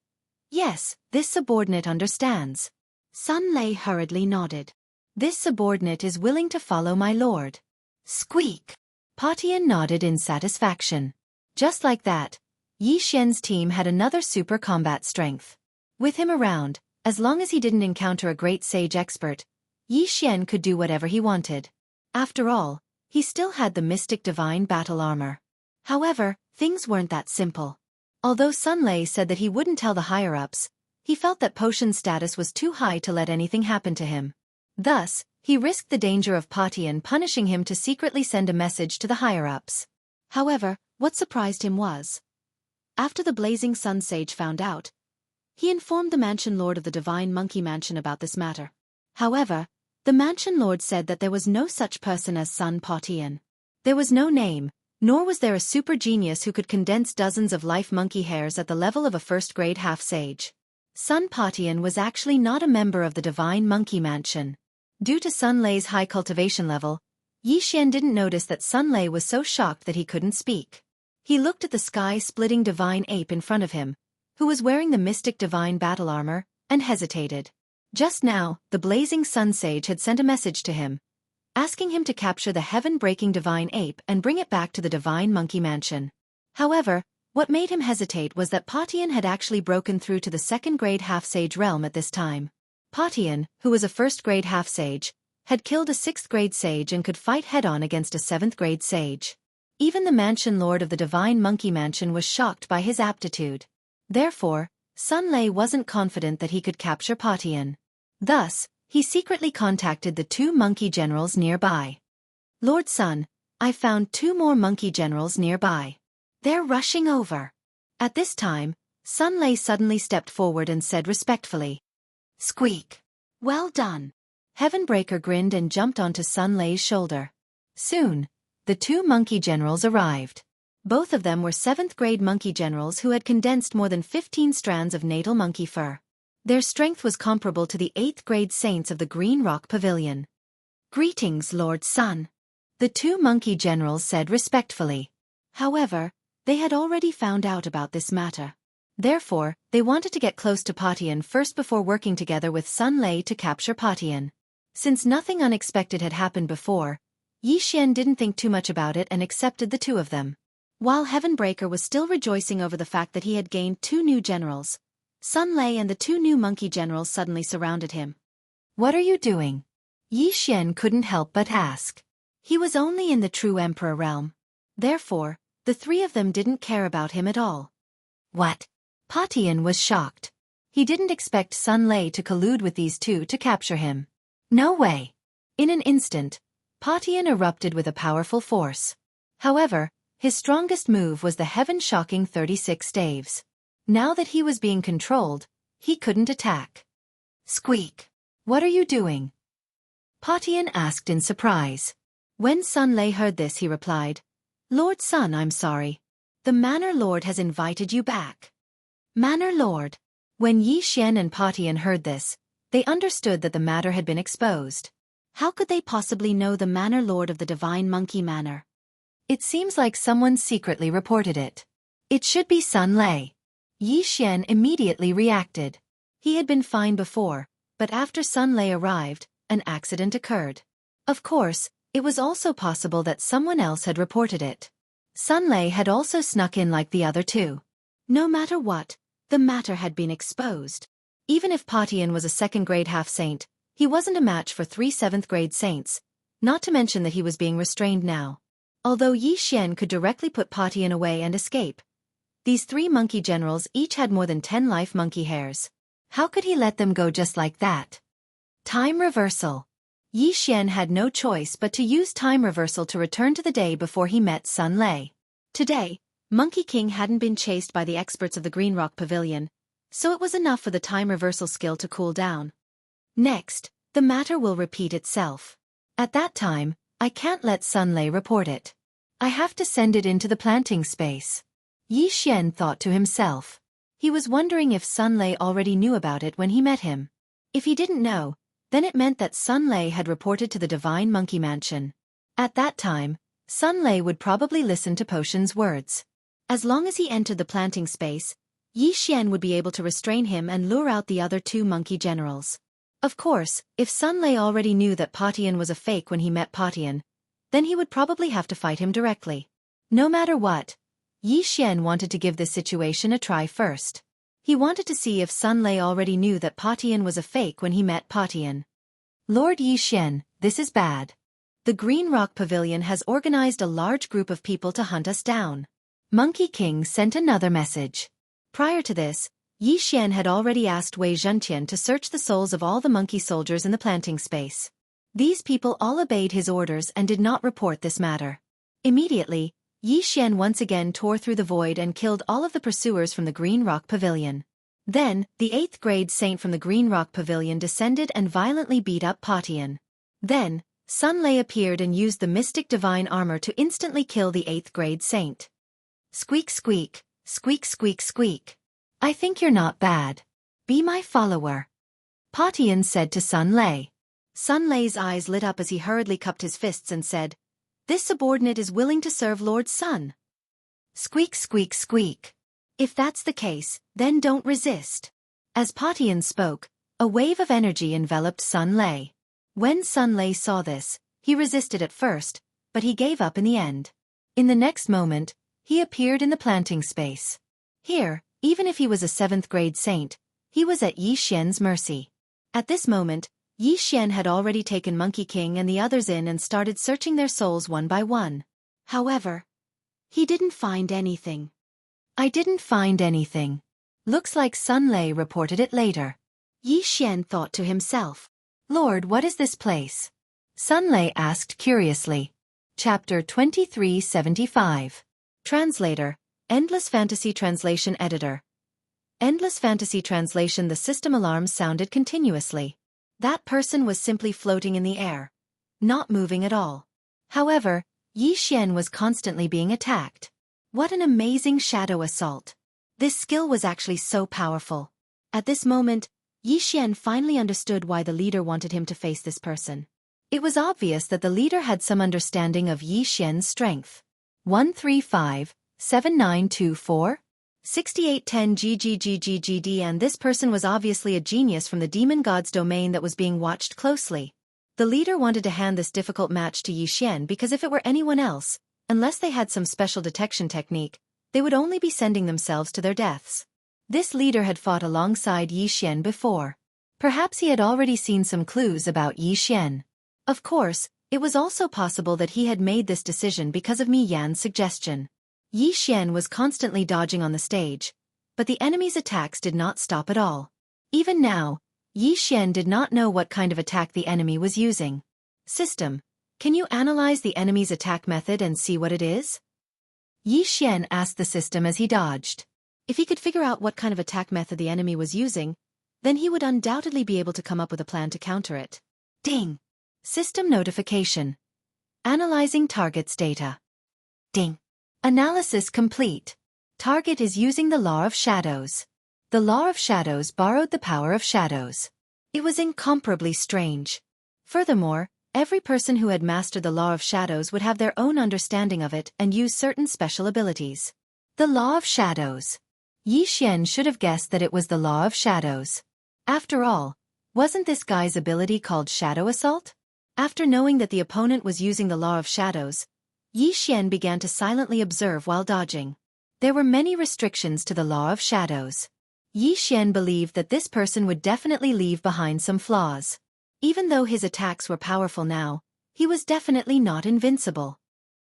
yes, this subordinate understands. Sun Lei hurriedly nodded. This subordinate is willing to follow my lord. Squeak. Patian nodded in satisfaction. Just like that, Yi Xian's team had another super combat strength. With him around, as long as he didn't encounter a great sage expert, Yi Xian could do whatever he wanted. After all, he still had the mystic divine battle armor. However, things weren't that simple. Although Sun Lei said that he wouldn't tell the higher-ups, he felt that Potion's status was too high to let anything happen to him. Thus, he risked the danger of Patian punishing him to secretly send a message to the higher-ups. However, what surprised him was, after the blazing sun sage found out, he informed the mansion lord of the divine monkey mansion about this matter. However, the mansion lord said that there was no such person as Sun Patian. There was no name, nor was there a super genius who could condense dozens of life monkey hairs at the level of a first-grade half-sage. Sun Patian was actually not a member of the divine monkey mansion. Due to Sun Lei's high cultivation level, Yi Xian didn't notice that Sun Lei was so shocked that he couldn't speak. He looked at the sky-splitting divine ape in front of him, who was wearing the mystic divine battle armor, and hesitated. Just now, the blazing sun sage had sent a message to him, asking him to capture the heaven-breaking divine ape and bring it back to the divine monkey mansion. However, what made him hesitate was that Patian had actually broken through to the second-grade half-sage realm at this time. Patian, who was a first-grade half-sage, had killed a 6th-grade sage and could fight head-on against a 7th-grade sage. Even the mansion lord of the divine monkey mansion was shocked by his aptitude. Therefore, Sun Lei wasn't confident that he could capture Patian. Thus, he secretly contacted the 2 monkey generals nearby. Lord Sun, I found 2 more monkey generals nearby. They're rushing over. At this time, Sun Lei suddenly stepped forward and said respectfully, Squeak. Well done. Heavenbreaker grinned and jumped onto Sun Lei's shoulder. Soon, the 2 monkey generals arrived. Both of them were 7th-grade monkey generals who had condensed more than 15 strands of natal monkey fur. Their strength was comparable to the 8th-grade saints of the Green Rock Pavilion. Greetings, Lord Sun. The 2 monkey generals said respectfully. However, they had already found out about this matter. Therefore, they wanted to get close to Patian first before working together with Sun Lei to capture Patian. Since nothing unexpected had happened before, Yi Xian didn't think too much about it and accepted the 2 of them. While Heavenbreaker was still rejoicing over the fact that he had gained 2 new generals, Sun Lei and the 2 new monkey generals suddenly surrounded him. What are you doing? Yi Xian couldn't help but ask. He was only in the true emperor realm. Therefore, the 3 of them didn't care about him at all. What? Patian was shocked. He didn't expect Sun Lei to collude with these 2 to capture him. No way. In an instant, Patian erupted with a powerful force. However, his strongest move was the heaven-shocking 36 staves. Now that he was being controlled, he couldn't attack. Squeak! What are you doing? Patian asked in surprise. When Sun Lei heard this, he replied, Lord Sun, I'm sorry. The Manor Lord has invited you back. Manor Lord. When Yi Xian and Patian heard this, they understood that the matter had been exposed. How could they possibly know the Manor Lord of the Divine Monkey Manor? It seems like someone secretly reported it. It should be Sun Lei. Yi Xian immediately reacted. He had been fine before, but after Sun Lei arrived, an accident occurred. Of course, it was also possible that someone else had reported it. Sun Lei had also snuck in like the other two. No matter what, the matter had been exposed. Even if Patian was a second-grade half-saint, he wasn't a match for 3 seventh-grade saints, not to mention that he was being restrained now. Although Yi Xian could directly put Patian away and escape, these 3 monkey generals each had more than 10 life monkey hairs. How could he let them go just like that? Time reversal. Yi Xian had no choice but to use time reversal to return to the day before he met Sun Lei. Today, Monkey King hadn't been chased by the experts of the Green Rock Pavilion, so it was enough for the time reversal skill to cool down. Next, the matter will repeat itself. At that time, I can't let Sun Lei report it. I have to send it into the planting space. Yi Xian thought to himself. He was wondering if Sun Lei already knew about it when he met him. If he didn't know, then it meant that Sun Lei had reported to the Divine Monkey Mansion. At that time, Sun Lei would probably listen to Potion's words. As long as he entered the planting space, Yi Xian would be able to restrain him and lure out the other 2 monkey generals. Of course, if Sun Lei already knew that Patian was a fake when he met Patian, then he would probably have to fight him directly. No matter what, Yi Xian wanted to give this situation a try first. He wanted to see if Sun Lei already knew that Patian was a fake when he met Patian. Lord Yi Xian, this is bad. The Green Rock Pavilion has organized a large group of people to hunt us down. Monkey King sent another message. Prior to this, Yi Xian had already asked Wei Zhentian to search the souls of all the monkey soldiers in the planting space. These people all obeyed his orders and did not report this matter. Immediately, Yi Xian once again tore through the void and killed all of the pursuers from the Green Rock Pavilion. Then, the 8th grade saint from the Green Rock Pavilion descended and violently beat up Patian. Then, Sun Lei appeared and used the mystic divine armor to instantly kill the 8th grade saint. Squeak squeak, squeak squeak squeak. I think you're not bad. Be my follower. Patian said to Sun Lei. Sun Lei's eyes lit up as he hurriedly cupped his fists and said, This subordinate is willing to serve Lord Sun. Squeak squeak squeak. If that's the case, then don't resist. As Patian spoke, a wave of energy enveloped Sun Lei. When Sun Lei saw this, he resisted at first, but he gave up in the end. In the next moment, he appeared in the planting space. Here, even if he was a 7th grade saint, he was at Yi Xian's mercy. At this moment, Yi Xian had already taken Monkey King and the others in and started searching their souls one by one. However, he didn't find anything. I didn't find anything. Looks like Sun Lei reported it later. Yi Xian thought to himself. Lord, what is this place? Sun Lei asked curiously. Chapter 2375. Translator, Endless Fantasy Translation Editor. Endless Fantasy Translation. The system alarms sounded continuously. That person was simply floating in the air, not moving at all. However, Yi Xian was constantly being attacked. What an amazing shadow assault. This skill was actually so powerful. At this moment, Yi Xian finally understood why the leader wanted him to face this person. It was obvious that the leader had some understanding of Yi Xian's strength. 135-7924? 6810 GGGGGD, and this person was obviously a genius from the demon god's domain that was being watched closely. The leader wanted to hand this difficult match to Yi Xian because if it were anyone else, unless they had some special detection technique, they would only be sending themselves to their deaths. This leader had fought alongside Yi Xian before. Perhaps he had already seen some clues about Yi Xian. Of course, it was also possible that he had made this decision because of Mi Yan's suggestion. Yi Xian was constantly dodging on the stage, but the enemy's attacks did not stop at all. Even now, Yi Xian did not know what kind of attack the enemy was using. System. Can you analyze the enemy's attack method and see what it is? Yi Xian asked the system as he dodged. If he could figure out what kind of attack method the enemy was using, then he would undoubtedly be able to come up with a plan to counter it. Ding! System notification. Analyzing target's data. Ding! Analysis complete. Target is using the Law of Shadows. The Law of Shadows borrowed the power of shadows. It was incomparably strange. Furthermore, every person who had mastered the Law of Shadows would have their own understanding of it and use certain special abilities. The Law of Shadows. Yi Xian should have guessed that it was the Law of Shadows. After all, wasn't this guy's ability called Shadow Assault? After knowing that the opponent was using the Law of Shadows, Yi Xian began to silently observe while dodging. There were many restrictions to the Law of Shadows. Yi Xian believed that this person would definitely leave behind some flaws. Even though his attacks were powerful now, he was definitely not invincible.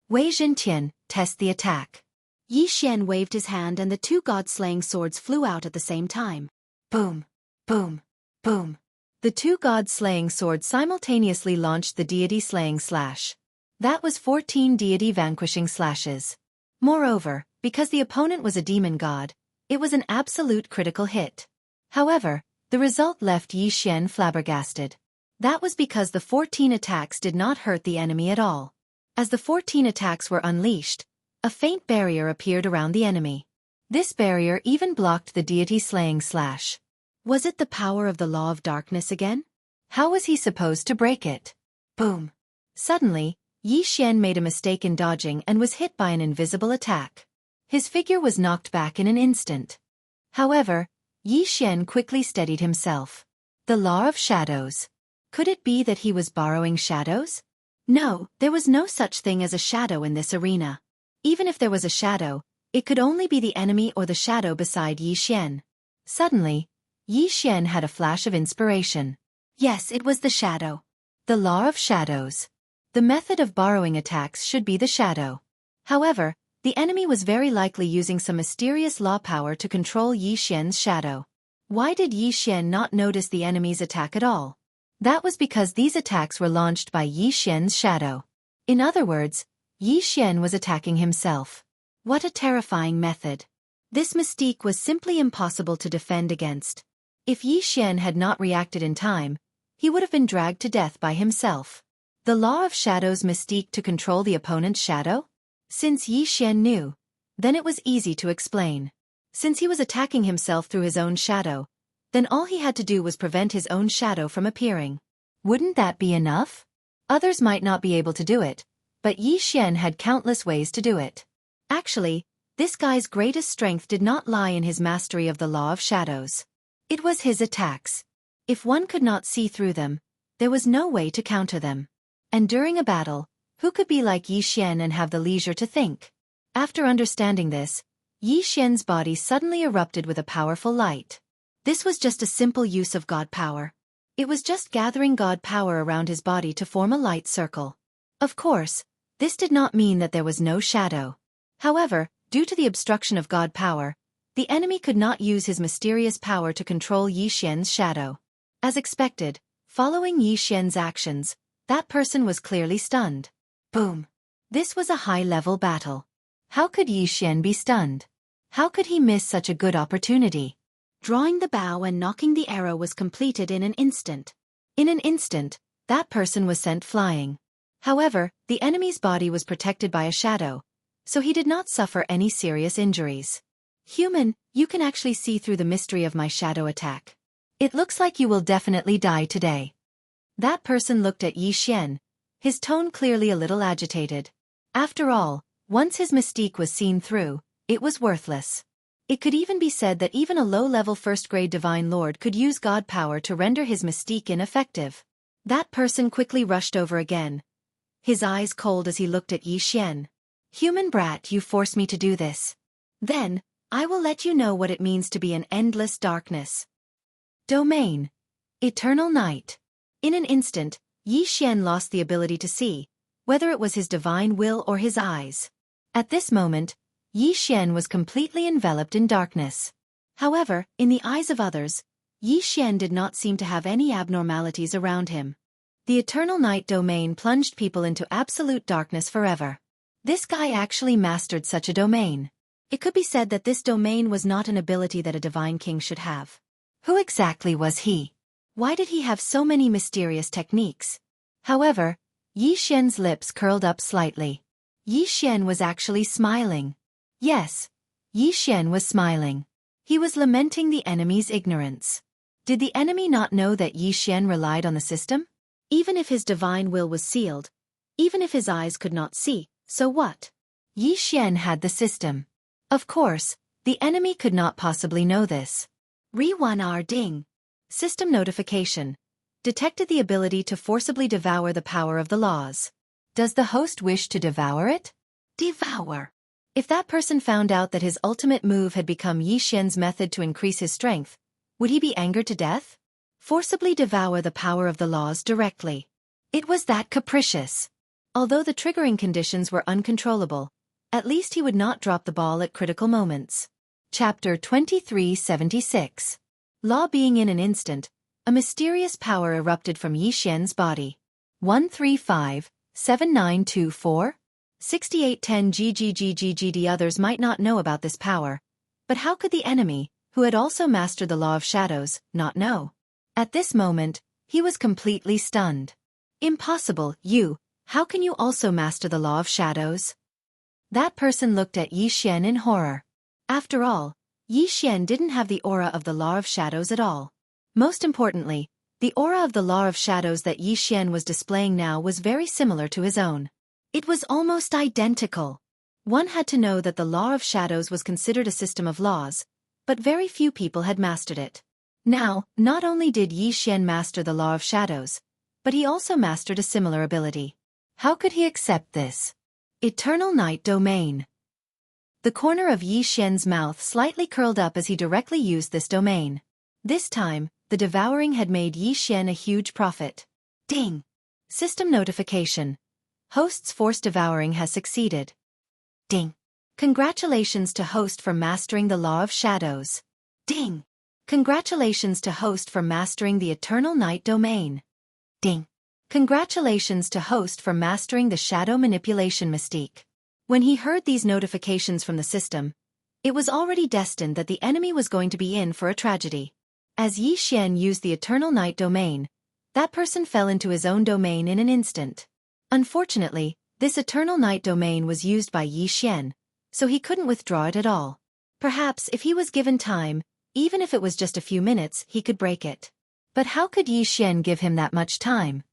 Wei Zhentian, test the attack. Yi Xian waved his hand and the two god-slaying swords flew out at the same time. Boom! Boom! Boom! The two god-slaying swords simultaneously launched the deity-slaying slash. That was 14 deity-vanquishing slashes. Moreover, because the opponent was a demon god, it was an absolute critical hit. However, the result left Yi Xian flabbergasted. That was because the 14 attacks did not hurt the enemy at all. As the 14 attacks were unleashed, a faint barrier appeared around the enemy. This barrier even blocked the deity-slaying slash. Was it the power of the Law of Darkness again? How was he supposed to break it? Boom! Suddenly, Yi Xian made a mistake in dodging and was hit by an invisible attack. His figure was knocked back in an instant. However, Yi Xian quickly steadied himself. The Law of Shadows. Could it be that he was borrowing shadows? No, there was no such thing as a shadow in this arena. Even if there was a shadow, it could only be the enemy or the shadow beside Yi Xian. Suddenly, Yi Xian had a flash of inspiration. Yes, it was the shadow. The Law of Shadows. The method of borrowing attacks should be the shadow. However, the enemy was very likely using some mysterious law power to control Yi Xian's shadow. Why did Yi Xian not notice the enemy's attack at all? That was because these attacks were launched by Yi Xian's shadow. In other words, Yi Xian was attacking himself. What a terrifying method. This mystique was simply impossible to defend against. If Yi Xian had not reacted in time, he would have been dragged to death by himself. The Law of Shadows mystique to control the opponent's shadow? Since Yi Xian knew, then it was easy to explain. Since he was attacking himself through his own shadow, then all he had to do was prevent his own shadow from appearing. Wouldn't that be enough? Others might not be able to do it, but Yi Xian had countless ways to do it. Actually, this guy's greatest strength did not lie in his mastery of the Law of Shadows. It was his attacks. If one could not see through them, there was no way to counter them. And during a battle, who could be like Yi Xian and have the leisure to think? After understanding this, Yi Xian's body suddenly erupted with a powerful light. This was just a simple use of god power. It was just gathering god power around his body to form a light circle. Of course, this did not mean that there was no shadow. However, due to the obstruction of god power, the enemy could not use his mysterious power to control Yi Xian's shadow. As expected, following Yi Xian's actions, that person was clearly stunned. Boom! This was a high-level battle. How could Yi Xian be stunned? How could he miss such a good opportunity? Drawing the bow and knocking the arrow was completed in an instant. In an instant, that person was sent flying. However, the enemy's body was protected by a shadow, so he did not suffer any serious injuries. Human, you can actually see through the mystery of my shadow attack. It looks like you will definitely die today. That person looked at Yi Xian, his tone clearly a little agitated. After all, once his mystique was seen through, it was worthless. It could even be said that even a low-level first-grade divine lord could use god power to render his mystique ineffective. That person quickly rushed over again, his eyes cold as he looked at Yi Xian. Human brat, you force me to do this. Then, I will let you know what it means to be an endless darkness. Domain. Eternal night. In an instant, Yi Xian lost the ability to see, whether it was his divine will or his eyes. At this moment, Yi Xian was completely enveloped in darkness. However, in the eyes of others, Yi Xian did not seem to have any abnormalities around him. The Eternal Night domain plunged people into absolute darkness forever. This guy actually mastered such a domain. It could be said that this domain was not an ability that a divine king should have. Who exactly was he? Why did he have so many mysterious techniques? However, Yi Xian's lips curled up slightly. Yi Xian was actually smiling. Yes, Yi Xian was smiling. He was lamenting the enemy's ignorance. Did the enemy not know that Yi Xian relied on the system? Even if his divine will was sealed, even if his eyes could not see, so what? Yi Xian had the system. Of course, the enemy could not possibly know this. Re-1R ding. System notification. Detected the ability to forcibly devour the power of the laws. Does the host wish to devour it? Devour. If that person found out that his ultimate move had become Yi Xian's method to increase his strength, would he be angered to death? Forcibly devour the power of the laws directly. It was that capricious. Although the triggering conditions were uncontrollable, at least he would not drop the ball at critical moments. Chapter 2376. Law being in an instant, a mysterious power erupted from Yi Xian's body. 135-7924? 6810 GGGGG. Others might not know about this power, but how could the enemy, who had also mastered the law of shadows, not know? At this moment, he was completely stunned. Impossible, how can you also master the law of shadows? That person looked at Yi Xian in horror. After all, Yi Xian didn't have the aura of the law of shadows at all. Most importantly, the aura of the law of shadows that Yi Xian was displaying now was very similar to his own. It was almost identical. One had to know that the law of shadows was considered a system of laws, but very few people had mastered it. Now, not only did Yi Xian master the law of shadows, but he also mastered a similar ability. How could he accept this? Eternal Night domain. The corner of Yi Xian's mouth slightly curled up as he directly used this domain. This time, the devouring had made Yi Xian a huge profit. Ding! System notification. Host's forced devouring has succeeded. Ding! Congratulations to host for mastering the law of shadows. Ding! Congratulations to host for mastering the Eternal Night domain. Ding! Congratulations to host for mastering the shadow manipulation mystique. When he heard these notifications from the system, it was already destined that the enemy was going to be in for a tragedy. As Yi Xian used the Eternal Night domain, that person fell into his own domain in an instant. Unfortunately, this Eternal Night domain was used by Yi Xian, so he couldn't withdraw it at all. Perhaps if he was given time, even if it was just a few minutes, he could break it. But how could Yi Xian give him that much time?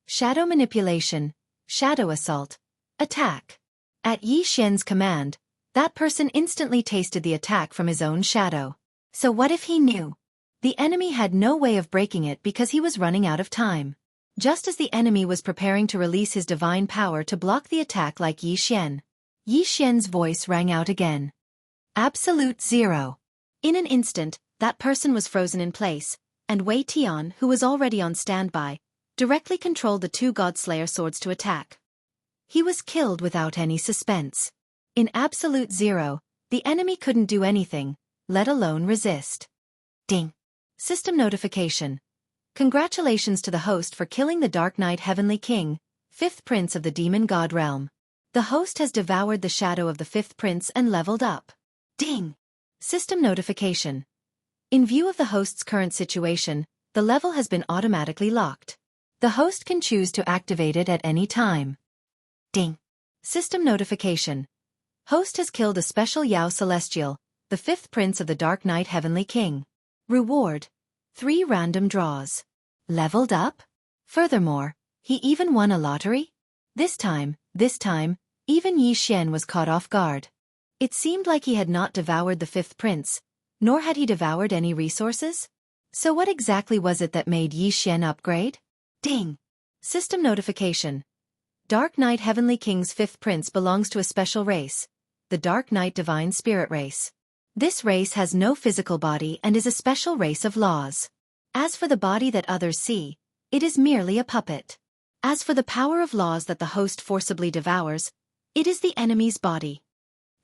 Shadow manipulation, shadow assault, attack. At Yi Xian's command, that person instantly tasted the attack from his own shadow. So what if he knew? The enemy had no way of breaking it because he was running out of time. Just as the enemy was preparing to release his divine power to block the attack like Yi Xian's voice rang out again. Absolute zero. In an instant, that person was frozen in place, and Wei Tian, who was already on standby, directly controlled the two God-Slayer swords to attack. He was killed without any suspense. In absolute zero, the enemy couldn't do anything, let alone resist. Ding! System notification. Congratulations to the host for killing the Dark Knight Heavenly King, 5th Prince of the Demon God Realm. The host has devoured the shadow of the 5th Prince and leveled up. Ding! System notification. In view of the host's current situation, the level has been automatically locked. The host can choose to activate it at any time. Ding! System notification. Host has killed a special Yao Celestial, the 5th Prince of the Dark Knight Heavenly King. Reward: 3 random draws. Leveled up? Furthermore, he even won a lottery? This time, even Yi Xian was caught off guard. It seemed like he had not devoured the 5th Prince, nor had he devoured any resources. So what exactly was it that made Yi Xian upgrade? Ding! System notification. Dark Knight Heavenly King's 5th Prince belongs to a special race, the Dark Knight Divine Spirit race. This race has no physical body and is a special race of laws. As for the body that others see, it is merely a puppet. As for the power of laws that the host forcibly devours, it is the enemy's body.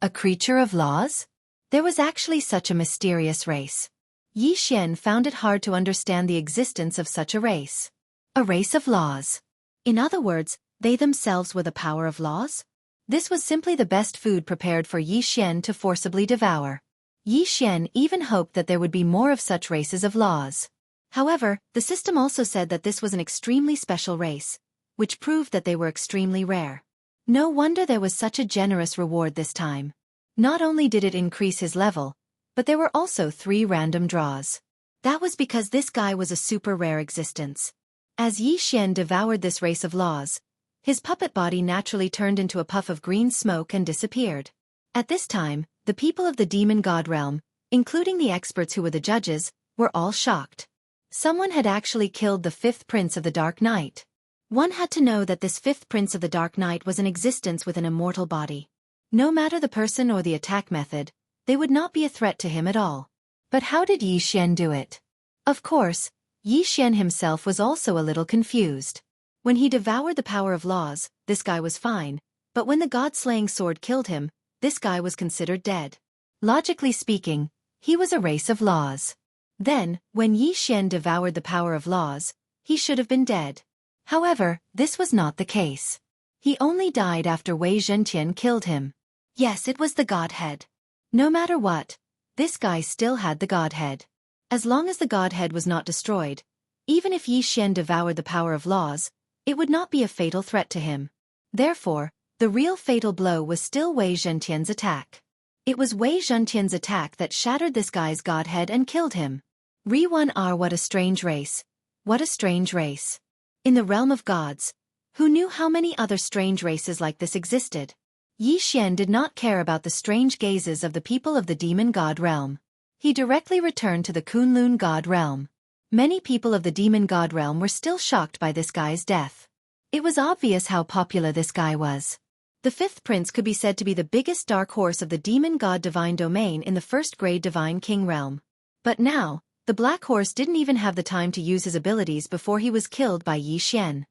A creature of laws? There was actually such a mysterious race. Yi Xian found it hard to understand the existence of such a race. A race of laws. In other words, they themselves were the power of laws? This was simply the best food prepared for Yi Xian to forcibly devour. Yi Xian even hoped that there would be more of such races of laws. However, the system also said that this was an extremely special race, which proved that they were extremely rare. No wonder there was such a generous reward this time. Not only did it increase his level, but there were also 3 random draws. That was because this guy was a super rare existence. As Yi Xian devoured this race of laws, his puppet body naturally turned into a puff of green smoke and disappeared. At this time, the people of the demon god realm, including the experts who were the judges, were all shocked. Someone had actually killed the 5th prince of the Dark Knight. One had to know that this 5th prince of the Dark Knight was in existence with an immortal body. No matter the person or the attack method, they would not be a threat to him at all. But how did Yi Xian do it? Of course, Yi Xian himself was also a little confused. When he devoured the power of laws, this guy was fine, but when the god-slaying sword killed him, this guy was considered dead. Logically speaking, he was a race of laws. Then, when Yi Xian devoured the power of laws, he should have been dead. However, this was not the case. He only died after Wei Zhentian killed him. Yes, it was the godhead. No matter what, this guy still had the godhead. As long as the godhead was not destroyed, even if Yi Xian devoured the power of laws, it would not be a fatal threat to him. Therefore, the real fatal blow was still Wei Zhentian's attack. It was Wei Zhentian's attack that shattered this guy's godhead and killed him. Re-1R, what a strange race. What a strange race. In the realm of gods, who knew how many other strange races like this existed? Yi Xian did not care about the strange gazes of the people of the demon god realm. He directly returned to the Kunlun god realm. Many people of the demon god realm were still shocked by this guy's death. It was obvious how popular this guy was. The 5th prince could be said to be the biggest dark horse of the demon god divine domain in the 1st grade divine king realm. But now, the black horse didn't even have the time to use his abilities before he was killed by Yi Xian.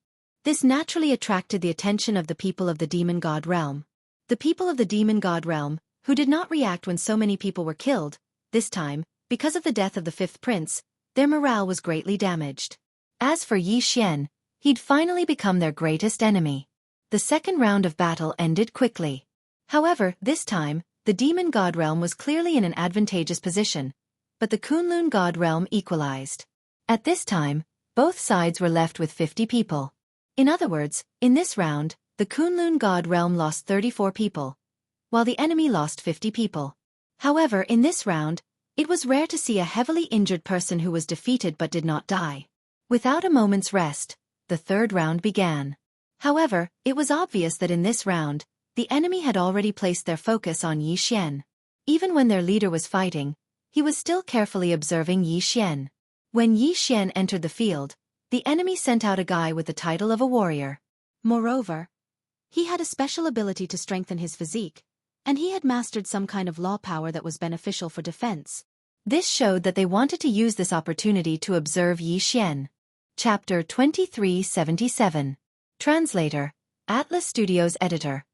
This naturally attracted the attention of the people of the demon god realm. The people of the demon god realm, who did not react when so many people were killed, this time, because of the death of the 5th prince, their morale was greatly damaged. As for Yi Xian, he'd finally become their greatest enemy. The 2nd round of battle ended quickly. However, this time, the demon god realm was clearly in an advantageous position, but the Kunlun god realm equalized. At this time, both sides were left with 50 people. In other words, in this round, the Kunlun god realm lost 34 people, while the enemy lost 50 people. However, in this round, it was rare to see a heavily injured person who was defeated but did not die. Without a moment's rest, the 3rd round began. However, it was obvious that in this round, the enemy had already placed their focus on Yi Xian. Even when their leader was fighting, he was still carefully observing Yi Xian. When Yi Xian entered the field, the enemy sent out a guy with the title of a warrior. Moreover, he had a special ability to strengthen his physique, and he had mastered some kind of law power that was beneficial for defense. This showed that they wanted to use this opportunity to observe Yi Xian. Chapter 2377. Translator, Atlas Studios Editor.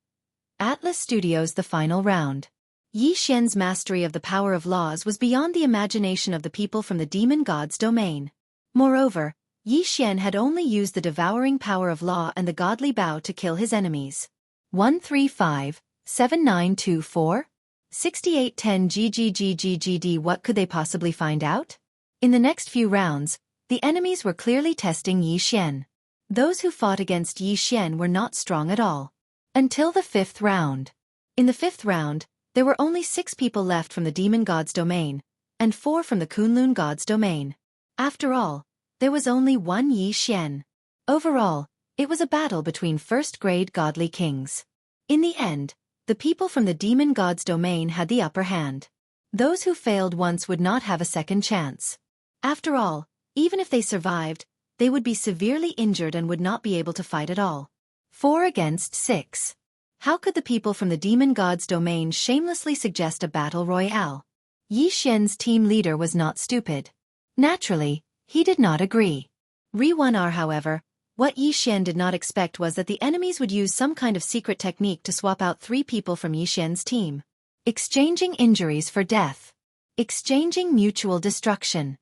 Atlas Studios. The final round. Yi Xian's mastery of the power of laws was beyond the imagination of the people from the demon god's domain. Moreover, Yi Xian had only used the devouring power of law and the godly bow to kill his enemies. 135-7924? 6810 GGGGGD. What could they possibly find out? In the next few rounds, the enemies were clearly testing Yi Xian. Those who fought against Yi Xian were not strong at all. Until the 5th round. In the 5th round, there were only 6 people left from the demon god's domain, and 4 from the Kunlun god's domain. After all, there was only one Yi Xian. Overall, it was a battle between 1st grade godly kings. In the end, the people from the demon god's domain had the upper hand. Those who failed once would not have a second chance. After all, even if they survived, they would be severely injured and would not be able to fight at all. 4 against 6. How could the people from the demon god's domain shamelessly suggest a battle royale? Yi Xian's team leader was not stupid. Naturally, he did not agree. Re-1R. However, what Yi Xian did not expect was that the enemies would use some kind of secret technique to swap out 3 people from Yi Xian's team. Exchanging injuries for death. Exchanging mutual destruction.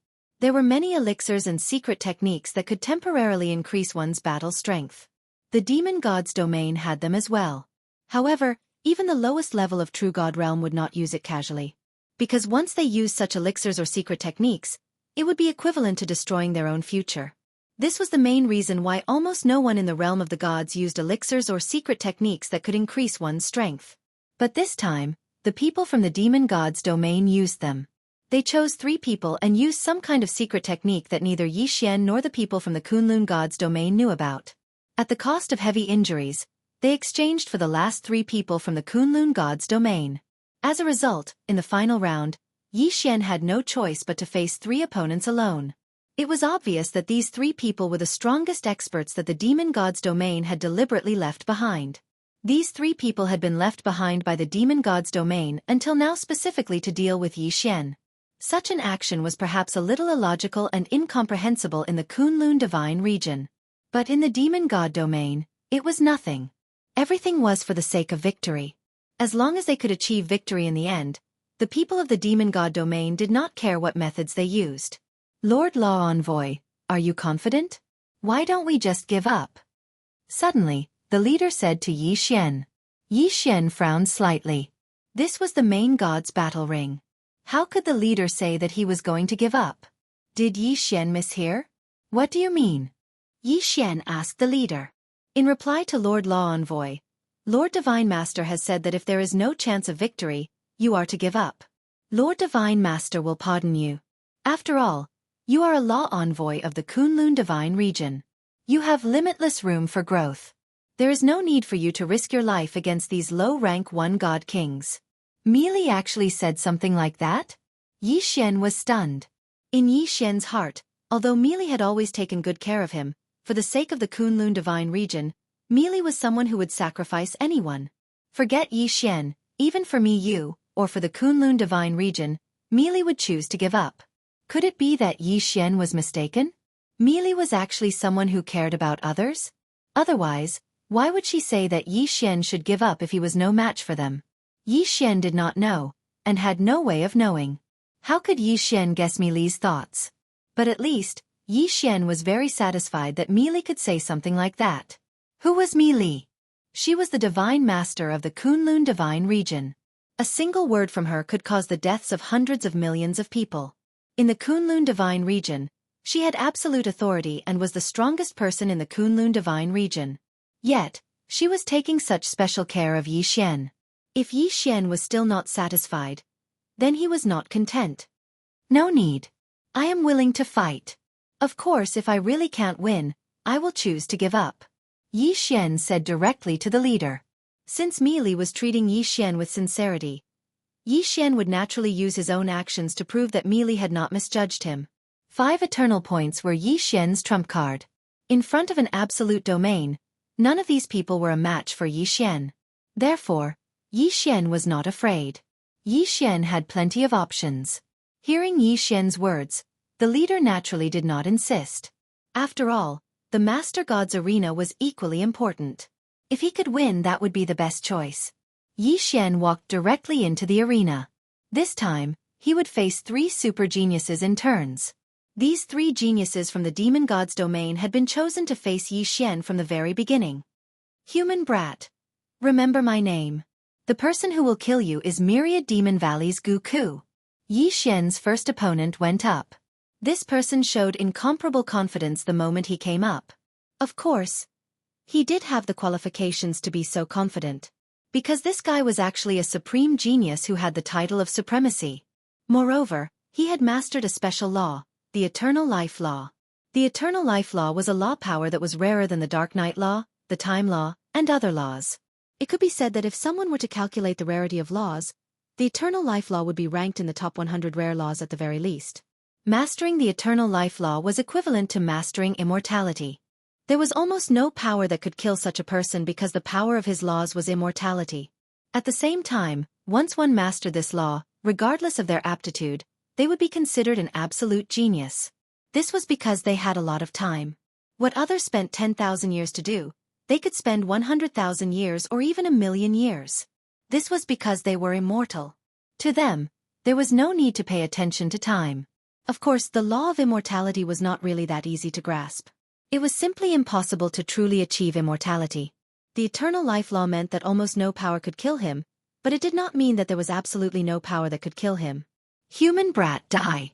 There were many elixirs and secret techniques that could temporarily increase one's battle strength. The demon god's domain had them as well. However, even the lowest level of true god realm would not use it casually. Because once they used such elixirs or secret techniques, it would be equivalent to destroying their own future. This was the main reason why almost no one in the realm of the gods used elixirs or secret techniques that could increase one's strength. But this time, the people from the demon god's domain used them. They chose 3 people and used some kind of secret technique that neither Xianxia nor the people from the Kunlun god's domain knew about. At the cost of heavy injuries, they exchanged for the last 3 people from the Kunlun god's domain. As a result, in the final round, Xianxia had no choice but to face 3 opponents alone. It was obvious that these 3 people were the strongest experts that the demon god's domain had deliberately left behind. These 3 people had been left behind by the demon god's domain until now specifically to deal with Xianxia. Such an action was perhaps a little illogical and incomprehensible in the Kunlun divine region. But in the demon god domain, it was nothing. Everything was for the sake of victory. As long as they could achieve victory in the end, the people of the demon god domain did not care what methods they used. Lord Law Envoy, are you confident? Why don't we just give up? Suddenly, the leader said to Xianxia. Xianxia frowned slightly. This was the main god's battle ring. How could the leader say that he was going to give up? Did Xianxia mishear? What do you mean? Xianxia asked the leader. In reply to Lord Law Envoy, Lord Divine Master has said that if there is no chance of victory, you are to give up. Lord Divine Master will pardon you. After all, you are a law envoy of the Kunlun divine region. You have limitless room for growth. There is no need for you to risk your life against these low-rank one-god kings. Meili actually said something like that? Xianxia was stunned. In Xianxia's heart, although Meili had always taken good care of him, for the sake of the Kunlun divine region, Meili was someone who would sacrifice anyone. Forget Xianxia, even for me or for the Kunlun divine region, Meili would choose to give up. Could it be that Xianxia was mistaken? Meili was actually someone who cared about others? Otherwise, why would she say that Xianxia should give up if he was no match for them? Xianxia did not know, and had no way of knowing. How could Xianxia guess Meili's thoughts? But at least, Xianxia was very satisfied that Meili could say something like that. Who was Meili? She was the divine master of the Kunlun divine region. A single word from her could cause the deaths of hundreds of millions of people. In the Kunlun divine region, she had absolute authority and was the strongest person in the Kunlun divine region. Yet, she was taking such special care of Xianxia. If Xianxia was still not satisfied, then he was not content. No need. I am willing to fight. Of course, if I really can't win, I will choose to give up. Xianxia said directly to the leader. Since Meili was treating Xianxia with sincerity, Xianxia would naturally use his own actions to prove that Meili had not misjudged him. 5 eternal points were Xianxia's trump card. In front of an absolute domain, none of these people were a match for Xianxia. Therefore, Xianxia was not afraid. Xianxia had plenty of options. Hearing Xianxia's words, the leader naturally did not insist. After all, the Master God's arena was equally important. If he could win, that would be the best choice. Xianxia walked directly into the arena. This time, he would face 3 super geniuses in turns. These 3 geniuses from the demon god's domain had been chosen to face Xianxia from the very beginning. Human brat. Remember my name. The person who will kill you is Myriad Demon Valley's Guku. Xianxia's first opponent went up. This person showed incomparable confidence the moment he came up. Of course, he did have the qualifications to be so confident. Because this guy was actually a supreme genius who had the title of supremacy. Moreover, he had mastered a special law, the Eternal Life Law. The Eternal Life Law was a law power that was rarer than the Dark Night Law, the Time Law, and other laws. It could be said that if someone were to calculate the rarity of laws, the Eternal Life Law would be ranked in the top 100 rare laws at the very least. Mastering the Eternal Life Law was equivalent to mastering immortality. There was almost no power that could kill such a person because the power of his laws was immortality. At the same time, once one mastered this law, regardless of their aptitude, they would be considered an absolute genius. This was because they had a lot of time. What others spent 10,000 years to do, they could spend 100,000 years or even 1,000,000 years. This was because they were immortal. To them, there was no need to pay attention to time. Of course, the law of immortality was not really that easy to grasp. It was simply impossible to truly achieve immortality. The eternal life law meant that almost no power could kill him, but it did not mean that there was absolutely no power that could kill him. Human brat die.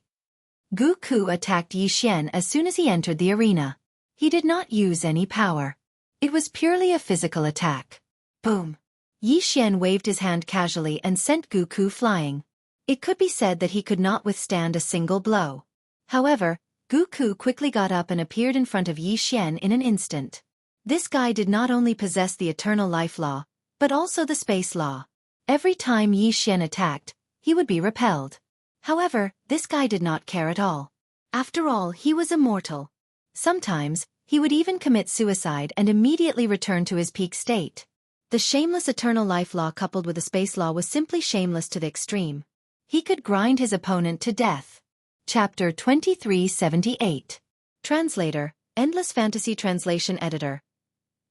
Guku attacked Yixian as soon as he entered the arena. He did not use any power. It was purely a physical attack. Boom. Yixian waved his hand casually and sent Guku flying. It could be said that he could not withstand a single blow. However, Guku quickly got up and appeared in front of Yixian in an instant. This guy did not only possess the eternal life law, but also the space law. Every time Yixian attacked, he would be repelled. However, this guy did not care at all. After all, he was immortal. Sometimes, he would even commit suicide and immediately return to his peak state. The shameless eternal life law coupled with the space law was simply shameless to the extreme. He could grind his opponent to death. Chapter 2378. Translator, Endless Fantasy Translation Editor.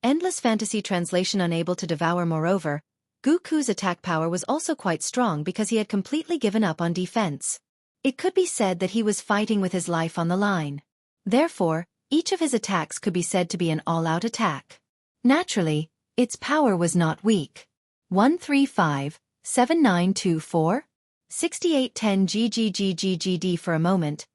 Endless Fantasy Translation unable to devour. Moreover, Guku's attack power was also quite strong because he had completely given up on defense. It could be said that he was fighting with his life on the line. Therefore, each of his attacks could be said to be an all-out attack. Naturally, its power was not weak. 135, 7924? 6810 GGGGGD. For a moment,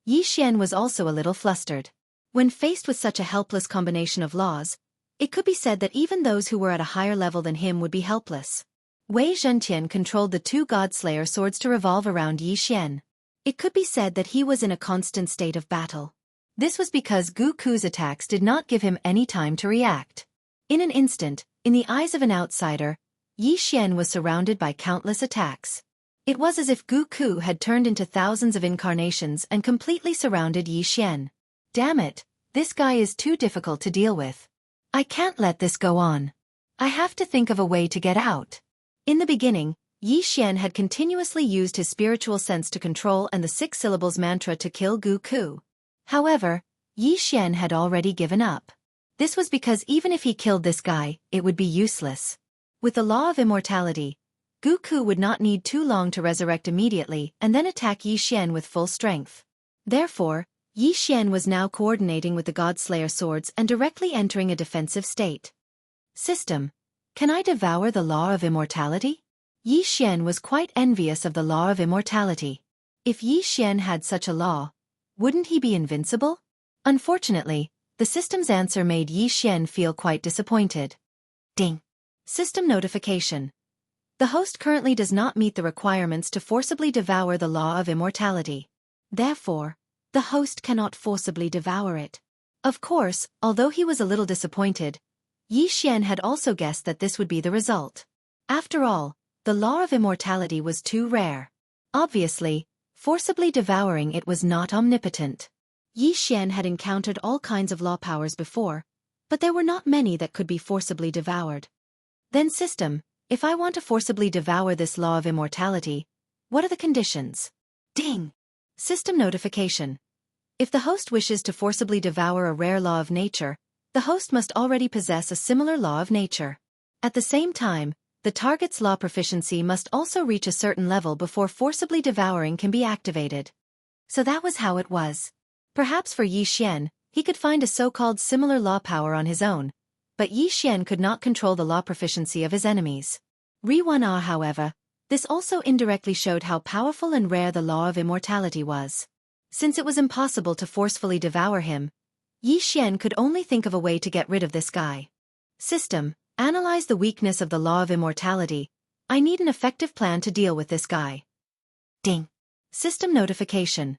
Yixian was also a little flustered. When faced with such a helpless combination of laws, it could be said that even those who were at a higher level than him would be helpless. Wei Zhentian controlled the two God-Slayer swords to revolve around Yixian. It could be said that he was in a constant state of battle. This was because Guku's attacks did not give him any time to react. In an instant, in the eyes of an outsider, Yixian was surrounded by countless attacks. It was as if Guku had turned into thousands of incarnations and completely surrounded Yixian. Damn it, this guy is too difficult to deal with. I can't let this go on. I have to think of a way to get out. In the beginning, Yixian had continuously used his spiritual sense to control and the 6 syllables mantra to kill Guku. However, Yixian had already given up. This was because even if he killed this guy, it would be useless. With the law of immortality, Guku would not need too long to resurrect immediately and then attack Yixian with full strength. Therefore, Yixian was now coordinating with the God-Slayer swords and directly entering a defensive state. System. Can I devour the law of immortality? Yixian was quite envious of the law of immortality. If Yixian had such a law, wouldn't he be invincible? Unfortunately, the system's answer made Yixian feel quite disappointed. Ding. System notification. The host currently does not meet the requirements to forcibly devour the law of immortality. Therefore, the host cannot forcibly devour it. Of course, although he was a little disappointed, Yixian had also guessed that this would be the result. After all, the law of immortality was too rare. Obviously, forcibly devouring it was not omnipotent. Yixian had encountered all kinds of law powers before, but there were not many that could be forcibly devoured. Then system, if I want to forcibly devour this law of immortality, what are the conditions? Ding! System notification. If the host wishes to forcibly devour a rare law of nature, the host must already possess a similar law of nature. At the same time, the target's law proficiency must also reach a certain level before forcibly devouring can be activated. So that was how it was. Perhaps for Yixian, he could find a so-called similar law power on his own, but Yixian could not control the law proficiency of his enemies. Ri1R, however, this also indirectly showed how powerful and rare the law of immortality was. Since it was impossible to forcefully devour him, Yixian could only think of a way to get rid of this guy. System, analyze the weakness of the law of immortality. I need an effective plan to deal with this guy. Ding. System notification.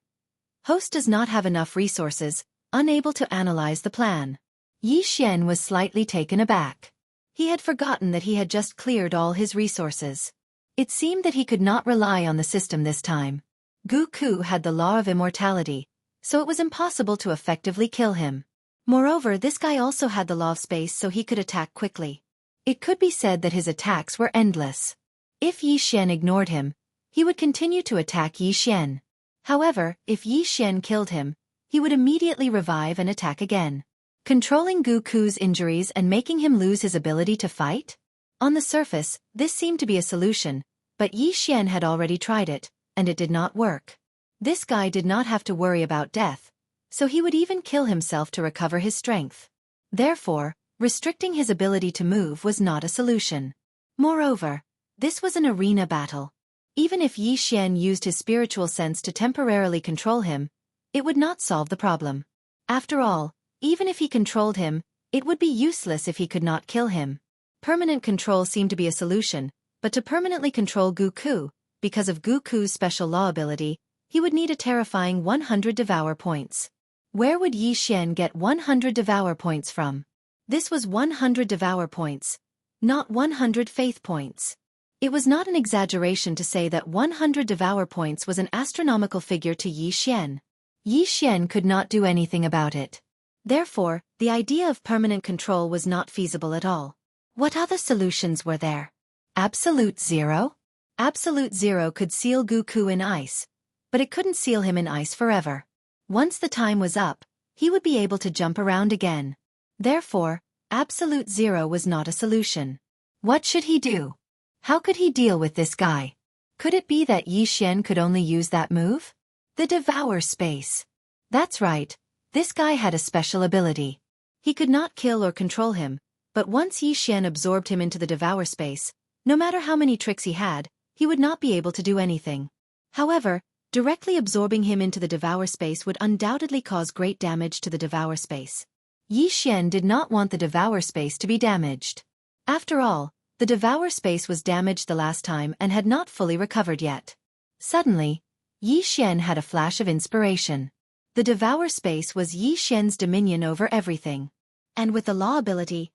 Host does not have enough resources, unable to analyze the plan. Yixian was slightly taken aback. He had forgotten that he had just cleared all his resources. It seemed that he could not rely on the system this time. Guku had the law of immortality, so it was impossible to effectively kill him. Moreover, this guy also had the law of space, so he could attack quickly. It could be said that his attacks were endless. If Yixian ignored him, he would continue to attack Yixian. However, if Yixian killed him, he would immediately revive and attack again, controlling Guku's injuries and making him lose his ability to fight? On the surface, this seemed to be a solution, but Yixian had already tried it, and it did not work. This guy did not have to worry about death, so he would even kill himself to recover his strength. Therefore, restricting his ability to move was not a solution. Moreover, this was an arena battle. Even if Yi Xian used his spiritual sense to temporarily control him, it would not solve the problem. After all, even if he controlled him, it would be useless if he could not kill him. Permanent control seemed to be a solution, but to permanently control Guku, because of Guku's special law ability, he would need a terrifying 100 devour points. Where would Yi Xian get 100 devour points from? This was 100 devour points, not 100 faith points. It was not an exaggeration to say that 100 devour points was an astronomical figure to Yi Xian. Yi Xian could not do anything about it. Therefore, the idea of permanent control was not feasible at all. What other solutions were there? Absolute Zero? Absolute Zero could seal Guku in ice, but it couldn't seal him in ice forever. Once the time was up, he would be able to jump around again. Therefore, Absolute Zero was not a solution. What should he do? How could he deal with this guy? Could it be that Yi Xian could only use that move? The Devour Space. That's right, this guy had a special ability. He could not kill or control him, but once Yi Xian absorbed him into the Devour Space, no matter how many tricks he had, he would not be able to do anything. However, directly absorbing him into the Devour Space would undoubtedly cause great damage to the Devour Space. Yi Xian did not want the Devour Space to be damaged. After all, the Devour Space was damaged the last time and had not fully recovered yet. Suddenly, Yi Xian had a flash of inspiration. The Devour Space was Yi Xian's dominion over everything. And with the law ability,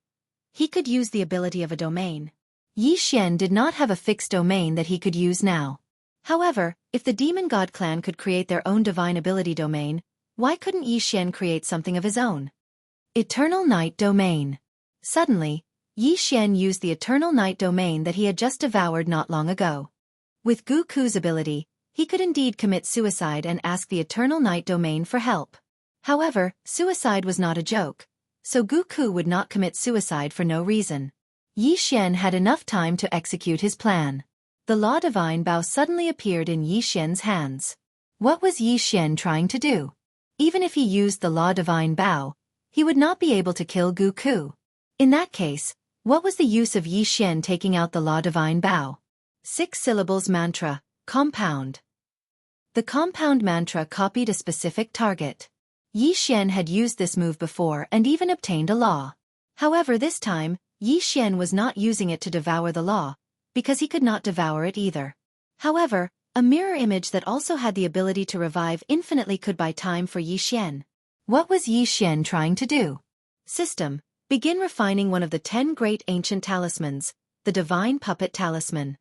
he could use the ability of a domain. Yi Xian did not have a fixed domain that he could use now. However, if the Demon God clan could create their own divine ability domain, why couldn't Yi Xian create something of his own? Eternal Night Domain. Suddenly, Yi Xian used the Eternal Night Domain that he had just devoured not long ago. With Guku's ability, he could indeed commit suicide and ask the Eternal Night Domain for help. However, suicide was not a joke, so Guku would not commit suicide for no reason. Yi Xian had enough time to execute his plan. The Law Divine Bow suddenly appeared in Yi Xian's hands. What was Yi Xian trying to do? Even if he used the Law Divine Bow, he would not be able to kill Guku. In that case, what was the use of Yi Xian taking out the Law Divine Bow? 6 syllables mantra, compound. The compound mantra copied a specific target. Yi Xian had used this move before and even obtained a law. However, this time, Yi Xian was not using it to devour the law, because he could not devour it either. However, a mirror image that also had the ability to revive infinitely could buy time for Yi Xian. What was Yi Xian trying to do? System. Begin refining one of the 10 great ancient talismans, the Divine Puppet Talisman.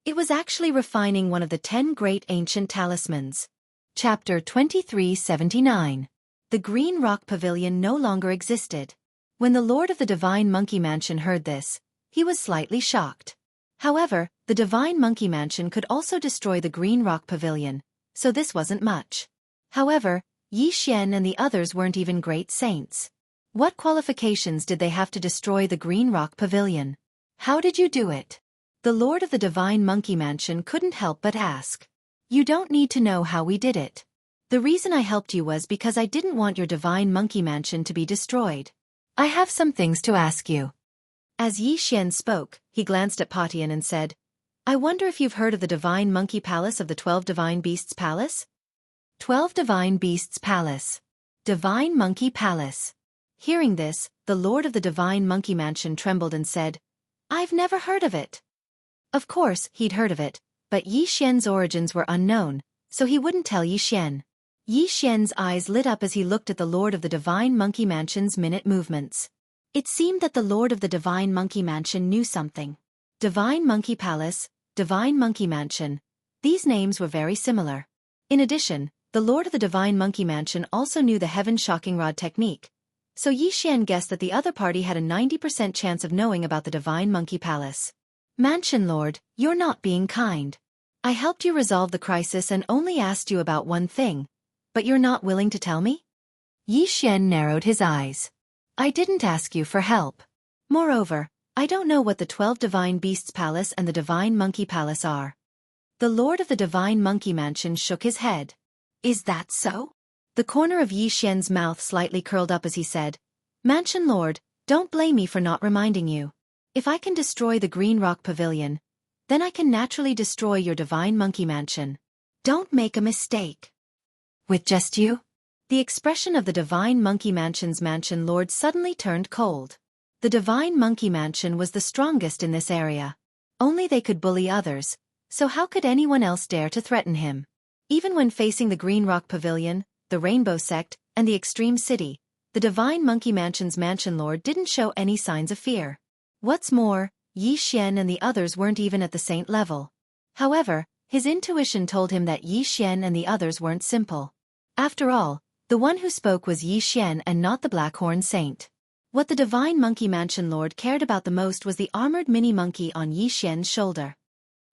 It was actually refining one of the 10 great ancient talismans. Chapter 2379. The Green Rock Pavilion no longer existed. When the Lord of the Divine Monkey Mansion heard this, he was slightly shocked. However, the Divine Monkey Mansion could also destroy the Green Rock Pavilion, so this wasn't much. However, Yi Xian and the others weren't even great saints. What qualifications did they have to destroy the Green Rock Pavilion? How did you do it? The Lord of the Divine Monkey Mansion couldn't help but ask. You don't need to know how we did it. The reason I helped you was because I didn't want your Divine Monkey Mansion to be destroyed. I have some things to ask you. As Yi Xian spoke, he glanced at Patian and said, I wonder if you've heard of the Divine Monkey Palace of the 12 Divine Beasts Palace? 12 Divine Beasts Palace. Divine Monkey Palace. Hearing this, the Lord of the Divine Monkey Mansion trembled and said, I've never heard of it. Of course, he'd heard of it, but Yi Xian's origins were unknown, so he wouldn't tell Yi Xian. Yi Xian's eyes lit up as he looked at the Lord of the Divine Monkey Mansion's minute movements. It seemed that the Lord of the Divine Monkey Mansion knew something. Divine Monkey Palace, Divine Monkey Mansion. These names were very similar. In addition, the Lord of the Divine Monkey Mansion also knew the Heaven Shocking Rod technique, so Yi Xian guessed that the other party had a 90% chance of knowing about the Divine Monkey Palace. Mansion Lord, you're not being kind. I helped you resolve the crisis and only asked you about one thing, but you're not willing to tell me? Yi Xian narrowed his eyes. I didn't ask you for help. Moreover, I don't know what the 12 Divine Beasts Palace and the Divine Monkey Palace are. The lord of the divine monkey mansion shook his head. Is that so? The corner of Yi Xian's mouth slightly curled up as he said, Mansion Lord, don't blame me for not reminding you. If I can destroy the Green Rock Pavilion, then I can naturally destroy your divine monkey mansion. Don't make a mistake. With just you? The expression of the divine monkey mansion's mansion lord suddenly turned cold. The divine monkey mansion was the strongest in this area. Only they could bully others, so how could anyone else dare to threaten him? Even when facing the Green Rock Pavilion, the Rainbow Sect, and the Extreme City, the divine monkey mansion's mansion lord didn't show any signs of fear. What's more, Yi Xian and the others weren't even at the saint level. However, his intuition told him that Yi Xian and the others weren't simple. After all, the one who spoke was Yi Xian and not the Blackhorn Saint. What the divine monkey mansion lord cared about the most was the armored mini-monkey on Yi Xian's shoulder.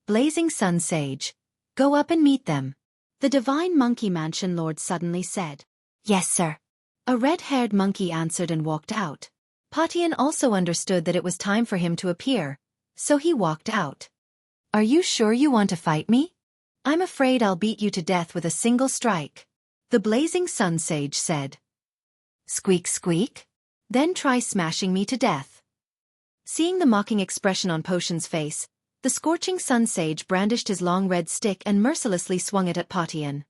Blazing Sun Sage. Go up and meet them. The divine monkey mansion lord suddenly said. Yes, sir. A red-haired monkey answered and walked out. Patian also understood that it was time for him to appear, so he walked out. Are you sure you want to fight me? I'm afraid I'll beat you to death with a single strike. The Blazing Sun Sage said. Squeak squeak? Then try smashing me to death. Seeing the mocking expression on Potion's face, the Scorching Sun Sage brandished his long red stick and mercilessly swung it at Patian.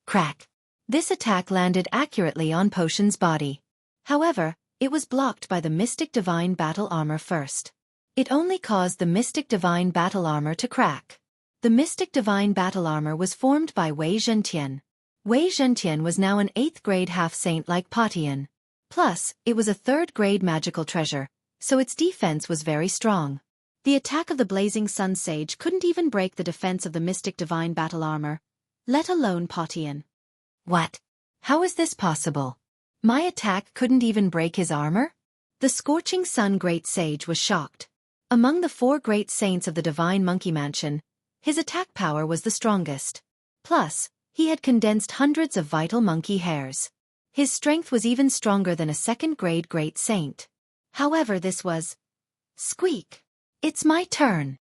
Crack! This attack landed accurately on Potion's body. However, it was blocked by the Mystic Divine Battle Armor first. It only caused the Mystic Divine Battle Armor to crack. The Mystic Divine Battle Armor was formed by Wei Zhentian. Wei Zhentian was now an 8th grade half-saint like Patian. Plus, it was a 3rd grade magical treasure, so its defense was very strong. The attack of the Blazing Sun Sage couldn't even break the defense of the Mystic Divine Battle Armor, let alone Patian. What? How is this possible? My attack couldn't even break his armor? The Scorching Sun Great Sage was shocked. Among the 4 great saints of the Divine Monkey Mansion, his attack power was the strongest. Plus, he had condensed hundreds of vital monkey hairs. His strength was even stronger than a 2nd grade great saint. However, this was... Squeak! It's my turn!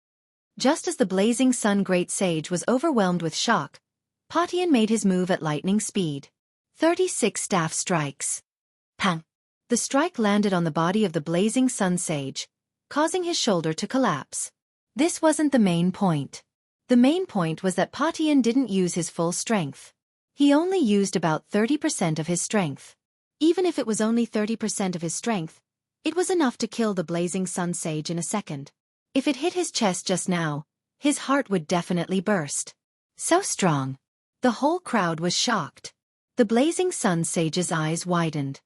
Just as the Blazing Sun Great Sage was overwhelmed with shock, Patian made his move at lightning speed. 36 staff strikes. Pang! The strike landed on the body of the Blazing Sun Sage, causing his shoulder to collapse. This wasn't the main point. The main point was that Patian didn't use his full strength. He only used about 30% of his strength. Even if it was only 30% of his strength, it was enough to kill the Blazing Sun Sage in a second. If it hit his chest just now, his heart would definitely burst. So strong. The whole crowd was shocked. The Blazing Sun Sage's eyes widened.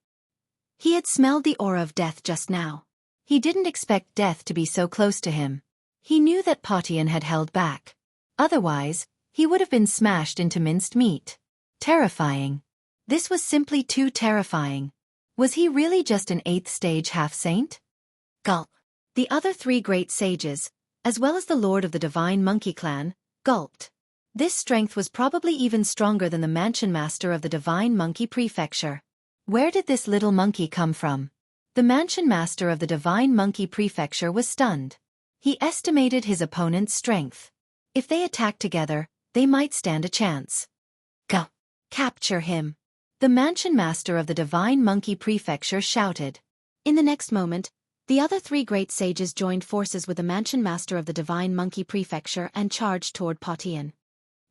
He had smelled the aura of death just now. He didn't expect death to be so close to him. He knew that Patian had held back. Otherwise, he would have been smashed into minced meat. Terrifying. This was simply too terrifying. Was he really just an 8th stage half-saint? Gulp. The other 3 great sages, as well as the lord of the Divine Monkey Clan, gulped. This strength was probably even stronger than the mansion master of the Divine Monkey Prefecture. Where did this little monkey come from? The mansion master of the Divine Monkey Prefecture was stunned. He estimated his opponent's strength. If they attacked together, they might stand a chance. Go! Capture him! The mansion master of the Divine Monkey Prefecture shouted. In the next moment, the other 3 great sages joined forces with the mansion master of the Divine Monkey Prefecture and charged toward Patian.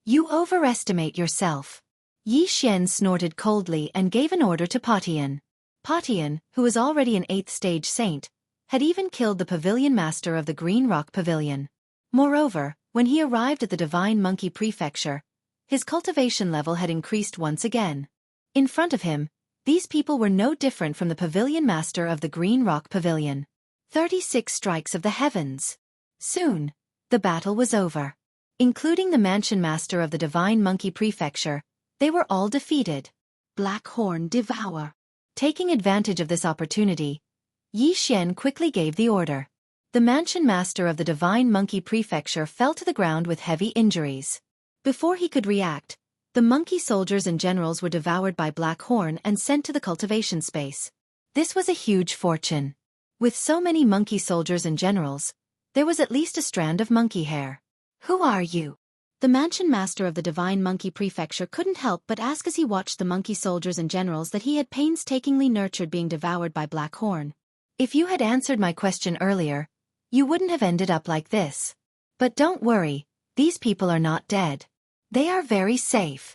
You overestimate yourself. Yi Xian snorted coldly and gave an order to Patian. Patian, who was already an 8th stage saint, had even killed the pavilion master of the Green Rock Pavilion. Moreover, when he arrived at the Divine Monkey Prefecture, his cultivation level had increased once again. In front of him, these people were no different from the pavilion master of the Green Rock Pavilion. 36 strikes of the heavens. Soon, the battle was over. Including the mansion master of the Divine Monkey Prefecture, they were all defeated. Black Horn Devour. Taking advantage of this opportunity, Yi Xian quickly gave the order. The mansion master of the Divine Monkey Prefecture fell to the ground with heavy injuries. Before he could react, the monkey soldiers and generals were devoured by Black Horn and sent to the cultivation space. This was a huge fortune. With so many monkey soldiers and generals, there was at least a strand of monkey hair. Who are you? The mansion master of the Divine Monkey Prefecture couldn't help but ask as he watched the monkey soldiers and generals that he had painstakingly nurtured being devoured by Black Horn. If you had answered my question earlier, you wouldn't have ended up like this. But don't worry, these people are not dead. They are very safe.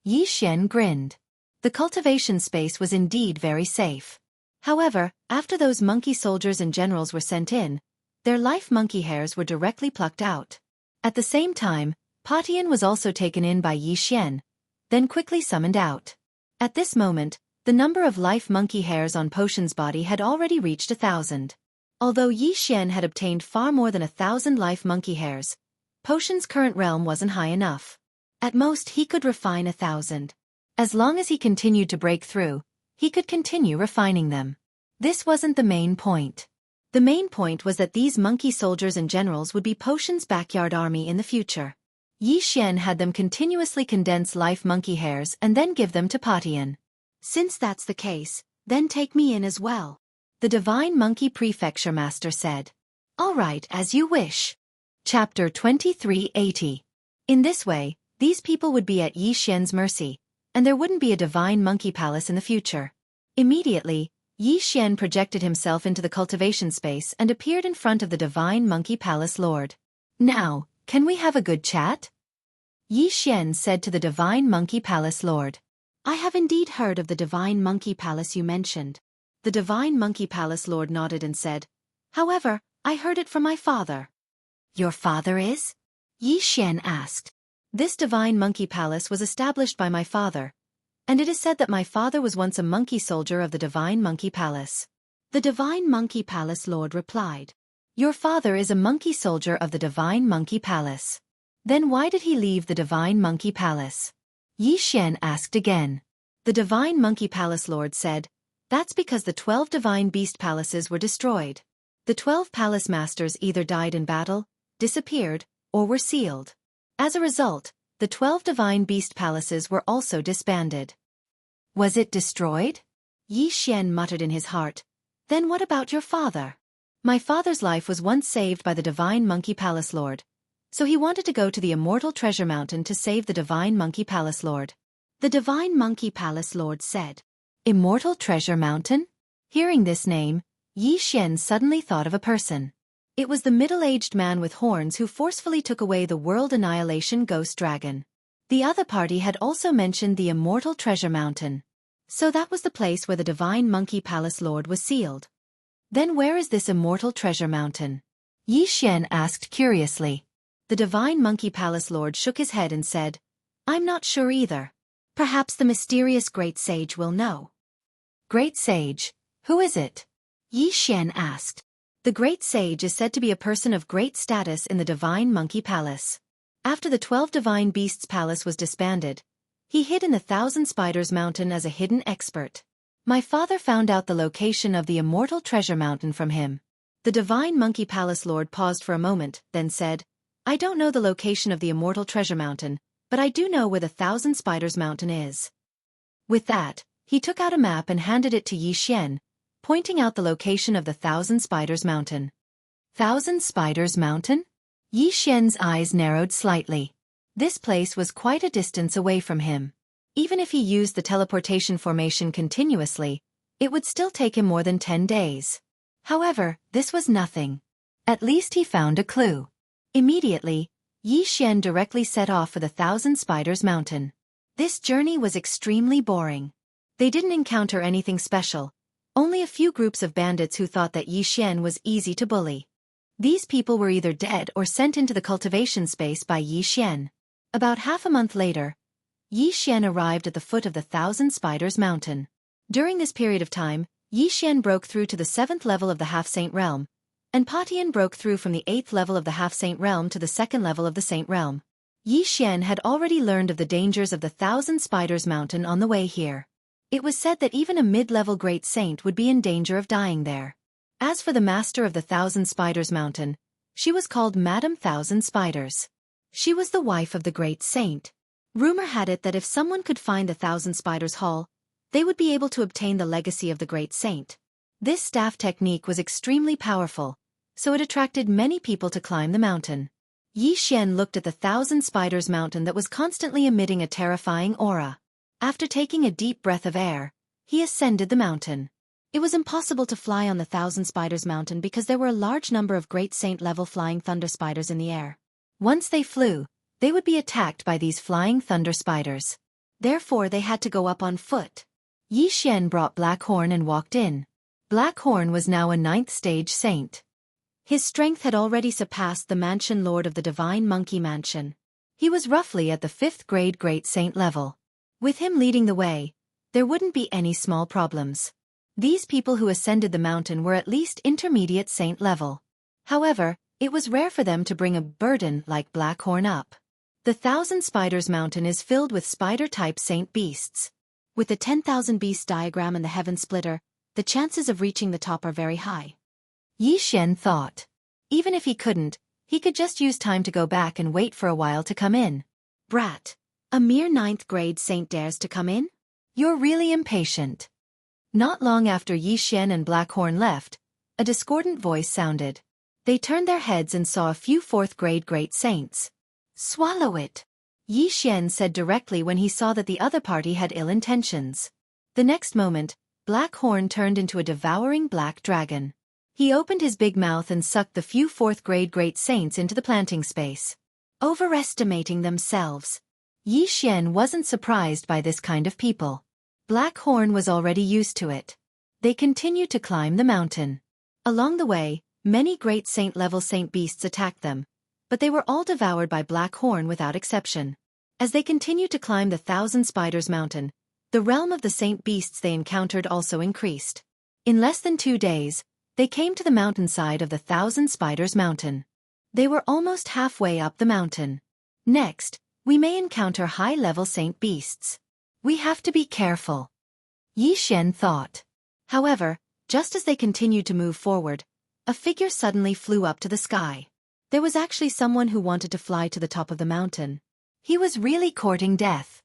Yi Xian grinned. The cultivation space was indeed very safe. However, after those monkey soldiers and generals were sent in, their life monkey hairs were directly plucked out. At the same time, Patian was also taken in by Yi Xian, then quickly summoned out. At this moment, the number of life monkey hairs on Potion's body had already reached 1,000. Although Yi Xian had obtained far more than 1,000 life monkey hairs, Potion's current realm wasn't high enough. At most he could refine 1,000. As long as he continued to break through, he could continue refining them. This wasn't the main point. The main point was that these monkey soldiers and generals would be Potion's backyard army in the future. Yi Xian had them continuously condense life monkey hairs and then give them to Patian. Since that's the case, then take me in as well. The Divine Monkey Prefecture Master said. All right, as you wish. Chapter 2380. In this way, these people would be at Yi Xian's mercy, and there wouldn't be a Divine Monkey Palace in the future. Immediately, Yi Xian projected himself into the cultivation space and appeared in front of the Divine Monkey Palace Lord. Now, can we have a good chat? Yi Xian said to the Divine Monkey Palace Lord. I have indeed heard of the Divine Monkey Palace you mentioned. The Divine Monkey Palace Lord nodded and said, However, I heard it from my father. Your father is? Yi Xian asked. This Divine Monkey Palace was established by my father, and it is said that my father was once a monkey soldier of the Divine Monkey Palace. The Divine Monkey Palace Lord replied. Your father is a monkey soldier of the Divine Monkey Palace. Then why did he leave the Divine Monkey Palace? Yi Xian asked again. The Divine Monkey Palace Lord said, That's because the 12 Divine Beast Palaces were destroyed. The 12 Palace Masters either died in battle, disappeared, or were sealed. As a result, the 12 Divine Beast Palaces were also disbanded. Was it destroyed? Yi Xian muttered in his heart. Then what about your father? My father's life was once saved by the Divine Monkey Palace Lord, so he wanted to go to the Immortal Treasure Mountain to save the Divine Monkey Palace Lord. The Divine Monkey Palace Lord said. Immortal Treasure Mountain? Hearing this name, Yi Xian suddenly thought of a person. It was the middle-aged man with horns who forcefully took away the World Annihilation Ghost Dragon. The other party had also mentioned the Immortal Treasure Mountain. So that was the place where the Divine Monkey Palace Lord was sealed. Then where is this Immortal Treasure Mountain? Yi Xian asked curiously. The Divine Monkey Palace Lord shook his head and said, I'm not sure either. Perhaps the mysterious Great Sage will know. Great Sage, who is it? Yi Xian asked. The Great Sage is said to be a person of great status in the Divine Monkey Palace. After the 12 Divine Beasts Palace was disbanded, he hid in the Thousand Spiders Mountain as a hidden expert. My father found out the location of the Immortal Treasure Mountain from him. The Divine Monkey Palace Lord paused for a moment, then said, I don't know the location of the Immortal Treasure Mountain, but I do know where the Thousand Spiders Mountain is. With that, he took out a map and handed it to Yi Xian, pointing out the location of the Thousand Spiders Mountain. Thousand Spiders Mountain? Yi Xian's eyes narrowed slightly. This place was quite a distance away from him. Even if he used the teleportation formation continuously, it would still take him more than 10 days. However, this was nothing. At least he found a clue. Immediately, Yi Xian directly set off for the Thousand Spiders Mountain. This journey was extremely boring. They didn't encounter anything special, only a few groups of bandits who thought that Yi Xian was easy to bully. These people were either dead or sent into the cultivation space by Yi Xian. About half a month later, Yi Xian arrived at the foot of the Thousand Spiders Mountain. During this period of time, Yi Xian broke through to the 7th level of the Half-Saint Realm, and Patian broke through from the 8th level of the Half-Saint Realm to the 2nd level of the Saint Realm. Yi Xian had already learned of the dangers of the Thousand Spiders Mountain on the way here. It was said that even a mid-level Great Saint would be in danger of dying there. As for the master of the Thousand Spiders Mountain, she was called Madame Thousand Spiders. She was the wife of the Great Saint. Rumor had it that if someone could find the Thousand Spiders Hall, they would be able to obtain the legacy of the Great Saint. This staff technique was extremely powerful, so it attracted many people to climb the mountain. Yi Xian looked at the Thousand Spiders mountain that was constantly emitting a terrifying aura. After taking a deep breath of air, he ascended the mountain. It was impossible to fly on the Thousand Spiders mountain because there were a large number of great saint-level flying thunder spiders in the air. Once they flew, they would be attacked by these flying thunder spiders. Therefore they had to go up on foot. Yi Xian brought Black Horn and walked in. Black Horn was now a 9th stage saint. His strength had already surpassed the mansion lord of the Divine Monkey Mansion. He was roughly at the 5th grade Great Saint level. With him leading the way, there wouldn't be any small problems. These people who ascended the mountain were at least intermediate saint level. However, it was rare for them to bring a burden like Black Horn up. The Thousand Spiders mountain is filled with spider-type saint beasts. With the 10,000 beast diagram and the heaven splitter, the chances of reaching the top are very high. Yi Xian thought. Even if he couldn't, he could just use time to go back and wait for a while to come in. Brat, a mere 9th grade saint dares to come in? You're really impatient. Not long after Yi Xian and Black Horn left, a discordant voice sounded. They turned their heads and saw a few 4th grade great saints. Swallow it, Yi Xian said directly when he saw that the other party had ill intentions. The next moment, Black Horn turned into a devouring black dragon. He opened his big mouth and sucked the few 4th grade great saints into the planting space. Overestimating themselves. Yi Xian wasn't surprised by this kind of people. Black Horn was already used to it. They continued to climb the mountain. Along the way, many great saint-level saint beasts attacked them, but they were all devoured by Black Horn without exception. As they continued to climb the Thousand Spiders mountain, the realm of the saint beasts they encountered also increased. In less than 2 days, they came to the mountainside of the Thousand Spiders mountain. They were almost halfway up the mountain. Next, we may encounter high-level saint beasts. We have to be careful, Yi Xian thought. However, just as they continued to move forward, a figure suddenly flew up to the sky. There was actually someone who wanted to fly to the top of the mountain. He was really courting death.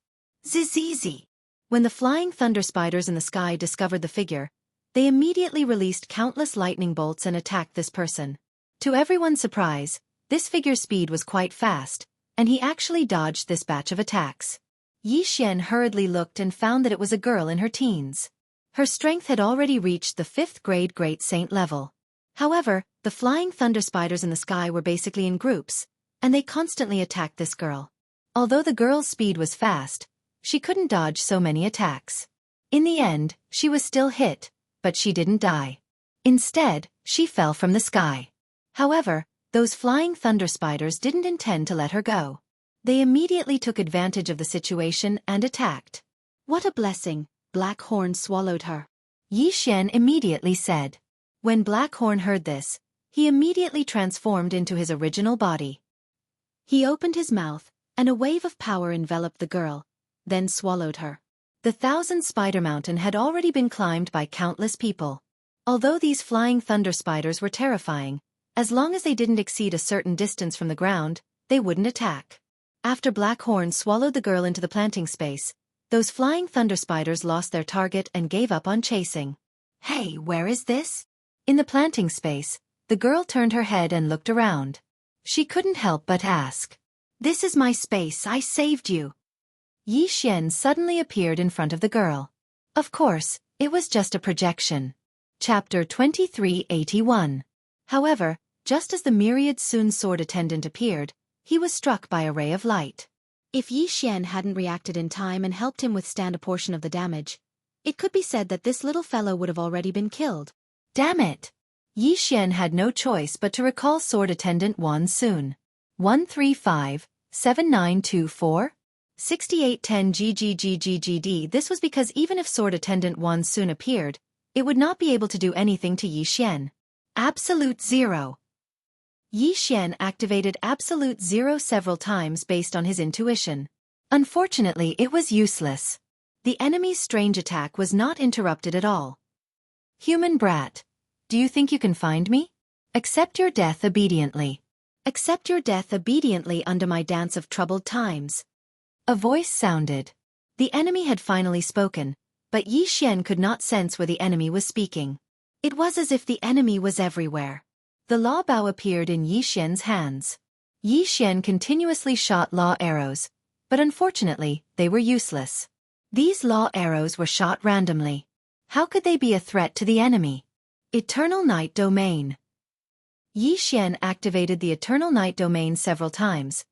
Zizizi. When the flying thunder spiders in the sky discovered the figure, they immediately released countless lightning bolts and attacked this person. To everyone's surprise, this figure's speed was quite fast, and he actually dodged this batch of attacks. Yi Xian hurriedly looked and found that it was a girl in her teens. Her strength had already reached the 5th grade Great Saint level. However, the flying thunder spiders in the sky were basically in groups, and they constantly attacked this girl. Although the girl's speed was fast, she couldn't dodge so many attacks. In the end, she was still hit, but she didn't die. Instead, she fell from the sky. However, those flying thunder spiders didn't intend to let her go. They immediately took advantage of the situation and attacked. What a blessing, Black Horn swallowed her, Yi Xian immediately said. When Black Horn heard this, he immediately transformed into his original body. He opened his mouth, and a wave of power enveloped the girl, then swallowed her. The Thousand Spider Mountain had already been climbed by countless people. Although these flying thunder spiders were terrifying, as long as they didn't exceed a certain distance from the ground, they wouldn't attack. After Black Horn swallowed the girl into the planting space, those flying thunder spiders lost their target and gave up on chasing. Hey, where is this? In the planting space, the girl turned her head and looked around. She couldn't help but ask. This is my space, I saved you. Yi Xian suddenly appeared in front of the girl. Of course, it was just a projection. Chapter 2381. However, just as the myriad Sun sword attendant appeared, he was struck by a ray of light. If Yi Xian hadn't reacted in time and helped him withstand a portion of the damage, it could be said that this little fellow would have already been killed. Damn it! Yi Xian had no choice but to recall sword attendant Wan Sun. 135-7924? 6810 GGGGGD. This was because even if sword attendant Wan Sun appeared, it would not be able to do anything to Yi Xian. Absolute Zero. Yi Xian activated Absolute Zero several times based on his intuition. Unfortunately, it was useless. The enemy's strange attack was not interrupted at all. Human brat. Do you think you can find me? Accept your death obediently. Accept your death obediently under my dance of troubled times. A voice sounded. The enemy had finally spoken, but Yi Xian could not sense where the enemy was speaking. It was as if the enemy was everywhere. The law bow appeared in Yi Xian's hands. Yi Xian continuously shot law arrows, but unfortunately, they were useless. These law arrows were shot randomly. How could they be a threat to the enemy? Eternal Night Domain. Yi Xian activated the Eternal Night Domain several times,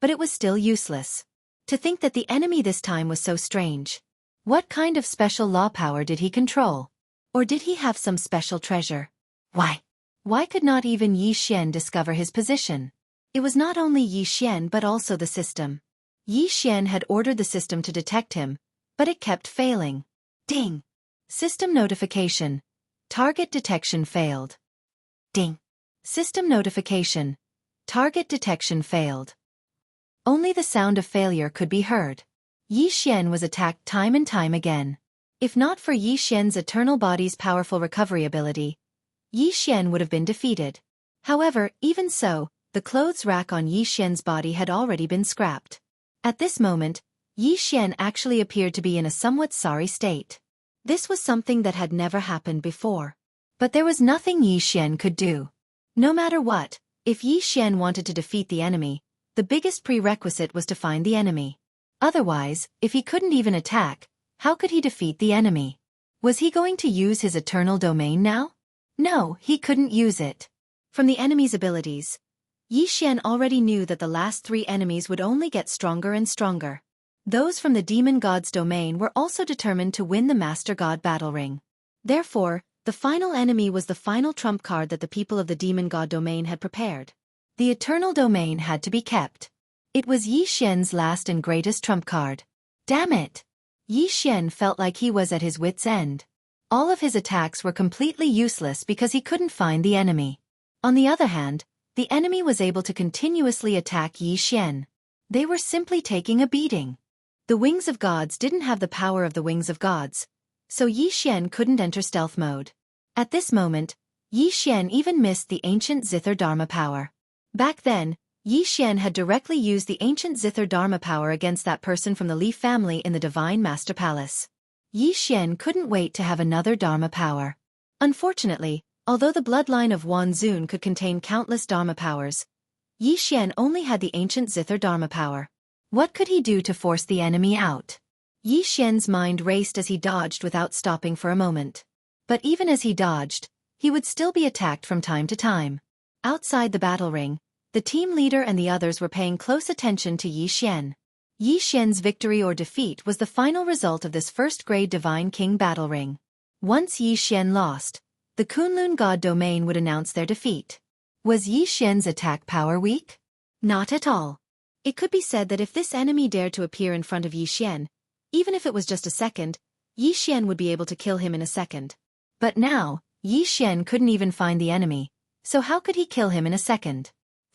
but it was still useless. To think that the enemy this time was so strange. What kind of special law power did he control? Or did he have some special treasure? Why could not even Yi Xian discover his position? It was not only Yi Xian but also the system. Yi Xian had ordered the system to detect him, but it kept failing. Ding! System notification. Target detection failed. Ding! System notification. Target detection failed. Only the sound of failure could be heard. Yi Xian was attacked time and time again. If not for Yi Xian's eternal body's powerful recovery ability, Yi Xian would have been defeated. However, even so, the clothes rack on Yi Xian's body had already been scrapped. At this moment, Yi Xian actually appeared to be in a somewhat sorry state. This was something that had never happened before. But there was nothing Yi Xian could do. No matter what, if Yi Xian wanted to defeat the enemy, the biggest prerequisite was to find the enemy. Otherwise, if he couldn't even attack, how could he defeat the enemy? Was he going to use his eternal domain now? No, he couldn't use it. From the enemy's abilities, Yi Xian already knew that the last three enemies would only get stronger and stronger. Those from the demon god's domain were also determined to win the Master God battle ring. Therefore, the final enemy was the final trump card that the people of the demon god domain had prepared. The eternal domain had to be kept. It was Yi Xian's last and greatest trump card. Damn it! Yi Xian felt like he was at his wit's end. All of his attacks were completely useless because he couldn't find the enemy. On the other hand, the enemy was able to continuously attack Yi Xian. They were simply taking a beating. The Wings of Gods didn't have the power of the Wings of Gods, so Yi Xian couldn't enter stealth mode. At this moment, Yi Xian even missed the ancient Zither Dharma power. Back then, Yi Xian had directly used the ancient Zither Dharma power against that person from the Li family in the Divine Master Palace. Yi Xian couldn't wait to have another Dharma power. Unfortunately, although the bloodline of Wan Zun could contain countless Dharma powers, Yi Xian only had the ancient Zither Dharma power. What could he do to force the enemy out? Yi Xian's mind raced as he dodged without stopping for a moment. But even as he dodged, he would still be attacked from time to time. Outside the battle ring, the team leader and the others were paying close attention to Yi Xian. Yi Xian's victory or defeat was the final result of this first-grade Divine King battle ring. Once Yi Xian lost, the Kunlun God domain would announce their defeat. Was Yi Xian's attack power weak? Not at all. It could be said that if this enemy dared to appear in front of Yi Xian, even if it was just a second, Yi Xian would be able to kill him in a second. But now, Yi Xian couldn't even find the enemy, so how could he kill him in a second?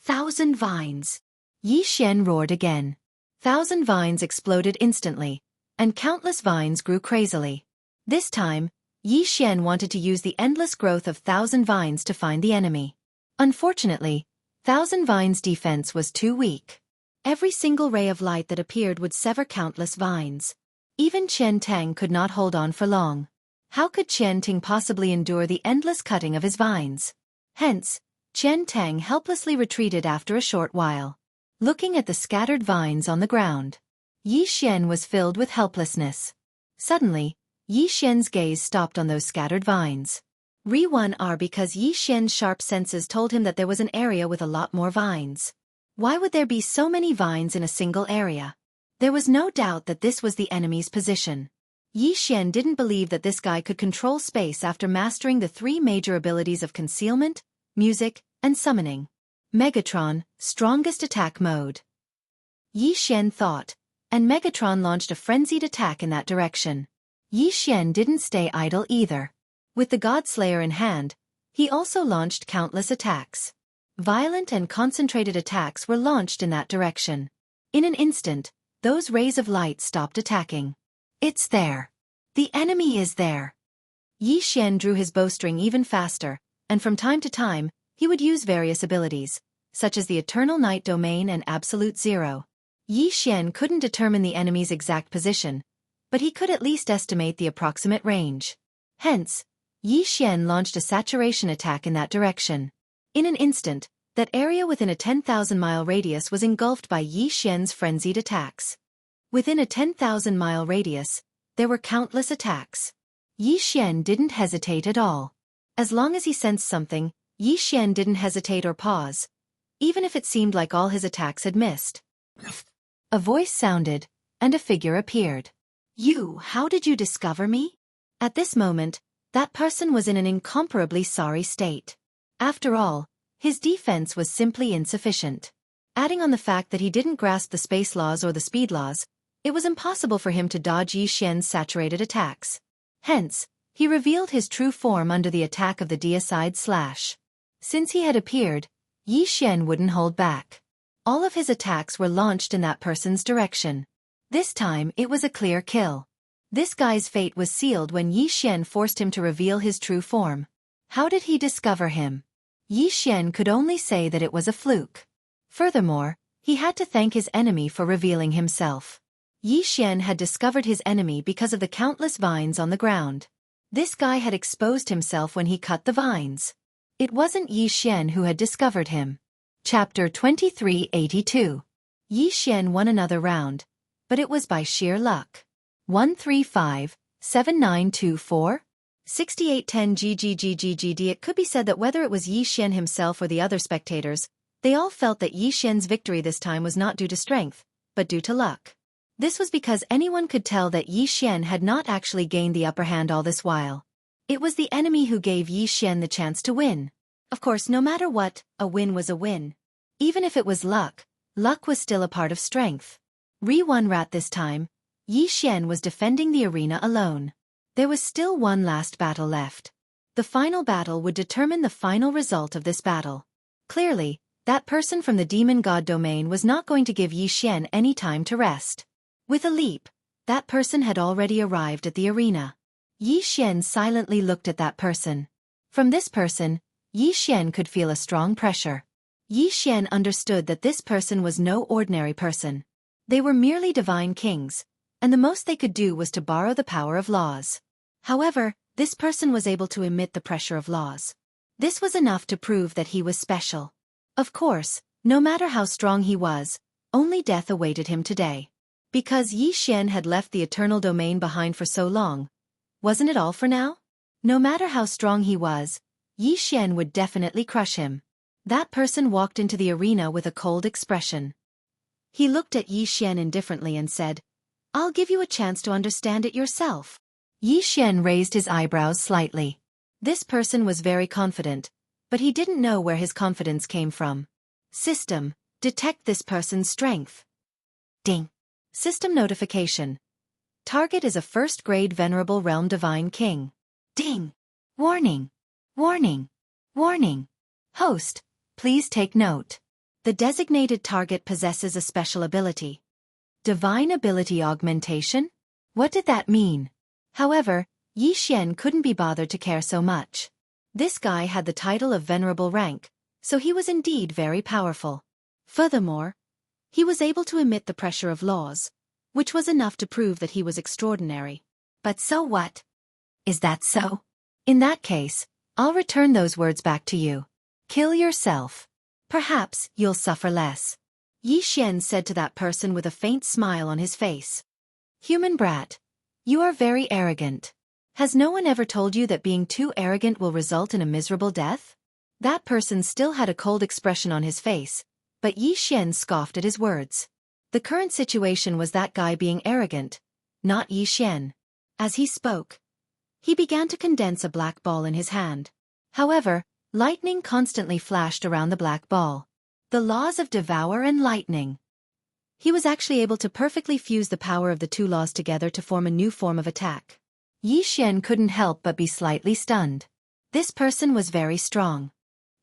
1,000 vines! Yi Xian roared again. 1,000 vines exploded instantly, and countless vines grew crazily. This time, Yi Xian wanted to use the endless growth of 1,000 vines to find the enemy. Unfortunately, 1,000 vines' defense was too weak. Every single ray of light that appeared would sever countless vines. Even Qian Tang could not hold on for long. How could Qian Ting possibly endure the endless cutting of his vines? Hence, Qian Tang helplessly retreated after a short while. Looking at the scattered vines on the ground, Yi Xian was filled with helplessness. Suddenly, Yi Xian's gaze stopped on those scattered vines. Re-1R because Yi Xian's sharp senses told him that there was an area with a lot more vines. Why would there be so many vines in a single area? There was no doubt that this was the enemy's position. Yi Xian didn't believe that this guy could control space after mastering the three major abilities of concealment, music, and summoning. Megatron, strongest attack mode. Yi Xian thought, and Megatron launched a frenzied attack in that direction. Yi Xian didn't stay idle either. With the Godslayer in hand, he also launched countless attacks. Violent and concentrated attacks were launched in that direction. In an instant, those rays of light stopped attacking. It's there. The enemy is there. Yi Xian drew his bowstring even faster, and from time to time, he would use various abilities, such as the Eternal Night Domain and Absolute Zero. Yi Xian couldn't determine the enemy's exact position, but he could at least estimate the approximate range. Hence, Yi Xian launched a saturation attack in that direction. In an instant, That area within a 10,000-mile radius was engulfed by Yi Xian's frenzied attacks. Within a 10,000-mile radius, there were countless attacks. Yi Xian didn't hesitate at all. As long as he sensed something, Yi Xian didn't hesitate or pause, even if it seemed like all his attacks had missed. A voice sounded, and a figure appeared. "You, how did you discover me?" At this moment, that person was in an incomparably sorry state. After all, his defense was simply insufficient. Adding on the fact that he didn't grasp the space laws or the speed laws, it was impossible for him to dodge Yi Xian's saturated attacks. Hence, he revealed his true form under the attack of the deicide slash. Since he had appeared, Yi Xian wouldn't hold back. All of his attacks were launched in that person's direction. This time it was a clear kill. This guy's fate was sealed when Yi Xian forced him to reveal his true form. How did he discover him? Yi Xian could only say that it was a fluke. Furthermore, he had to thank his enemy for revealing himself. Yi Xian had discovered his enemy because of the countless vines on the ground. This guy had exposed himself when he cut the vines. It wasn't Yi Xian who had discovered him. Chapter 2382. Yi Xian won another round, but it was by sheer luck. 135-7924? 6810 GGGGGD. It could be said that whether it was Yi Xian himself or the other spectators, they all felt that Yi Xian's victory this time was not due to strength, but due to luck. This was because anyone could tell that Yi Xian had not actually gained the upper hand all this while. It was the enemy who gave Yi Xian the chance to win. Of course, no matter what, a win was a win. Even if it was luck, luck was still a part of strength. Re-1 rat this time, Yi Xian was defending the arena alone. There was still one last battle left. The final battle would determine the final result of this battle. Clearly, that person from the demon god domain was not going to give Yi Xian any time to rest. With a leap, that person had already arrived at the arena. Yi Xian silently looked at that person. From this person, Yi Xian could feel a strong pressure. Yi Xian understood that this person was no ordinary person. They were merely divine kings, and the most they could do was to borrow the power of laws. However, this person was able to emit the pressure of laws. This was enough to prove that he was special. Of course, no matter how strong he was, only death awaited him today. Because Yi Xian had left the eternal domain behind for so long, wasn't it all for now? No matter how strong he was, Yi Xian would definitely crush him. That person walked into the arena with a cold expression. He looked at Yi Xian indifferently and said, "I'll give you a chance to understand it yourself." Yi Xian raised his eyebrows slightly. This person was very confident, but he didn't know where his confidence came from. System, detect this person's strength. Ding. System notification. Target is a first-grade Venerable Realm Divine King. Ding. Warning. Warning. Warning. Host, please take note. The designated target possesses a special ability. Divine Ability Augmentation? What did that mean? However, Yi Xian couldn't be bothered to care so much. This guy had the title of Venerable Rank, so he was indeed very powerful. Furthermore, he was able to emit the pressure of laws, which was enough to prove that he was extraordinary. But so what? Is that so? In that case, I'll return those words back to you. Kill yourself. Perhaps you'll suffer less. Yi Xian said to that person with a faint smile on his face. Human brat. You are very arrogant. Has no one ever told you that being too arrogant will result in a miserable death? That person still had a cold expression on his face, but Yi Xian scoffed at his words. The current situation was that guy being arrogant, not Yi Xian. As he spoke, he began to condense a black ball in his hand. However, lightning constantly flashed around the black ball. The laws of devour and lightning. He was actually able to perfectly fuse the power of the two laws together to form a new form of attack. Yi Xian couldn't help but be slightly stunned. This person was very strong.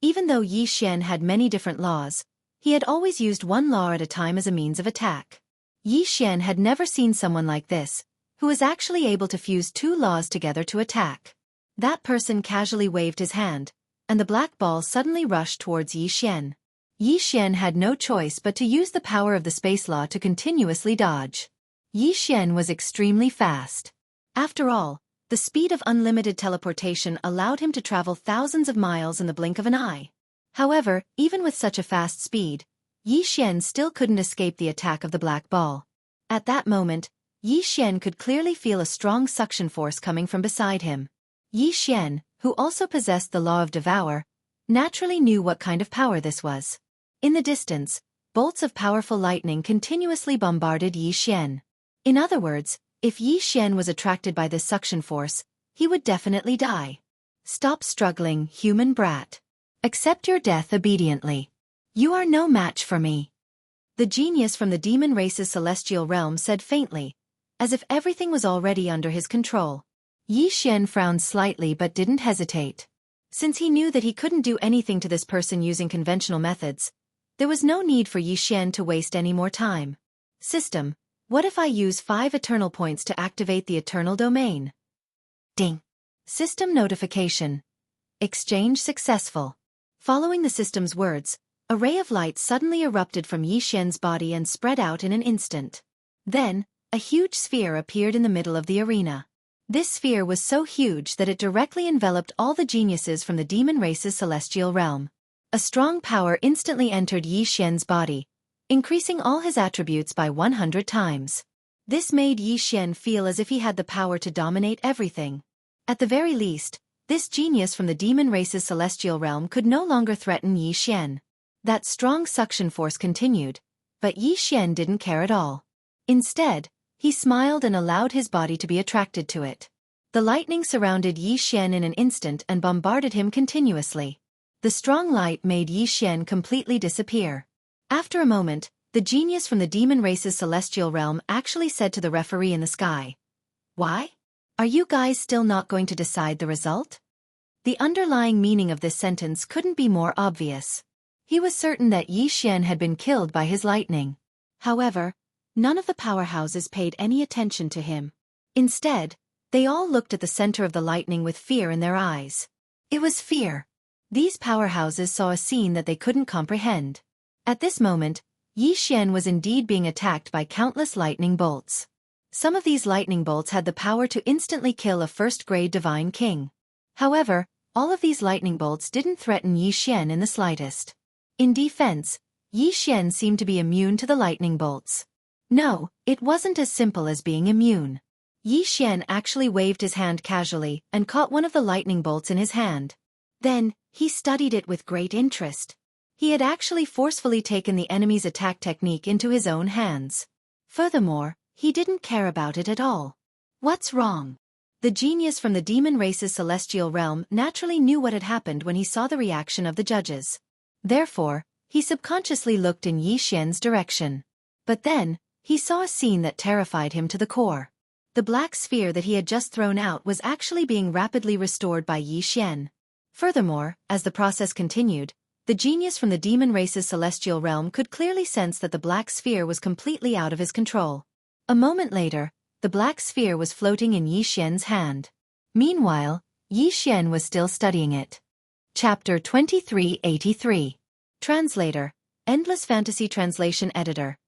Even though Yi Xian had many different laws, he had always used one law at a time as a means of attack. Yi Xian had never seen someone like this, who was actually able to fuse two laws together to attack. That person casually waved his hand, and the black ball suddenly rushed towards Yi Xian. Yi Xian had no choice but to use the power of the space law to continuously dodge. Yi Xian was extremely fast. After all, the speed of unlimited teleportation allowed him to travel thousands of miles in the blink of an eye. However, even with such a fast speed, Yi Xian still couldn't escape the attack of the black ball. At that moment, Yi Xian could clearly feel a strong suction force coming from beside him. Yi Xian, who also possessed the law of devour, naturally knew what kind of power this was. In the distance, bolts of powerful lightning continuously bombarded Yi Xian. In other words, if Yi Xian was attracted by this suction force, he would definitely die. Stop struggling, human brat. Accept your death obediently. You are no match for me. The genius from the demon race's celestial realm said faintly, as if everything was already under his control. Yi Xian frowned slightly but didn't hesitate. Since he knew that he couldn't do anything to this person using conventional methods, there was no need for Yi Xian to waste any more time. System, what if I use 5 eternal points to activate the eternal domain? Ding. System notification. Exchange successful. Following the system's words, a ray of light suddenly erupted from Yi Xian's body and spread out in an instant. Then, a huge sphere appeared in the middle of the arena. This sphere was so huge that it directly enveloped all the geniuses from the demon race's celestial realm. A strong power instantly entered Yi Xian's body, increasing all his attributes by 100 times. This made Yi Xian feel as if he had the power to dominate everything. At the very least, this genius from the demon race's celestial realm could no longer threaten Yi Xian. That strong suction force continued, but Yi Xian didn't care at all. Instead, he smiled and allowed his body to be attracted to it. The lightning surrounded Yi Xian in an instant and bombarded him continuously. The strong light made Yi Xian completely disappear. After a moment, the genius from the demon race's celestial realm actually said to the referee in the sky, "Why? Are you guys still not going to decide the result?" The underlying meaning of this sentence couldn't be more obvious. He was certain that Yi Xian had been killed by his lightning. However, none of the powerhouses paid any attention to him. Instead, they all looked at the center of the lightning with fear in their eyes. It was fear. These powerhouses saw a scene that they couldn't comprehend. At this moment, Yi Xian was indeed being attacked by countless lightning bolts. Some of these lightning bolts had the power to instantly kill a first-grade divine king. However, all of these lightning bolts didn't threaten Yi Xian in the slightest. In defense, Yi Xian seemed to be immune to the lightning bolts. No, it wasn't as simple as being immune. Yi Xian actually waved his hand casually and caught one of the lightning bolts in his hand. Then, he studied it with great interest. He had actually forcefully taken the enemy's attack technique into his own hands. Furthermore, he didn't care about it at all. What's wrong? The genius from the demon race's celestial realm naturally knew what had happened when he saw the reaction of the judges. Therefore, he subconsciously looked in Yi Xian's direction. But then, he saw a scene that terrified him to the core. The black sphere that he had just thrown out was actually being rapidly restored by Yi Xian. Furthermore, as the process continued, the genius from the demon race's celestial realm could clearly sense that the black sphere was completely out of his control. A moment later, the black sphere was floating in Yi Xian's hand. Meanwhile, Yi Xian was still studying it. Chapter 2383. Translator, Endless Fantasy Translation Editor.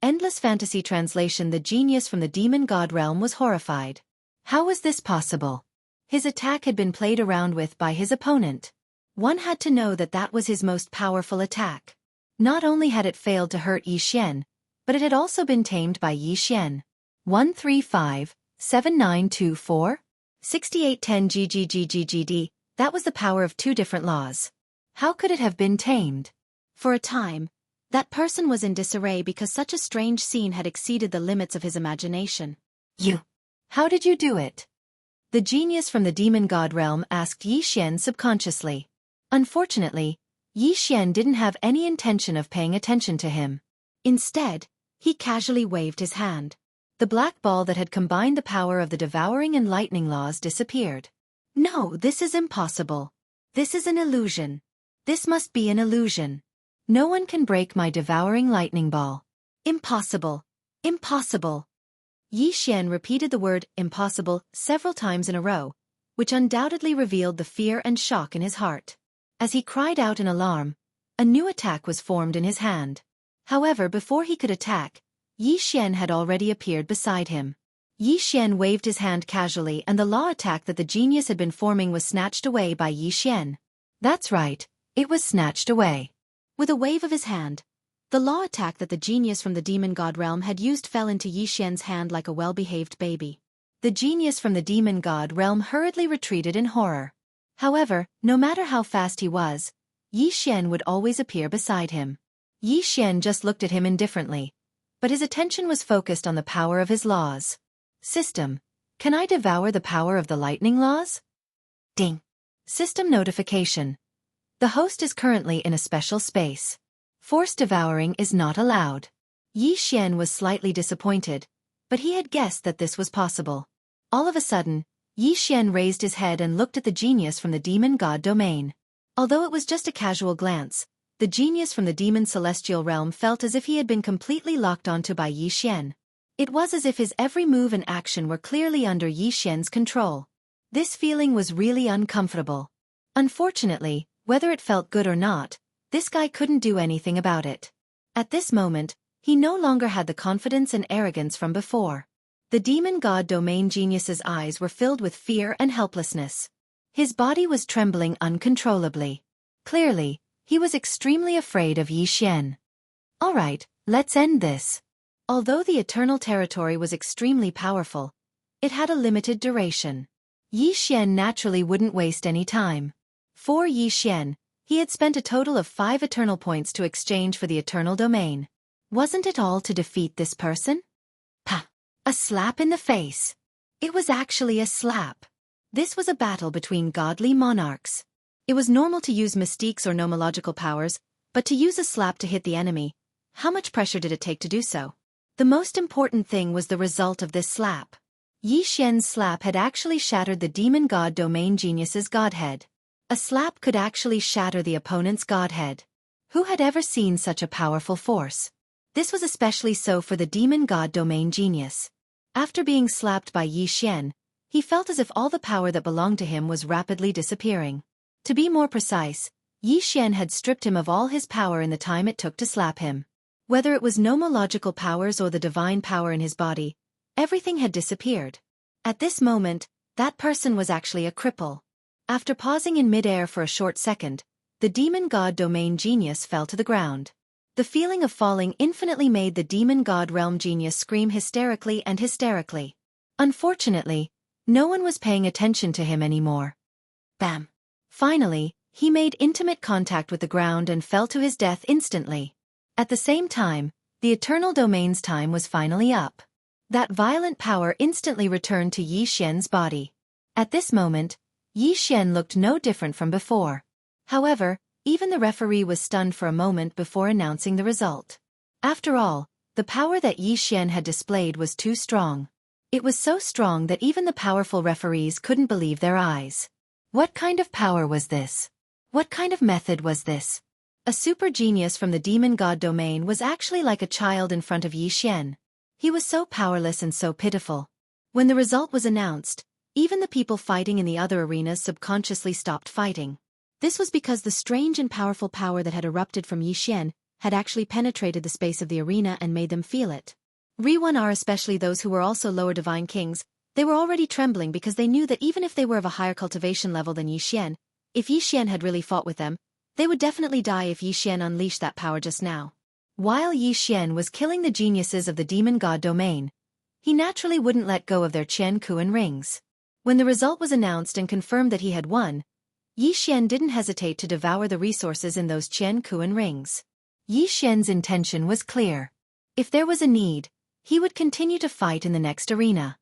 Endless Fantasy Translation. The genius from the demon god realm was horrified. How was this possible? His attack had been played around with by his opponent. One had to know that that was his most powerful attack. Not only had it failed to hurt Yi Xian, but it had also been tamed by Yi Xian. 135-7924? 6810 GGGGGD, that was the power of 2 different laws. How could it have been tamed? For a time, that person was in disarray because such a strange scene had exceeded the limits of his imagination. How did you do it? The genius from the demon god realm asked Yi Xian subconsciously. Unfortunately, Yi Xian didn't have any intention of paying attention to him. Instead, he casually waved his hand. The black ball that had combined the power of the devouring and lightning laws disappeared. No, this is impossible. This is an illusion. This must be an illusion. No one can break my devouring lightning ball. Impossible. Impossible. Yi Xian repeated the word impossible several times in a row, which undoubtedly revealed the fear and shock in his heart. As he cried out in alarm, a new attack was formed in his hand. However, before he could attack, Yi Xian had already appeared beside him. Yi Xian waved his hand casually and the law attack that the genius had been forming was snatched away by Yi Xian. That's right, it was snatched away. With a wave of his hand, the law attack that the genius from the demon god realm had used fell into Yi Xian's hand like a well-behaved baby. The genius from the demon god realm hurriedly retreated in horror. However, no matter how fast he was, Yi Xian would always appear beside him. Yi Xian just looked at him indifferently, but his attention was focused on the power of his laws. System, can I devour the power of the lightning laws? Ding. System notification. The host is currently in a special space. Forced devouring is not allowed. Yi Xian was slightly disappointed, but he had guessed that this was possible. All of a sudden, Yi Xian raised his head and looked at the genius from the demon god domain. Although it was just a casual glance, the genius from the demon celestial realm felt as if he had been completely locked onto by Yi Xian. It was as if his every move and action were clearly under Yi Xian's control. This feeling was really uncomfortable. Unfortunately, whether it felt good or not, this guy couldn't do anything about it. At this moment, he no longer had the confidence and arrogance from before. The demon god domain genius's eyes were filled with fear and helplessness. His body was trembling uncontrollably. Clearly, he was extremely afraid of Yi Xian. Alright, let's end this. Although the Eternal Territory was extremely powerful, it had a limited duration. Yi Xian naturally wouldn't waste any time. For Yi Xian, he had spent a total of 5 Eternal Points to exchange for the Eternal Domain. Wasn't it all to defeat this person? Pah! A slap in the face. It was actually a slap. This was a battle between godly monarchs. It was normal to use mystiques or nomological powers, but to use a slap to hit the enemy, how much pressure did it take to do so? The most important thing was the result of this slap. Yi Xian's slap had actually shattered the demon god domain genius's godhead. A slap could actually shatter the opponent's godhead. Who had ever seen such a powerful force? This was especially so for the demon god domain genius. After being slapped by Yi Xian, he felt as if all the power that belonged to him was rapidly disappearing. To be more precise, Yi Xian had stripped him of all his power in the time it took to slap him. Whether it was nomological powers or the divine power in his body, everything had disappeared. At this moment, that person was actually a cripple. After pausing in mid-air for a short second, the demon god domain genius fell to the ground. The feeling of falling infinitely made the demon god realm genius scream hysterically and hysterically. Unfortunately, no one was paying attention to him anymore. Bam! Finally, he made intimate contact with the ground and fell to his death instantly. At the same time, the Eternal Domain's time was finally up. That violent power instantly returned to Yi Xian's body. At this moment, Yi Xian looked no different from before. However, even the referee was stunned for a moment before announcing the result. After all, the power that Yi Xian had displayed was too strong. It was so strong that even the powerful referees couldn't believe their eyes. What kind of power was this? What kind of method was this? A super genius from the demon god domain was actually like a child in front of Yi Xian. He was so powerless and so pitiful. When the result was announced, even the people fighting in the other arenas subconsciously stopped fighting. This was because the strange and powerful power that had erupted from Yi Xian had actually penetrated the space of the arena and made them feel it. Re-1R, especially those who were also lower divine kings, they were already trembling because they knew that even if they were of a higher cultivation level than Yi Xian, if Yi Xian had really fought with them, they would definitely die if Yi Xian unleashed that power just now. While Yi Xian was killing the geniuses of the demon god domain, he naturally wouldn't let go of their Qian rings. When the result was announced and confirmed that he had won, Yi Xian didn't hesitate to devour the resources in those Qian rings. Yi Xian's intention was clear. If there was a need, he would continue to fight in the next arena.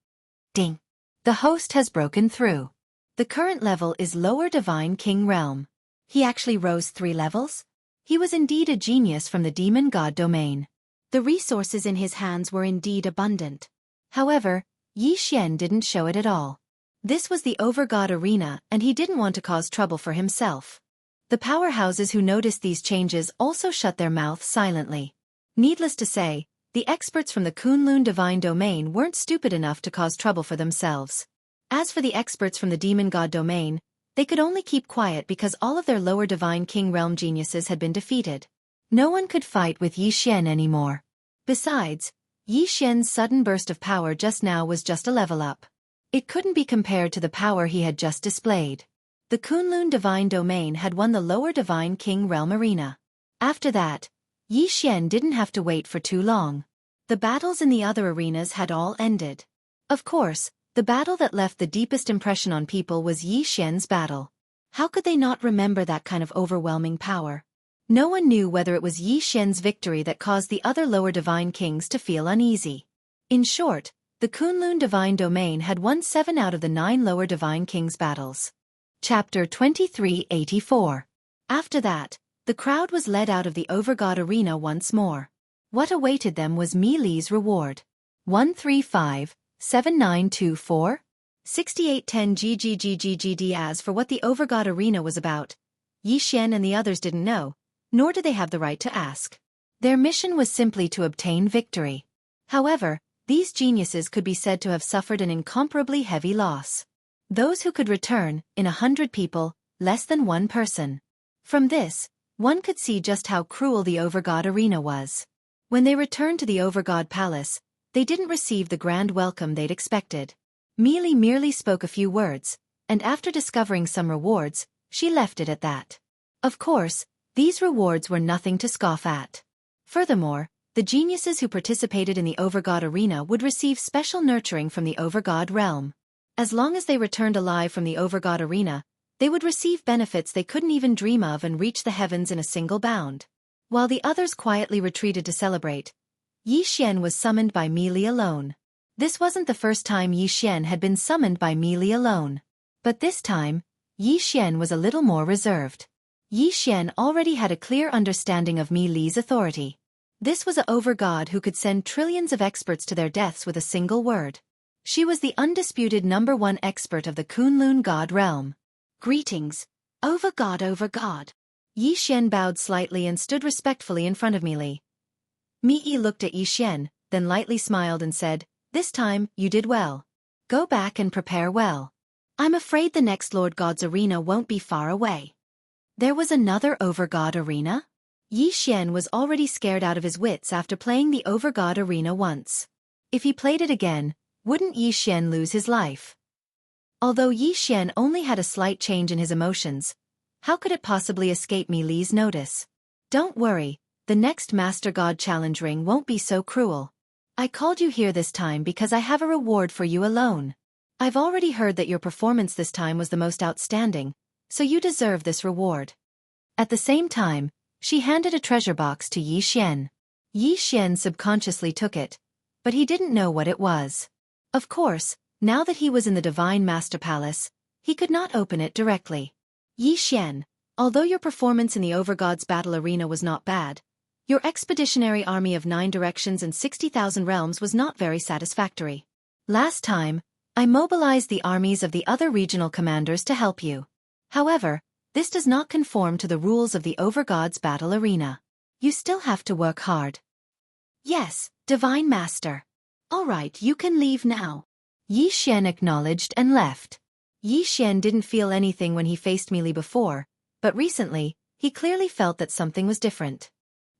Ding! The host has broken through. The current level is Lower Divine King Realm. He actually rose 3 levels? He was indeed a genius from the demon god domain. The resources in his hands were indeed abundant. However, Yi Xian didn't show it at all. This was the Overgod arena and he didn't want to cause trouble for himself. The powerhouses who noticed these changes also shut their mouths silently. Needless to say, the experts from the Kunlun divine domain weren't stupid enough to cause trouble for themselves. As for the experts from the demon god domain, they could only keep quiet because all of their lower divine king realm geniuses had been defeated. No one could fight with Yi Xian anymore. Besides, Yi Xian's sudden burst of power just now was just a level up. It couldn't be compared to the power he had just displayed. The Kunlun Divine Domain had won the Lower Divine King Realm Arena. After that, Xian didn't have to wait for too long. The battles in the other arenas had all ended. Of course, the battle that left the deepest impression on people was Xian's battle. How could they not remember that kind of overwhelming power? No one knew whether it was Xian's victory that caused the other lower divine kings to feel uneasy. In short, the Kunlun Divine Domain had won 7 out of the 9 lower divine kings' battles. Chapter 2384. After that, the crowd was led out of the Overgod Arena once more. What awaited them was Mi Li's reward. 135-7924? 6810 GGGGGD. As for what the Overgod Arena was about, Xian and the others didn't know, nor did they have the right to ask. Their mission was simply to obtain victory. However, these geniuses could be said to have suffered an incomparably heavy loss. Those who could return, in 100 people, less than 1 person. From this, one could see just how cruel the Overgod Arena was. When they returned to the Overgod Palace, they didn't receive the grand welcome they'd expected. Mi Li merely spoke a few words, and after discovering some rewards, she left it at that. Of course, these rewards were nothing to scoff at. Furthermore, the geniuses who participated in the Overgod Arena would receive special nurturing from the Overgod realm. As long as they returned alive from the Overgod Arena, they would receive benefits they couldn't even dream of and reach the heavens in a single bound. While the others quietly retreated to celebrate, Xian was summoned by Mi Li alone. This wasn't the first time Xian had been summoned by Mi Li alone. But this time, Xian was a little more reserved. Xian already had a clear understanding of Mi Li's authority. This was an Overgod who could send trillions of experts to their deaths with a single word. She was the undisputed #1 expert of the Kunlun God realm. Greetings, Overgod, Overgod. Xian bowed slightly and stood respectfully in front of Mi Li. Mi Li looked at Xian, then lightly smiled and said, "This time, you did well. Go back and prepare well. I'm afraid the next Lord God's arena won't be far away." There was another Overgod arena? Xian was already scared out of his wits after playing the Overgod arena once. If he played it again, wouldn't Xian lose his life? Although Xian only had a slight change in his emotions, how could it possibly escape Mi Li's notice? Don't worry, the next Master God Challenge ring won't be so cruel. I called you here this time because I have a reward for you alone. I've already heard that your performance this time was the most outstanding, so you deserve this reward. At the same time, she handed a treasure box to Xian. Xian subconsciously took it, but he didn't know what it was. Of course, now that he was in the Divine Master Palace, he could not open it directly. Xian, although your performance in the Overgod's battle arena was not bad, your expeditionary army of 9 directions and 60,000 realms was not very satisfactory. Last time, I mobilized the armies of the other regional commanders to help you. However, this does not conform to the rules of the Overgod's battle arena. You still have to work hard. Yes, Divine Master. All right, you can leave now. Xian acknowledged and left. Xian didn't feel anything when he faced Mi Li before, but recently, he clearly felt that something was different.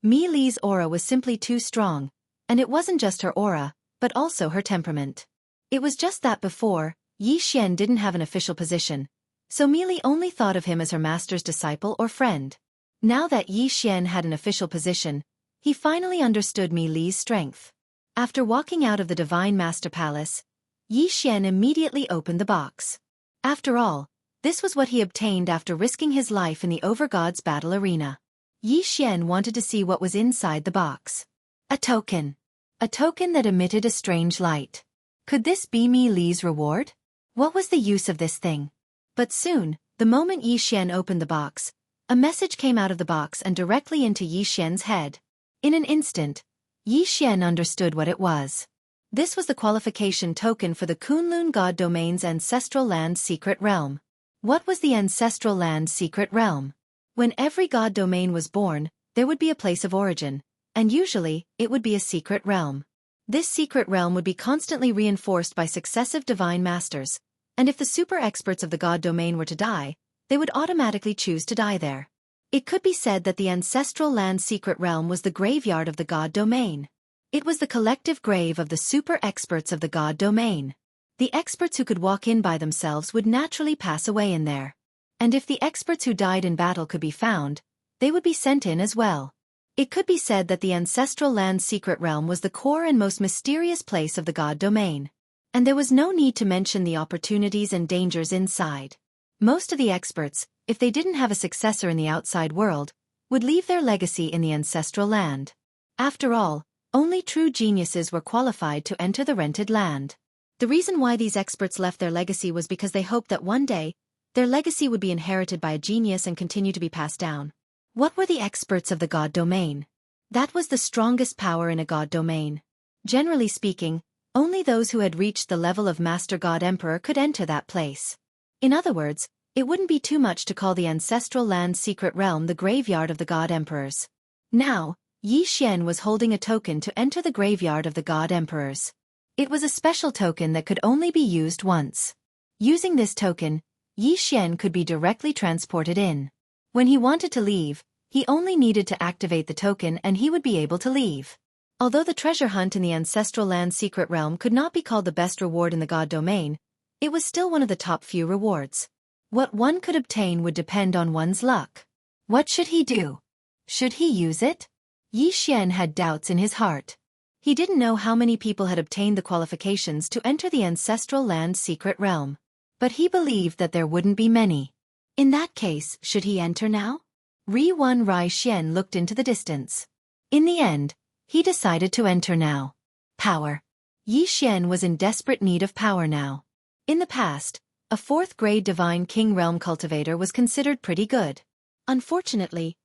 Mi Li's aura was simply too strong, and it wasn't just her aura, but also her temperament. It was just that before, Xian didn't have an official position, so Mi Li only thought of him as her master's disciple or friend. Now that Xian had an official position, he finally understood Mi Li's strength. After walking out of the Divine Master Palace, Xian immediately opened the box. After all, this was what he obtained after risking his life in the Overgod's battle arena. Xian wanted to see what was inside the box. A token. A token that emitted a strange light. Could this be Mi Li's reward? What was the use of this thing? But soon, the moment Xian opened the box, a message came out of the box and directly into Xian's head. In an instant, Xian understood what it was. This was the qualification token for the Kunlun God Domain's Ancestral Land Secret Realm. What was the Ancestral Land Secret Realm? When every God Domain was born, there would be a place of origin, and usually, it would be a secret realm. This secret realm would be constantly reinforced by successive divine masters, and if the super experts of the God Domain were to die, they would automatically choose to die there. It could be said that the Ancestral Land Secret Realm was the graveyard of the God Domain. It was the collective grave of the super experts of the God Domain. The experts who could walk in by themselves would naturally pass away in there. And if the experts who died in battle could be found, they would be sent in as well. It could be said that the ancestral land's secret realm was the core and most mysterious place of the god domain. And there was no need to mention the opportunities and dangers inside. Most of the experts, if they didn't have a successor in the outside world, would leave their legacy in the ancestral land. After all, only true geniuses were qualified to enter the rented land. The reason why these experts left their legacy was because they hoped that one day, their legacy would be inherited by a genius and continue to be passed down. What were the experts of the god domain? That was the strongest power in a god domain. Generally speaking, only those who had reached the level of Master God Emperor could enter that place. In other words, it wouldn't be too much to call the ancestral land's secret realm the graveyard of the god emperors. Now, Xianxia was holding a token to enter the graveyard of the god emperors. It was a special token that could only be used once. Using this token, Xianxia could be directly transported in. When he wanted to leave, he only needed to activate the token and he would be able to leave. Although the treasure hunt in the ancestral land's secret realm could not be called the best reward in the god domain, it was still one of the top few rewards. What one could obtain would depend on one's luck. What should he do? Should he use it? Xianxia had doubts in his heart. He didn't know how many people had obtained the qualifications to enter the ancestral land's secret realm. But he believed that there wouldn't be many. In that case, should he enter now? Xian looked into the distance. In the end, he decided to enter now. Power. Xian was in desperate need of power now. In the past, a 4th-grade Divine King Realm cultivator was considered pretty good. Unfortunately,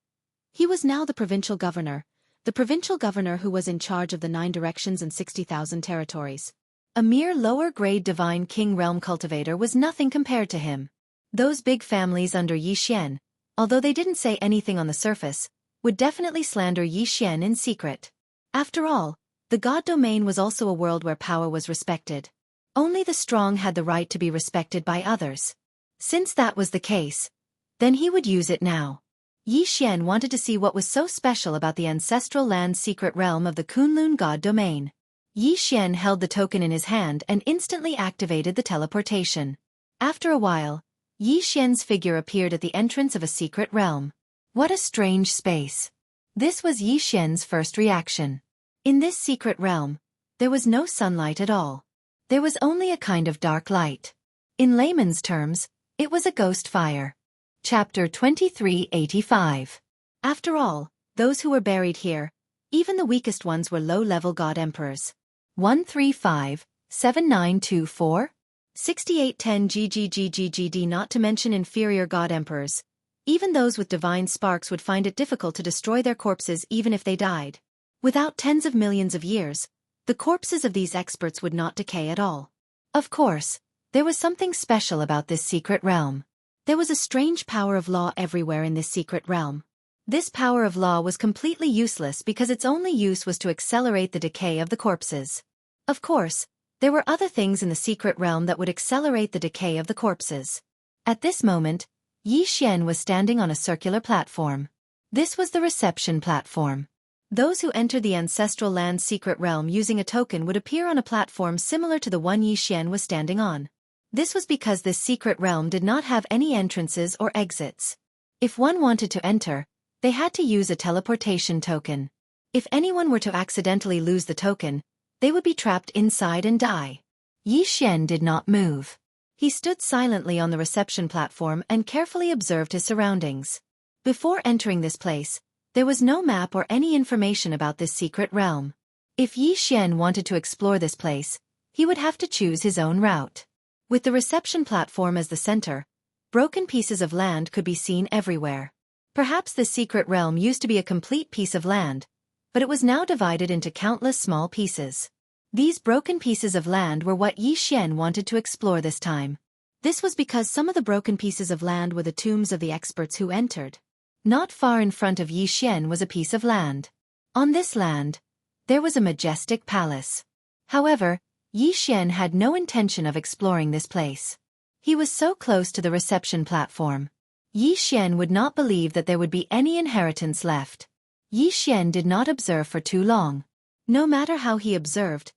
he was now the provincial governor who was in charge of the 9 directions and 60,000 territories. A mere lower-grade Divine King Realm cultivator was nothing compared to him. Those big families under Xian, although they didn't say anything on the surface, would definitely slander Xian in secret. After all, the god domain was also a world where power was respected. Only the strong had the right to be respected by others. Since that was the case, then he would use it now. Xian wanted to see what was so special about the ancestral land's secret realm of the Kunlun god domain. Xian held the token in his hand and instantly activated the teleportation. After a while, Xian's figure appeared at the entrance of a secret realm. What a strange space. This was Xian's first reaction. In this secret realm, there was no sunlight at all. There was only a kind of dark light. In layman's terms, it was a ghost fire. Chapter 2385. After all, those who were buried here, even the weakest ones were low-level god emperors. 135-7924? 6810 GGGGGD, not to mention inferior god emperors. Even those with divine sparks would find it difficult to destroy their corpses even if they died. Without tens of millions of years, the corpses of these experts would not decay at all. Of course, there was something special about this secret realm. There was a strange power of law everywhere in this secret realm. This power of law was completely useless because its only use was to accelerate the decay of the corpses. Of course, there were other things in the secret realm that would accelerate the decay of the corpses. At this moment, Xian was standing on a circular platform. This was the reception platform. Those who entered the ancestral land's secret realm using a token would appear on a platform similar to the one Xian was standing on. This was because this secret realm did not have any entrances or exits. If one wanted to enter, they had to use a teleportation token. If anyone were to accidentally lose the token, they would be trapped inside and die. Xian did not move. He stood silently on the reception platform and carefully observed his surroundings. Before entering this place, there was no map or any information about this secret realm. If Xian wanted to explore this place, he would have to choose his own route. With the reception platform as the center, broken pieces of land could be seen everywhere. Perhaps this secret realm used to be a complete piece of land, but it was now divided into countless small pieces. These broken pieces of land were what Xian wanted to explore this time. This was because some of the broken pieces of land were the tombs of the experts who entered. Not far in front of Xian was a piece of land. On this land, there was a majestic palace. However, Xian had no intention of exploring this place. He was so close to the reception platform. Xian would not believe that there would be any inheritance left. Xian did not observe for too long. No matter how he observed,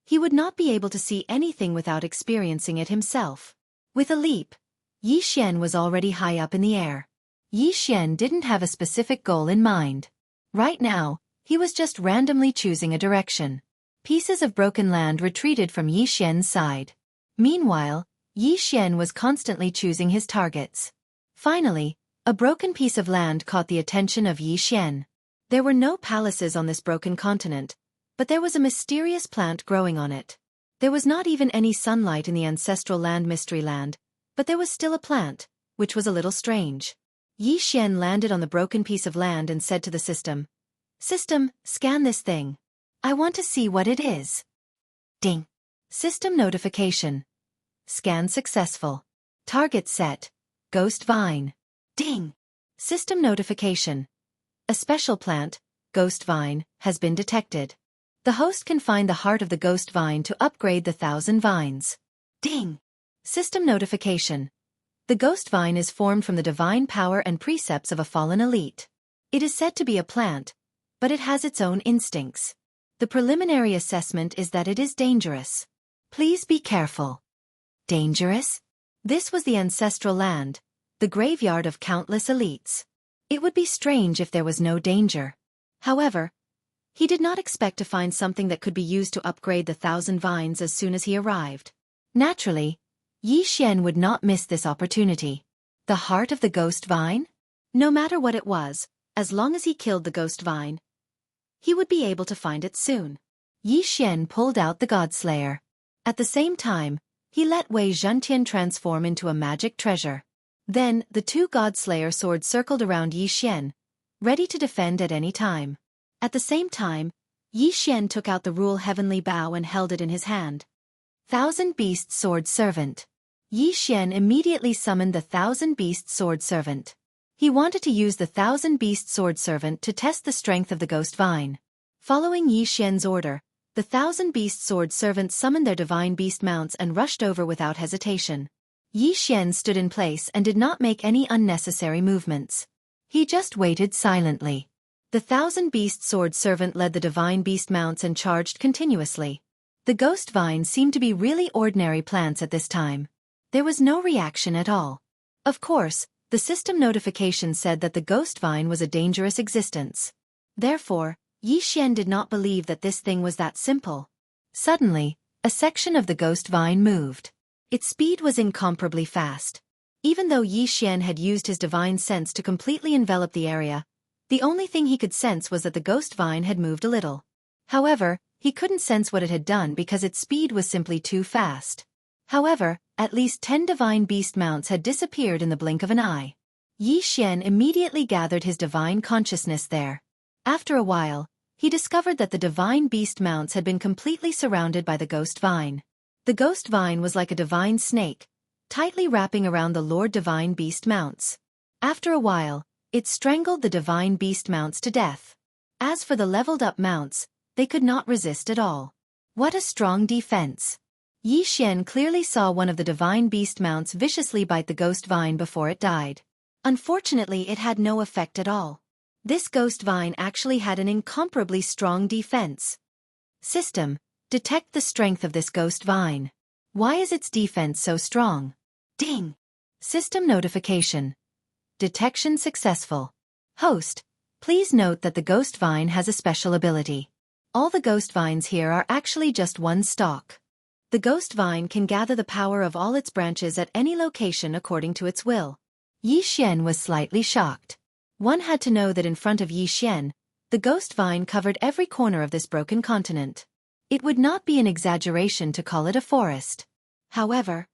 he would not be able to see anything without experiencing it himself. With a leap, Yi Xian was already high up in the air. Yi Xian didn't have a specific goal in mind. Right now, he was just randomly choosing a direction. Pieces of broken land retreated from Yi Xian's side. Meanwhile, Yi Xian was constantly choosing his targets. Finally, a broken piece of land caught the attention of Yi Xian. There were no palaces on this broken continent, but there was a mysterious plant growing on it. There was not even any sunlight in the ancestral land Mystery Land, but there was still a plant, which was a little strange. Yi Xian landed on the broken piece of land and said to the system, "System, scan this thing. I want to see what it is." Ding. System notification. Scan successful. Target set. Ghost vine. Ding. System notification. A special plant, ghost vine, has been detected. The host can find the heart of the ghost vine to upgrade the 1,000 vines. Ding. System notification. The ghost vine is formed from the divine power and precepts of a fallen elite. It is said to be a plant, but it has its own instincts. The preliminary assessment is that it is dangerous. Please be careful. Dangerous? This was the ancestral land, the graveyard of countless elites. It would be strange if there was no danger. However, he did not expect to find something that could be used to upgrade the 1,000 vines as soon as he arrived. Naturally, Yi Xian would not miss this opportunity. The heart of the ghost vine? No matter what it was, as long as he killed the ghost vine, he would be able to find it soon. Yi Xian pulled out the Godslayer. At the same time, he let Wei Zhentian transform into a magic treasure. Then, the two Godslayer swords circled around Yi Xian, ready to defend at any time. At the same time, Yi Xian took out the Rule Heavenly Bow and held it in his hand. 1,000 Beast Sword Servant. Yi Xian immediately summoned the 1,000 Beast Sword Servant. He wanted to use the 1,000 Beast Sword Servant to test the strength of the Ghost Vine. Following Yi Xian's order, the 1,000 Beast Sword Servants summoned their divine beast mounts and rushed over without hesitation. Yi Xian stood in place and did not make any unnecessary movements. He just waited silently. The 1,000 Beast Sword Servant led the divine beast mounts and charged continuously. The Ghost Vines seemed to be really ordinary plants at this time. There was no reaction at all. Of course, the system notification said that the Ghost Vine was a dangerous existence. Therefore, Yi Xian did not believe that this thing was that simple. Suddenly, a section of the Ghost Vine moved. Its speed was incomparably fast. Even though Yi Xian had used his divine sense to completely envelop the area, the only thing he could sense was that the Ghost Vine had moved a little. However, he couldn't sense what it had done because its speed was simply too fast. However, at least 10 divine beast mounts had disappeared in the blink of an eye. Yi Xian immediately gathered his divine consciousness there. After a while, he discovered that the divine beast mounts had been completely surrounded by the Ghost Vine. The Ghost Vine was like a divine snake, tightly wrapping around the Lord Divine Beast mounts. After a while, it strangled the divine beast mounts to death. As for the leveled-up mounts, they could not resist at all. What a strong defense! Yi Xian clearly saw one of the divine beast mounts viciously bite the Ghost Vine before it died. Unfortunately, it had no effect at all. This Ghost Vine actually had an incomparably strong defense. System, detect the strength of this Ghost Vine. Why is its defense so strong? Ding! System notification. Detection successful. Host, please note that the Ghost Vine has a special ability. All the Ghost Vines here are actually just one stalk. The Ghost Vine can gather the power of all its branches at any location according to its will. Yi Xian was slightly shocked. One had to know that in front of Yi Xian, the Ghost Vine covered every corner of this broken continent. It would not be an exaggeration to call it a forest. However,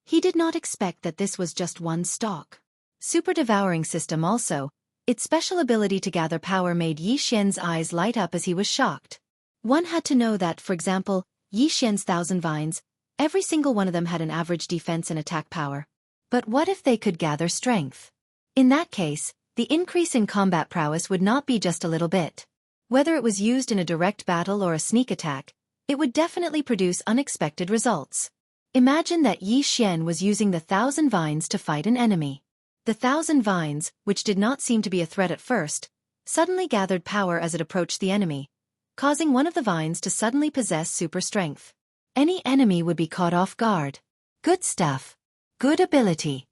he did not expect that this was just one stalk. Super Devouring System also, its special ability to gather power made Yi Xian's eyes light up as he was shocked. One had to know that, for example, Yi Xian's 1,000 vines, every single one of them had an average defense and attack power. But what if they could gather strength? In that case, the increase in combat prowess would not be just a little bit. Whether it was used in a direct battle or a sneak attack, it would definitely produce unexpected results. Imagine that Yi Xian was using the 1,000 vines to fight an enemy. The 1,000 vines, which did not seem to be a threat at first, suddenly gathered power as it approached the enemy, causing one of the vines to suddenly possess super strength. Any enemy would be caught off guard. Good stuff. Good ability.